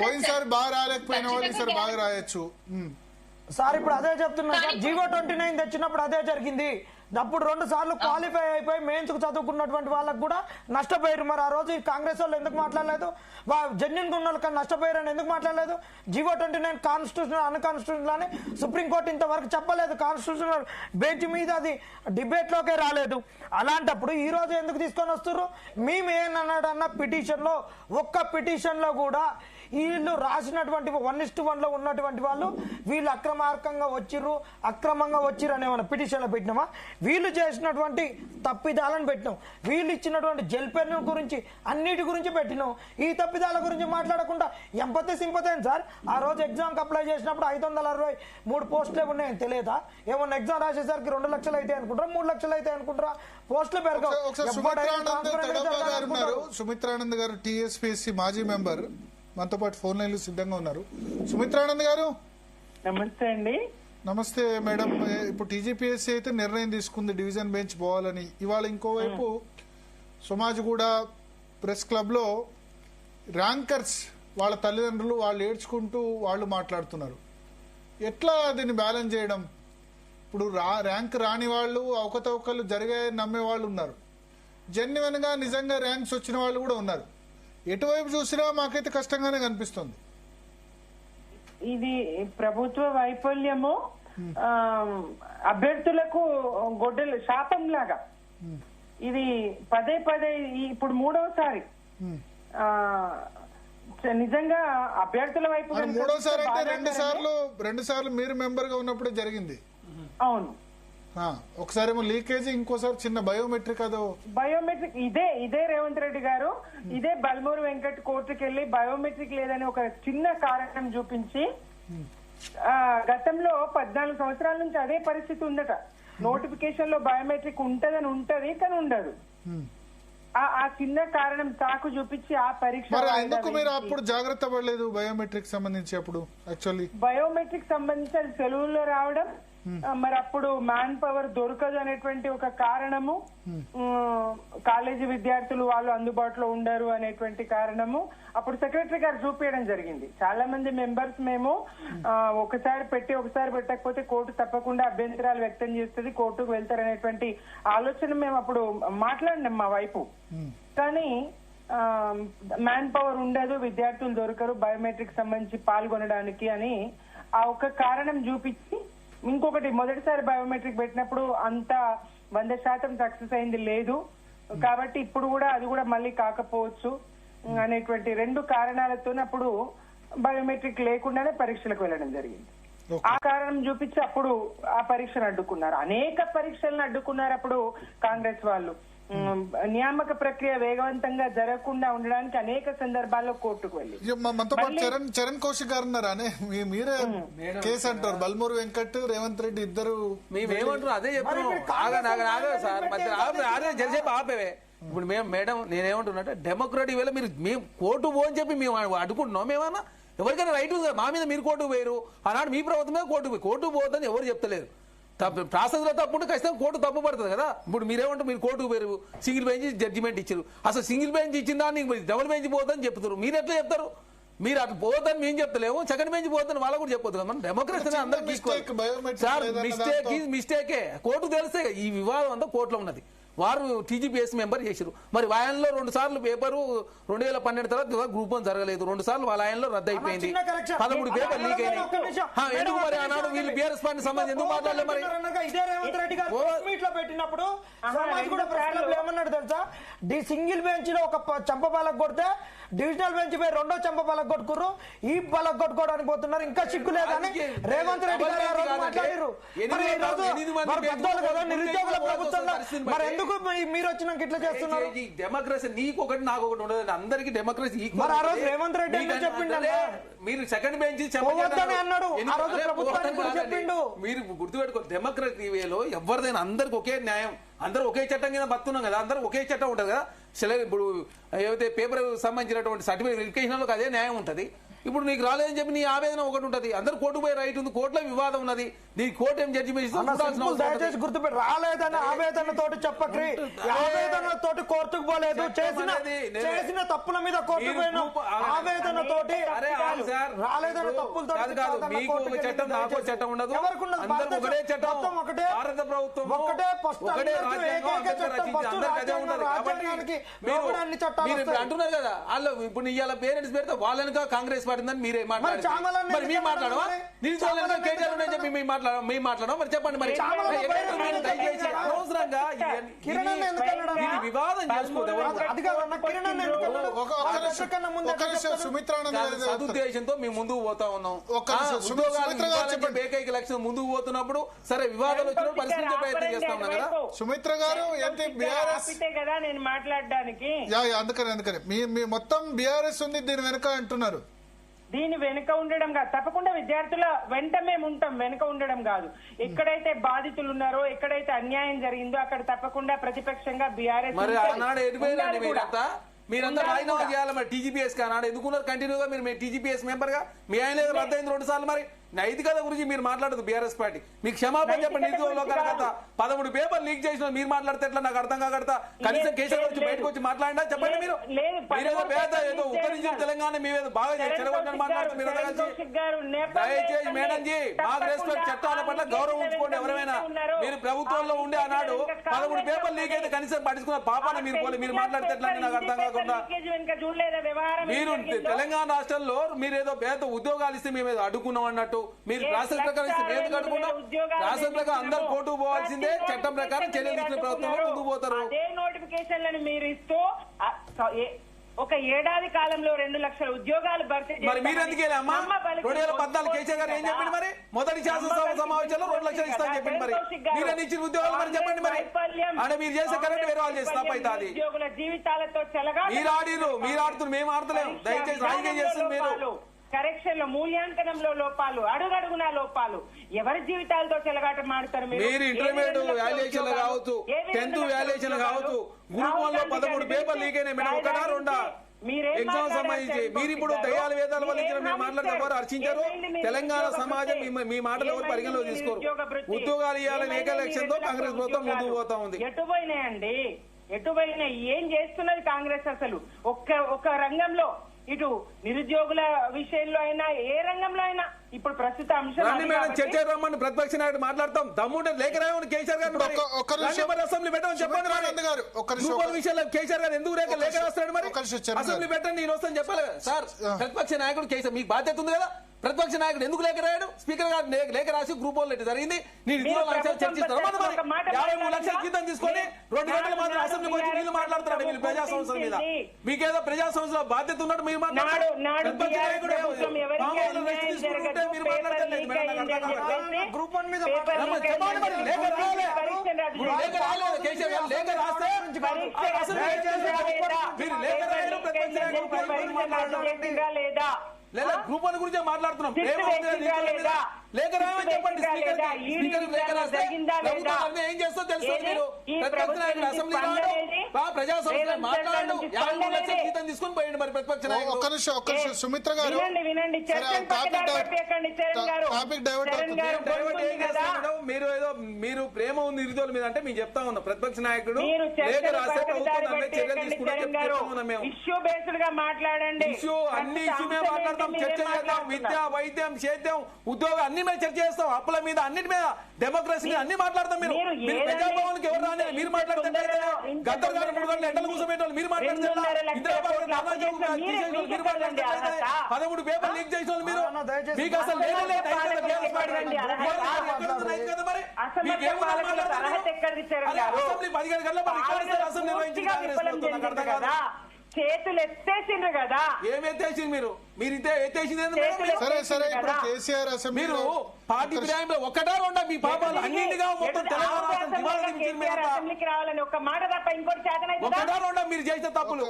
పోయినసారి బాగా రాలేకపోయిన వాళ్ళు ఈసారి బాగా రాయొచ్చు సార్. ఇప్పుడు అదే చెప్తున్నా సార్. జీవో 29 తెచ్చినప్పుడు అదే జరిగింది. అప్పుడు 2 సార్లు క్వాలిఫై అయిపోయి మెయిన్స్ కు చదువుకున్నటువంటి వాళ్ళకు కూడా నష్టపోయారు. మరి ఆ రోజు కాంగ్రెస్ వాళ్ళు ఎందుకు మాట్లాడలేదు? జెన్యున్ ఉన్న వాళ్ళకి నష్టపోయారని ఎందుకు మాట్లాడలేదు? జీవో 29 కాన్స్టిట్యూషనల్ అన్కాన్స్టిట్యూషనల్ అని సుప్రీంకోర్టు ఇంతవరకు చెప్పలేదు. కాన్స్టిట్యూషనల్ బెంచ్ మీద అది డిబేట్ లోకే రాలేదు. అలాంటప్పుడు ఈ రోజు ఎందుకు తీసుకొని వస్తున్నారు? మేము ఏమన్నాడన్న పిటిషన్ లో, ఒక్క పిటిషన్ లో కూడా వీళ్ళు రాసినటువంటి 1:1 లో ఉన్నటువంటి వాళ్ళు వీళ్ళు అక్రమంగా వచ్చిర్రు అనే మన పిటిషన్ లో పెట్టినామా? వీళ్ళు చేసినటువంటి తప్పిదాలను పెట్టినాం, వీళ్ళు ఇచ్చినటువంటి జల్పెన్ గురించి అన్నిటి గురించి పెట్టినాం. ఈ తప్పిదాల గురించి మాట్లాడకుండా ఎంపతి సింపతి అని సార్. ఆ రోజు ఎగ్జామ్కి అప్లై చేసినప్పుడు 563 పోస్టులే ఉన్నాయని తెలియదా? ఏమన్నా ఎగ్జామ్ రాసేసరికి 2 లక్షలు అయితే అనుకుంటారా, 3 లక్షలు అయితే అనుకుంటారా? పోస్టులు పెరగవు. సుమిత్రానంద్ గారు టీఎస్పీఎస్సీ మాజీ మెంబర్ మనతో పాటు ఫోన్ లైన్లు సిద్ధంగా ఉన్నారు. సుమిత్రానంద్ గారు నమస్తే అండి. నమస్తే మేడం. ఇప్పుడు టీజీపీఎస్సీ అయితే నిర్ణయం తీసుకుంది డివిజన్ బెంచ్ పోవాలని. ఇవాళ ఇంకోవైపు సమాజ్గూడ ప్రెస్ క్లబ్ లో ర్యాంకర్స్ వాళ్ళ తల్లిదండ్రులు వాళ్ళు ఏడ్చుకుంటూ వాళ్ళు మాట్లాడుతున్నారు. ఎట్లా దీన్ని బ్యాలెన్స్ చేయడం? ఇప్పుడు ర్యాంక్ రాని వాళ్ళు అవకతవకలు జరిగాయని నమ్మే వాళ్ళు ఉన్నారు, జెన్యున్ గా నిజంగా ర్యాంక్స్ వచ్చిన వాళ్ళు కూడా ఉన్నారు. ఎటువైపు చూసినా మాకైతే కష్టంగానే కనిపిస్తుంది. ఇది ప్రభుత్వ వైఫల్యము, అభ్యర్థులకు గొడ్డలు శాపం లాగా. ఇది పదే పదే ఇప్పుడు 3వసారి నిజంగా అభ్యర్థుల వైపు. 3వసారి అయితే 2 సార్లు మీరు మెంబర్ గా ఉన్నప్పుడే జరిగింది. అవును, ఒకసారేమో లీకేజ్, ఇంకోసారి చిన్న బయోమెట్రిక్. బయోమెట్రిక్ ఇదే రేవంత్ రెడ్డి గారు ఇదే బల్మూరు వెంకట్ కోర్టుకి వెళ్లి బయోమెట్రిక్ లేదని ఒక చిన్న కారణం చూపించి, గతంలో 14 సంవత్సరాల నుంచి అదే పరిస్థితి ఉందట. నోటిఫికేషన్ లో బయోమెట్రిక్ ఉంటది కానీ ఉండదు. ఆ చిన్న కారణం సాకు చూపించి ఆ పరీక్ష ఎందుకు మీరు అప్పుడు జాగ్రత్త పడలేదు? బయోమెట్రిక్ సంబంధించి అప్పుడు యాక్చువల్లీ బయోమెట్రిక్ సంబంధించి అది సెలవుల్లో రావడం, మరి అప్పుడు మ్యాన్ పవర్ దొరకదు అనేటువంటి ఒక కారణము, కాలేజీ విద్యార్థులు వాళ్ళు అందుబాటులో ఉండరు అనేటువంటి కారణము అప్పుడు సెక్రటరీ గారు చూపించడం జరిగింది. చాలా మంది మెంబర్స్ మేము ఒకసారి పెట్టకపోతే కోర్టు తప్పకుండా అభ్యంతరాలు వ్యక్తం చేస్తుంది, కోర్టుకు వెళ్తారనేటువంటి ఆలోచన మేము అప్పుడు మాట్లాడినాం మా వైపు. కానీ మ్యాన్ పవర్ ఉండదు, విద్యార్థులు దొరకరు బయోమెట్రిక్ సంబంధించి పాల్గొనడానికి అని ఆ ఒక కారణం చూపించి, ఇంకొకటి మొదటిసారి బయోమెట్రిక్ పెట్టినప్పుడు అంత 100% సక్సెస్ అయింది లేదు, కాబట్టి ఇప్పుడు కూడా అది కూడా మళ్ళీ కాకపోవచ్చు అనేటువంటి 2 కారణాలతో అప్పుడు బయోమెట్రిక్ లేకుండానే పరీక్షలకు వెళ్ళడం జరిగింది. ఆ కారణం చూపించి అప్పుడు ఆ పరీక్షను అడ్డుకున్నారు. అనేక పరీక్షలను అడ్డుకున్నారు అప్పుడు కాంగ్రెస్ వాళ్ళు. నియామక ప్రక్రియ వేగవంతంగా జరగకుండా ఉండడానికి అనేక సందర్భాల్లో కోర్టుకు వెళ్ళి. మనతో పాటు చరణ్ కౌశిక్ గారు ఉన్నారా? మీరే కేసు అంటారు. బల్మూరు వెంకట్, రేవంత్ రెడ్డి ఇద్దరు మేమేమంటున్నాం అదే చెప్తున్నాం. ఆపేవే ఇప్పుడు మేడం నేనేమంటున్నా, డెమోక్రటిక్ వేళ మేము కోర్టు పోని చెప్పి మేము అడ్డుకుంటున్నాం. మేమన్నా ఎవరికైనా రైట్ ఉంది, మా మీద మీరు కోర్టుకు పోయారు, ఆనాడు మీ ప్రభుత్వం మీద కోర్టుకు పోవద్దని ఎవరు చెప్తలేరు. ప్రాసెస్లో తప్పుంటే ఖచ్చితంగా కోర్టు తప్పు పడుతుంది కదా. ఇప్పుడు మీరేమంటారు, మీరు కోర్టుకు పోయారు, సింగిల్ బెంచ్ జడ్జిమెంట్ ఇచ్చారు. అసలు సింగిల్ బెంచ్ ఇచ్చిన దాన్ని డబుల్ బెంచ్ పోతుందని చెప్తారు. మీరు ఎట్లా చెప్తారు? మీరు అటు పోదని మేము చెప్తలేము, సెకండ్ బెంచ్ పోతుందని వాళ్ళకు కూడా చెప్పొద్దు కదా. మనం డెమోక్రసీ అందరికీ సార్ మిస్టేకే కోర్టు తెలిస్తే ఈ వివాదం అంతా కోర్టులో ఉన్నది. వారు టీజీపీఎస్ మెంబర్ చేశారు. మరి ఆయనలో 2 సార్లు పేపరు 2012 తర్వాత గ్రూప్ 1 జరగలేదు, 2 సార్లు వాళ్ళ ఆయనలో రద్దు అయిపోయింది, 13 పేపర్ లీక్ అయినాయి. ఎందుకు మరి ఆనాడు వీళ్ళు బీఆర్ఎస్ పార్టీ సంబంధించి ఎందుకు మాట్లాడలేదు? మరి ఇదే రేవంత్ రెడ్డి గారు మీట్ లో పెట్టినప్పుడు ఏమన్నాడు తెలుసా? సింగిల్ బెంచ్ లో ఒక చంప పాలకు కొడితే డివిజనల్ బెంచ్ పై 2వ చంప పాలకు కొట్టుకుర్రు, ఈ పాలకు కొట్టుకోవడానికి పోతున్నారు. ఇంకా సిగ్గు లేదని రేవంత్ రెడ్డి గారు మాట్లాడారు. నిరుద్యోగుల ప్రభుత్వంలో మరి ఎందుకు మీరు వచ్చినాక ఇట్లా చేస్తున్నారు? డెమోక్రసీ నీకు ఒకటి నాకు ఒకటి ఉండదు, అందరికి డెమోక్రసీ ఈక్వల్. ఆ రోజు రేవంత్ రెడ్డి చెప్పిండు, మీరు సెకండ్ బెంచ్ అన్నాడు. మీరు గుర్తుపెట్టుకో, డెమోక్రసీ వేలో ఎవరిదైనా అందరికి ఒకే న్యాయం, అందరూ ఒకే చట్టం కింద బతున్నాం కదా, అందరూ ఒకే చట్టం ఉంటది కదా. ఇప్పుడు ఏదైతే పేపర్ సంబంధించినటువంటి సర్టిఫికేట్ వెరిఫికేషన్ అదే న్యాయం ఉంటది. ఇప్పుడు నీకు రాలేదని చెప్పి నీ ఆవేదన ఒకటి ఉంటది, అందరు కోర్టు పోయే రైట్ ఉంది, కోర్టులో వివాదం ఉన్నది, దీనికి కోర్టు ఏం జడ్జిమెంట్ దయచేసి గుర్తుపెట్టి రాలేదని ఆవేదన తోటి చెప్పక్రి. ఆవేదన తోటి కోర్టుకు పోలేదు, చేసిన తప్పుల మీద కోర్టుకు పోయినాం. ఆవేదన తోటి రాలేదని తప్పులతో చట్టం నాకు చట్టం ఉండదు, అందరూ ఒకటే చట్టం, భారత ప్రభుత్వం ఒకటే అంటున్నారు కదా. వాళ్ళు ఇప్పుడు ఇవాళ పేరెంట్స్ పెడితే వాళ్ళని కాంగ్రెస్ పడిందని మీరే మాట్లాడారు. మరి మేము మాట్లాడమా? నిరుద్యోగులు కేటీఆర్ ఉన్నాయని చెప్పి మేము మాట్లాడడం. మరి చెప్పండి, మరి దయచేసి అనవసరంగా వివాదం చేసుకోవద్దు. సదుద్దేశంతో మేము ముందుకు పోతా ఉన్నాం. ఏకైక లక్ష్యం ముందుకు పోతున్నప్పుడు సరే వివాదాలు వచ్చిన పరిస్థితి ప్రయత్నం చేస్తా ఉన్నాం కదా. సుమిత్ర గారు కదా నేను మాట్లాడడానికి అందుకని మీ మొత్తం బీఆర్ఎస్ ఉంది దీని వెనక అంటున్నారు. దీని వెనుక ఉండడం కాదు, తప్పకుండా విద్యార్థుల వెంట మేము ఉంటాం, వెనుక ఉండడం కాదు. ఎక్కడైతే బాధితులు ఉన్నారో, ఎక్కడైతే అన్యాయం జరిగిందో అక్కడ తప్పకుండా ప్రతిపక్షంగా బీఆర్ఎస్ మీరంతా రాజీనామా చేయాలి. మరి టీజీపీఎస్ కానాడు ఎందుకున్నారు కంటిన్యూగా మీరు టీజీపీఎస్ మెంబర్ గా? మీ ఆయన రద్దు అయింది 2 సార్లు. మరి నైతికత గురించి మీరు మాట్లాడదు బీఆర్ఎస్ పార్టీ. మీకు క్షమాపణ చెప్పండి. నిరుద్యోగుల కనుక 13 పేపర్ లీక్ చేసిన మీరు మాట్లాడితే ఎట్లా నాకు అర్థం కాకడతా. కనీసం కేసీఆర్ వచ్చి బయటకు వచ్చి మాట్లాడినా చెప్పండి. మీరు మీరేదో పేద ఏదో ఉత్తరించిన తెలంగాణ మీద బాగా చెడగొట్టని మాట్లాడుతూ మీరు దయచేసి మేడం జీ మాకు రెస్పెక్ట్, చట్టాల పట్ల గౌరవం ఉంచుకోండి. ఎవరైనా మీరు ప్రభుత్వంలో ఉండే ఆనాడు 13 పేపర్ లీక్ అయితే కనీసం పట్టించుకున్న పాపాన మీరు మాట్లాడితే ఎట్లా నాకు అర్థం కాకుండా. మీరు తెలంగాణ రాష్ట్రంలో మీరు ఏదో పేద ఉద్యోగాలు ఇస్తే మేము ఏదో అడ్డుకున్నాం అన్నట్టు. మీరు రాష్ట్ర ప్రకారం రాష్ట్ర ప్రకారం అందరు కోర్టుకు పోవాల్సిందే. చట్టం ప్రకారం చర్యలు తీసుకునే ప్రభుత్వంలో ముందుకు పోతారు. అదే నోటిఫికేషన్లను మీరు ఇస్తూ ఒక ఏడాది కాలంలో 2 లక్షల ఉద్యోగాలు భర్తీ. మరి మీరు ఎందుకు అమ్మా 2014 కేసీఆర్ గారు ఏం చెప్పింది? మరి మొదటి శాసనసభ సమావేశంలో 2 లక్షలు ఇస్తామని చెప్పింది. మరి మీరు ఇచ్చిన ఉద్యోగాలు మరి చెప్పండి. మరి అంటే మీరు చేసే కరెంట్ వేరే వాళ్ళు చేస్తే తప్పైతే ఉద్యోగుల జీవితాలతో మీరు ఆడుతున్నారు, మేము ఆడతలేము. దయచేసి రాజకీయం చేస్తుంది మీరు. కరెక్షన్ లో, మూల్యాంకనంలో లోపాలు, అడుగడుగునా లోపాలు. ఎవరి జీవితాలతో చెలగాట మాడతారు మీరు? ఇంటర్మీడియట్ వాల్యుయేషన్ కావచ్చు, 10th వాల్యుయేషన్ కావచ్చు, గ్రూప్ 1 లో 13 పేపర్ లీక్ అయినాయి మేడం. 1 2 ఎగ్జామ్ సంబంధించి మీరు ఇప్పుడు దయ్యాల వేదాల వల్ల ఇచ్చిన మీరు మాట్లాడితే ఎవరు హర్షించారు? తెలంగాణ సమాజం మీ మాటలు ఎవరు పరిగణలో తీసుకోరు. ఉద్యోగాలు ఇవ్వాలని ఏక లక్ష్యంతో కాంగ్రెస్ ప్రభుత్వం ముందుకు పోతా ఉంది. ఎటుపోయినాయండి? ఎటుపోయినాయి? ఏం చేస్తున్నది కాంగ్రెస్? అసలు ఒక్క రంగంలో, ఇటు నిరుద్యోగుల విషయంలో అయినా, ఏ రంగంలో అయినా ఇప్పుడు ప్రస్తుత అంశం చర్చ రమ్మని ప్రతిపక్ష నాయకుడు మాట్లాడతాం. దమ్ముంటే లేఖ రాయమని కేసీఆర్ గారు అసెంబ్లీ పెట్టమని చెప్పండి. విషయంలో కేసీఆర్ గారు ఎందుకు లేఖ రాస్తాడు? మరి అసెంబ్లీ పెట్టండి, నేను వస్తాను చెప్పాలి కదా సార్. ప్రతిపక్ష నాయకుడు కేసీఆర్ మీకు బాధ్యత ఉంది కదా. ప్రతిపక్ష నాయకుడు ఎందుకు లేఖ రాయడు? స్పీకర్ గారు లేఖ రాసి గ్రూప్ 1 జరిగింది. నేను 2 లక్షలు చర్చిస్తాను. 53 లక్షల జీతం తీసుకొని 2 గంటల మాత్రం అసెంబ్లీకి వచ్చి వీళ్ళు మాట్లాడుతున్నాడు. వీళ్ళు ప్రజా సంస్థల మీద మీకేదో ప్రజా సంస్థల బాధ్యత ఉన్నట్టు మీరు మాట్లాడారు. ప్రతిపక్ష నాయకుడు మీరు మాట్లాడలేదు. గ్రూప్ 1 మీద లేఖ రాలేదు. కేసీఆర్ గారు లేఖ రాస్తే మీరు లేఖ రాయడం ప్రతిపక్ష నాయకుడు లేదా గ్రూప్ 1 గురించే మాట్లాడుతున్నాం. లేఖ రాయమని చెప్పండి. ఏం చేస్తో తెలుసు. మీరు ప్రతిపక్ష నాయకుడు అసెంబ్లీ రావడం, ప్రజా సంస్థ మాట్లాడడం, 53 లక్షల జీతం తీసుకుని పోయండి. మరి ప్రతిపక్ష నాయకుడు సుమిత్ర గారు మీరు ప్రేమ ఉంది నిరుద్యోగుల మీద అంటే మేము చెప్తా ఉన్నాం. ప్రతిపక్ష నాయకుడు లేఖ రాస్తే ప్రభుత్వం చర్యలు తీసుకుంటాం. మేము ఇష్యూ బేస్డ్ గా మాట్లాడండి. ఇష్యూ అన్ని ఇష్యూ మీద మాట్లాడతాం, చర్చ చేద్దాం. విద్య, వైద్యం, సేద్యం, ఉద్యోగం అన్ని మీద చర్చ చేస్తాం. అప్పుల మీద, అన్నిటి మీద, డెమోక్రసీ మీద అన్ని మాట్లాడతాం. మీరు ప్రజాభవన్కి ఎవరు రాని మీరు మాట్లాడితే గద్దర్ గారు 3 గంటలు ఎండలు కూర్చోబెట్టాలి. మీరు మాట్లాడితే మీరు మాట్లాడితే 13 పేపర్ లీక్ చేసిన వాళ్ళు మీరు. మీకు అసలు అసెంబ్లీ 17 గంటల అసెంబ్లీ నిర్వహించి కదా. చేతులు ఎత్తేసిండ్రు కదా. ఏం ఎత్తేసి మీరు ఎత్తేసింది? సరే సరే ఇప్పుడు కేసీఆర్ అసెంబ్లీ మీరు పార్టీ ఫిరాయింపులో 1 2 మీ పాపాలు అన్నింటిగా మొత్తం అసెంబ్లీకి రావాలని ఒక మాట తప్ప ఇంకోటి చేతన 1 2 మీరు చేసిన తప్పులు.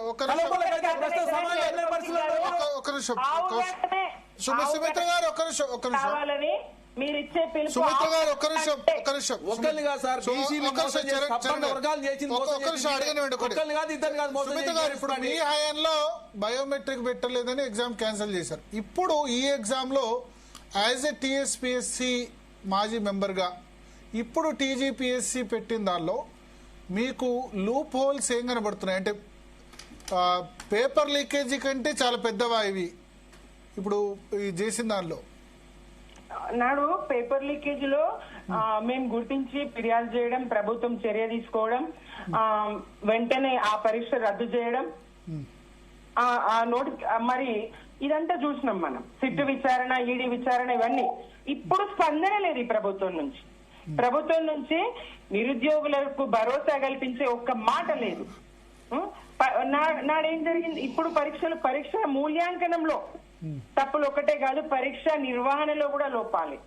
సుమిత్ర గారు ఒక్క నిమిషం కావాలని మీరు ఇచ్చే పిలుపు. సుమిత్ర గారు ఒక్క నిమిషం ఒకరిగా సార్ సుమిత్ర గారు ఇప్పుడు మీ హయాంలో బయోమెట్రిక్ పెట్టలేదని ఎగ్జామ్ క్యాన్సిల్ చేశారు. ఇప్పుడు ఈ ఎగ్జామ్ లో యాజ్ ఎ టీఎస్పీఎస్సీ మాజీ మెంబర్ గా ఇప్పుడు టీజీపీఎస్సీ పెట్టిన దానిలో మీకు లూప్ హోల్స్ ఏం కనబడుతున్నాయి? అంటే పేపర్ లీకేజీ కంటే చాలా పెద్దవా ఇవి ఇప్పుడు చేసిన దానిలో? నాడు పేపర్ లీకేజ్ లో మేము గుర్తించి ఫిర్యాదు చేయడం, ప్రభుత్వం చర్య తీసుకోవడం, వెంటనే ఆ పరీక్ష రద్దు చేయడం, ఆ నోటి మరి ఇదంతా చూసినాం మనం. సిట్టు విచారణ, ఈడీ విచారణ, ఇవన్నీ. ఇప్పుడు స్పందన లేదు ఈ ప్రభుత్వం నుంచి. ప్రభుత్వం నుంచి నిరుద్యోగులకు భరోసా కల్పించే ఒక్క మాట లేదు. నాడేం జరిగింది? ఇప్పుడు పరీక్ష మూల్యాంకనంలో తప్పులు ఒకటే కాదు, పరీక్ష నిర్వహణలో కూడా లోపాలి,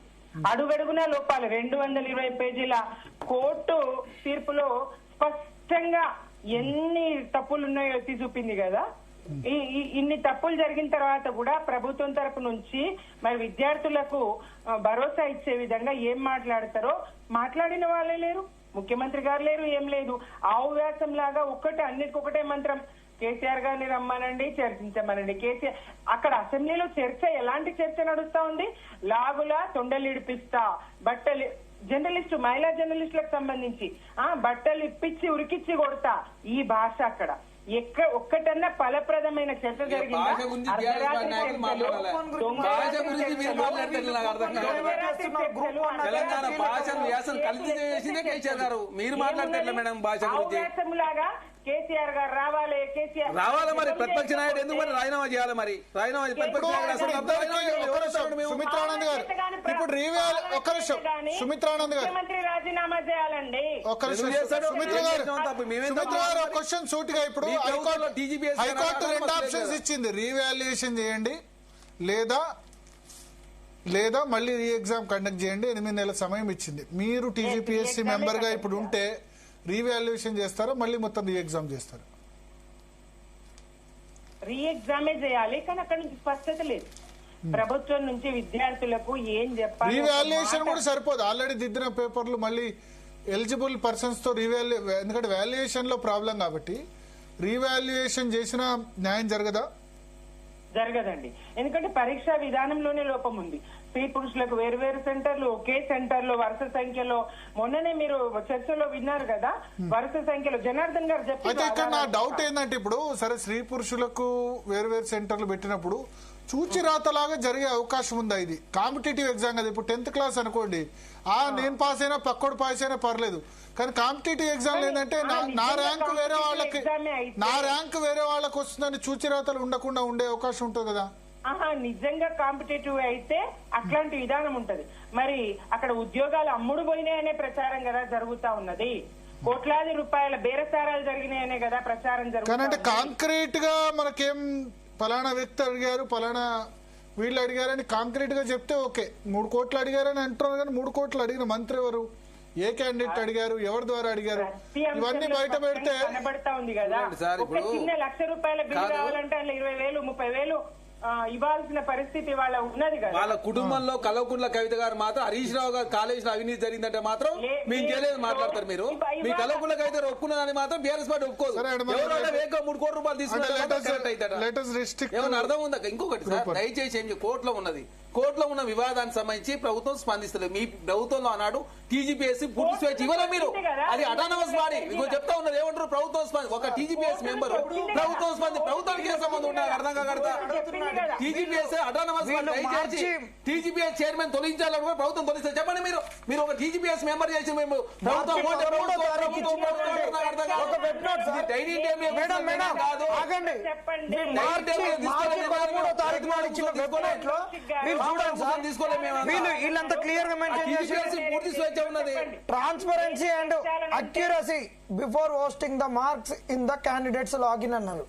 అడుగడుగునా లోపాలి. 220 పేజీల కోర్టు తీర్పులో స్పష్టంగా ఎన్ని తప్పులు ఉన్నాయో ఎత్తి చూపింది కదా. ఇన్ని తప్పులు జరిగిన తర్వాత కూడా ప్రభుత్వం తరపు నుంచి మరి విద్యార్థులకు భరోసా ఇచ్చే విధంగా ఏం మాట్లాడతారో మాట్లాడిన వాళ్ళే లేరు, ముఖ్యమంత్రి గారు లేరు, ఏం లేదు. ఆవు వ్యాసం లాగా అన్నిటికొకటే మంత్రం. కేసీఆర్ గారిని రమ్మనండి, చర్చించమనండి. కేసీఆర్ అక్కడ అసెంబ్లీలో చర్చ, ఎలాంటి చర్చ నడుస్తా ఉంది? లాగులా తొండలు ఇడిపిస్తా, బట్టలు జర్నలిస్టు, మహిళా జర్నలిస్టులకు సంబంధించి బట్టలు ఇప్పించి ఉరికిచ్చి కొడతా, ఈ భాష అక్కడ ఒక్కటన్నా ఫలప్రదమైన చర్చ జరిగిందా? లాగా కేసీఆర్ గారు రావాలి, కేసీఆర్ రావాలి. మరి ప్రతిపక్ష నాయుడు ఎందుకు మరి రాజీనామా చేయాలి? మరి రాజీనామా సుమిత్రానంద్ గారు ఇప్పుడు రీవేల్ ఒక్క నిమిషం, సుమిత్రానంద్ గారు ముఖ్యమంత్రి రాజీనామా చేయాలండి. ఒక్క నిమిషం సుమిత్ర గారు క్వశ్చన్ సూటిగా, ఇప్పుడు హైకోర్టు 2 ఆప్షన్స్ ఇచ్చింది, రీవాల్యుయేషన్ చేయండి లేదా మళ్ళీ రీ ఎగ్జామ్ కండక్ట్ చేయండి, 8 నెలల సమయం ఇచ్చింది. మీరు టీజీపీఎస్సీ మెంబర్ గా ఇప్పుడు ఉంటే రీవాల్యుయేషన్ చేస్తారా, మళ్ళీ మొత్తం రీ ఎగ్జామ్ చేస్తారా? రీ ఎగ్జామే చేయాలి, కానీ అక్కడ నుంచి స్పష్టత లేదు. ప్రభుత్వం నుంచి విద్యార్థులకు ఏం చెప్పాలి? రీవాల్యుయేషన్ కూడా సరిపోదు, ఆల్రెడీ దిద్దిన పేపర్లు మళ్ళీ ఎలిజిబుల్ పర్సన్స్ తో ఎందుకంటే వాల్యుయేషన్ లో ప్రాబ్లం కాబట్టి రీవాల్యుయేషన్ చేసినా న్యాయం జరగదండి. ఎందుకంటే పరీక్షా విధానంలోనే లోపం ఉంది. స్త్రీ పురుషులకు వేరు సెంటర్లు, ఒకే సెంటర్ లో వరుస సంఖ్యలో, మొన్ననే మీరు చర్చలో విన్నారు కదా, వరుస సంఖ్యలో జనార్దన్ గారు చెప్పారు. అయితే ఇక్కడ నా డౌట్ ఏంటంటే, ఇప్పుడు సరే స్త్రీ పురుషులకు వేరు సెంటర్లు పెట్టినప్పుడు చూచిరాతలాగా జరిగే అవకాశం ఉందా? ఇది కాంపిటేటివ్ ఎగ్జామ్ కదా. ఇప్పుడు 10th క్లాస్ అనుకోండి, నేను పాస్ అయినా పక్కోడు పాస్ అయినా పర్లేదు, కానీ కాంపిటేటివ్ ఎగ్జామ్ ఏంటంటే నా ర్యాంక్ వేరే వాళ్ళకి వస్తుందని చూచిరాతలు ఉండకుండా ఉండే అవకాశం ఉంటుంది కదా. నిజంగా కాంపిటేటివ్ అయితే అట్లాంటి విధానం ఉంటది. మరి అక్కడ ఉద్యోగాలు అమ్ముడు పోయినాయనే ప్రచారం కదా జరుగుతా ఉన్నది, కోట్లాది రూపాయల బేరసారాలు జరిగినాయనే కదా ప్రచారం జరుగుతుంది. కాంక్రీట్ గా మనకేం ఫలానా వ్యక్తి అడిగారు, ఫలానా వీళ్ళు అడిగారని కాంక్రీట్ గా చెప్తే ఓకే. 3 కోట్లు అడిగారని అంటున్నారు, కానీ 3 కోట్లు అడిగిన మంత్రి ఎవరు, ఏ క్యాండిడేట్ అడిగారు, ఎవరి ద్వారా అడిగారు, ఇవన్నీ బయట పెడితే కనబడతా ఉంది కదా. ఒక చిన్న ₹1,00,000 బిల్లు కావాలంటే అందులో 20,000 30,000 ఇవ్వాల్సిన పరిస్థితి వాళ్ళ ఉన్నది కదా. వాళ్ళ కుటుంబంలో కల్వకుంట్ల కవిత గారు మాత్రం హరీష్ రావు గారు కాలేజీలో అవినీతి జరిగిందంటే మాత్రం మేము చేయలేదు మాట్లాడతారు. మీరు మీ కల్వకుంట్ల కవిత గారు ఒప్పుకున్నదని మాత్రం బీఆర్ఎస్ పార్టీ ఒప్పుకోదు. 3 కోట్ల రూపాయలు తీసుకుంటే ఏమన్నా అర్థం ఉందా? ఇంకొకటి సార్, దయచేసి ఏం కోర్టులో ఉన్నది, కోర్టులో ఉన్న వివాదానికి సంబంధించి ప్రభుత్వం స్పందిస్తలేదు. మీ ప్రభుత్వంలో అన్నాడు టీజీపీఎస్సీ పూర్తి స్వేచ్ఛ ఇవ్వలే మీరు, అది అటానమస్ బాడీ. మీకు చెప్తా ఉన్నారు ఏమంటారు, ప్రభుత్వం ఒక టీజీపీఎస్ మెంబర్ ప్రభుత్వానికి ఏ సంబంధం ఉన్నారు అర్థం కాకడతా. TGPSC autonomous body, TGPSC chairman తొలగించాలని కూడా ప్రభుత్వం తొలగిస్తారు. చెప్పండి, మీరు ఒక టీజీపీఎస్ మెంబర్ చేసి మేము ప్రభుత్వం వీళ్ళంతా క్లియర్ గా మెన్షన్ చేసి transparency and accuracy before hosting the marks in the candidates login అన్నారు.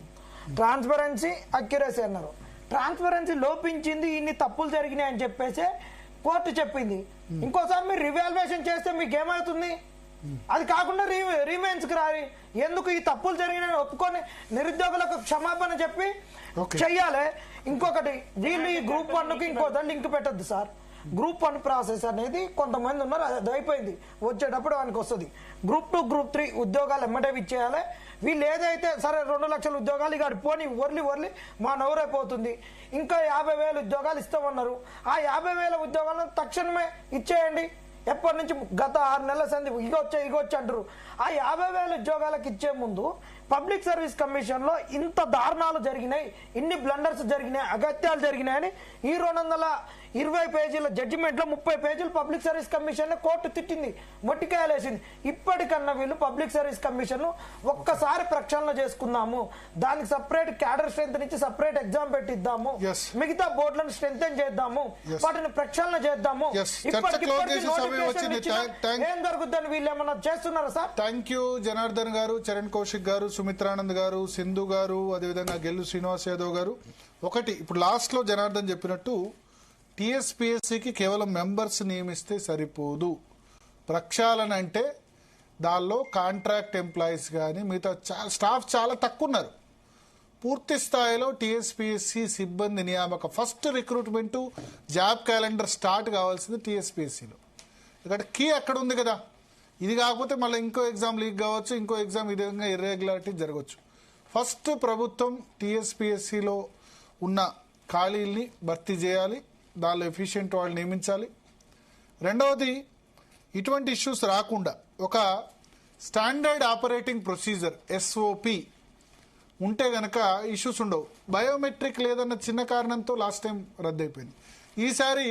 ట్రాన్స్పరెన్సీ అక్యురసీ అన్నారు. ట్రాన్స్పరెన్సీ లోపించింది, ఇన్ని తప్పులు జరిగినాయి అని చెప్పేసి కోర్టు చెప్పింది. ఇంకోసారి మీరు రివాల్యుయేషన్ చేస్తే మీకు ఏమవుతుంది? అది కాకుండా రీమెయిన్స్ కి రారి, ఎందుకు ఈ తప్పులు జరిగినాయని ఒప్పుకొని నిరుద్యోగులకు క్షమాపణ చెప్పి చెయ్యాలి. ఇంకొకటి, వీళ్ళు ఈ గ్రూప్ 1కి ఇంకో లింక్ పెట్టద్దు సార్. గ్రూప్ 1 ప్రాసెస్ అనేది కొంతమంది ఉన్నారు, అది అయిపోయింది, వచ్చేటప్పుడు వానికి వస్తుంది. గ్రూప్ 2 గ్రూప్ 3 ఉద్యోగాలు ఎమ్మటే ఇచ్చేయాలి. వీళ్ళు ఏదైతే సరే 2 లక్షల ఉద్యోగాలు ఇక పోని వర్లి మా నవ్వురైపోతుంది, ఇంకా 50,000 ఉద్యోగాలు ఇస్తామన్నారు. ఆ 50,000 ఉద్యోగాలను తక్షణమే ఇచ్చేయండి. ఎప్పటి నుంచి గత 6 నెలల సంది ఇగొచ్చి అంటారు. ఆ 50,000 ఉద్యోగాలకు ఇచ్చే ముందు పబ్లిక్ సర్వీస్ కమిషన్ లో ఇంత దారుణాలు జరిగినాయి, ఇన్ని బ్లండర్స్ జరిగినాయి, అగత్యాలు జరిగినాయని ఈ 220 పేజీల జడ్జిమెంట్ లో 30 పేజీలు పబ్లిక్ సర్వీస్ కమిషన్ కోర్టు తిట్టింది, మొట్టికాయలేసింది. ఇప్పటికన్నా వీళ్ళు పబ్లిక్ సర్వీస్ కమిషన్ ఒక్కసారి ప్రక్షాళన చేసుకుందాము, దానికి సపరేట్ క్యాడర్ స్ట్రెంత్ నుంచి సపరేట్ ఎగ్జామ్ పెట్టిద్దాము, మిగతా బోర్డులను స్ట్రెంథెన్ చేద్దాము, వాటిని ప్రక్షాళన చేద్దాము. ఏం జరుగుతుందని వీళ్ళు ఏమన్నా చేస్తున్నారా సార్? థ్యాంక్ యూ జనార్దన్ గారు, చరణ్ కౌశిక్ గారు, సుమిత్రానంద్ గారు, సింధు గారు, అదేవిధంగా గెల్లు శ్రీనివాస్ యాదవ్ గారు, ఒకటి ఇప్పుడు లాస్ట్లో జనార్దన్ చెప్పినట్టు టీఎస్పీఎస్సీకి కేవలం మెంబర్స్ నియమిస్తే సరిపోదు. ప్రక్షాళన అంటే దానిలో కాంట్రాక్ట్ ఎంప్లాయీస్ కానీ మిగతా స్టాఫ్ చాలా తక్కువ ఉన్నారు. పూర్తి స్థాయిలో టీఎస్పీఎస్సీ సిబ్బంది నియామక first recruitment job calendar start కావాల్సింది టీఎస్పీఎస్సీలో. ఇక్కడ కీ అక్కడ ఉంది కదా. ఇది కాకపోతే మళ్ళీ ఇంకో ఎగ్జామ్ లీక్ కావచ్చు, ఇంకో ఎగ్జామ్ ఈ విధంగా ఇర్రెగ్యులారిటీ జరగవచ్చు. ఫస్ట్ ప్రభుత్వం టీఎస్పీఎస్సీలో ఉన్న ఖాళీల్ని భర్తీ చేయాలి, దానిలో ఎఫిషియెంట్ వాళ్ళు నియమించాలి. రెండవది, ఇటువంటి ఇష్యూస్ రాకుండా ఒక స్టాండర్డ్ ఆపరేటింగ్ ప్రొసీజర్ ఎస్ఓపి ఉంటే గనక ఇష్యూస్ ఉండవు. బయోమెట్రిక్ లేదన్న చిన్న కారణంతో లాస్ట్ టైం రద్దయిపోయింది. ఈసారి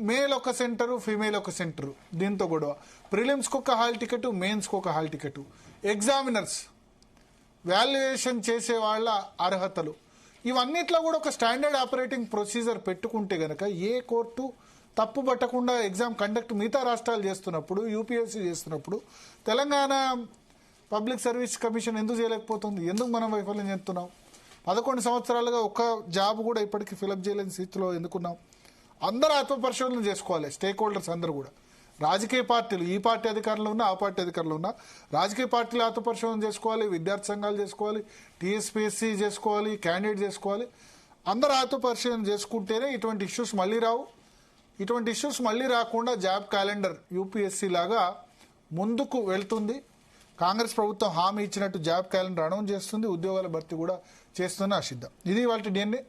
మేల్ ఒక సెంటరు, ఫీమేల్ ఒక సెంటరు, దీంతో గొడవ. ప్రిలిమ్స్కి ఒక హాల్ టికెట్, మెయిన్స్కి ఒక హాల్ టికెట్. ఎగ్జామినర్స్, వాల్యుయేషన్ చేసే వాళ్ళ అర్హతలు, ఇవన్నిట్లో కూడా ఒక స్టాండర్డ్ ఆపరేటింగ్ ప్రొసీజర్ పెట్టుకుంటే గనక ఏ కోర్టు తప్పు పట్టకుండా ఎగ్జామ్ కండక్ట్ మిగతా రాష్ట్రాలు చేస్తున్నప్పుడు, యూపీఎస్సీ చేస్తున్నప్పుడు తెలంగాణ పబ్లిక్ సర్వీస్ కమిషన్ ఎందుకు చేయలేకపోతుంది? ఎందుకు మనం వైఫల్యం చెందుతున్నాం? 11 సంవత్సరాలుగా ఒక్క జాబ్ కూడా ఇప్పటికీ ఫిలప్ చేయలేని స్థితిలో ఎందుకున్నాం? అందరూ ఆత్మపరిశోధన చేసుకోవాలి. స్టేక్ హోల్డర్స్ అందరూ కూడా, రాజకీయ పార్టీలు, ఈ పార్టీ అధికారంలో ఉన్నా ఆ పార్టీ అధికారంలో ఉన్నా రాజకీయ పార్టీలు ఆత్మపరిశోధన చేసుకోవాలి, విద్యార్థి సంఘాలు చేసుకోవాలి, టీఎస్పీఎస్సీ చేసుకోవాలి, క్యాండిడేట్ చేసుకోవాలి. అందరూ ఆత్మపరిశోధన చేసుకుంటేనే ఇటువంటి ఇష్యూస్ మళ్ళీ రావు. ఇటువంటి ఇష్యూస్ మళ్ళీ రాకుండా జాబ్ క్యాలెండర్ యూపీఎస్సీ లాగా ముందుకు వెళ్తుంది. కాంగ్రెస్ ప్రభుత్వం హామీ ఇచ్చినట్టు జాబ్ క్యాలెండర్ అనౌన్స్ చేస్తుంది, ఉద్యోగాల భర్తీ కూడా చేస్తుందని ఆశిద్దాం. ఇది వాళ్ళ డిఎన్ఏ.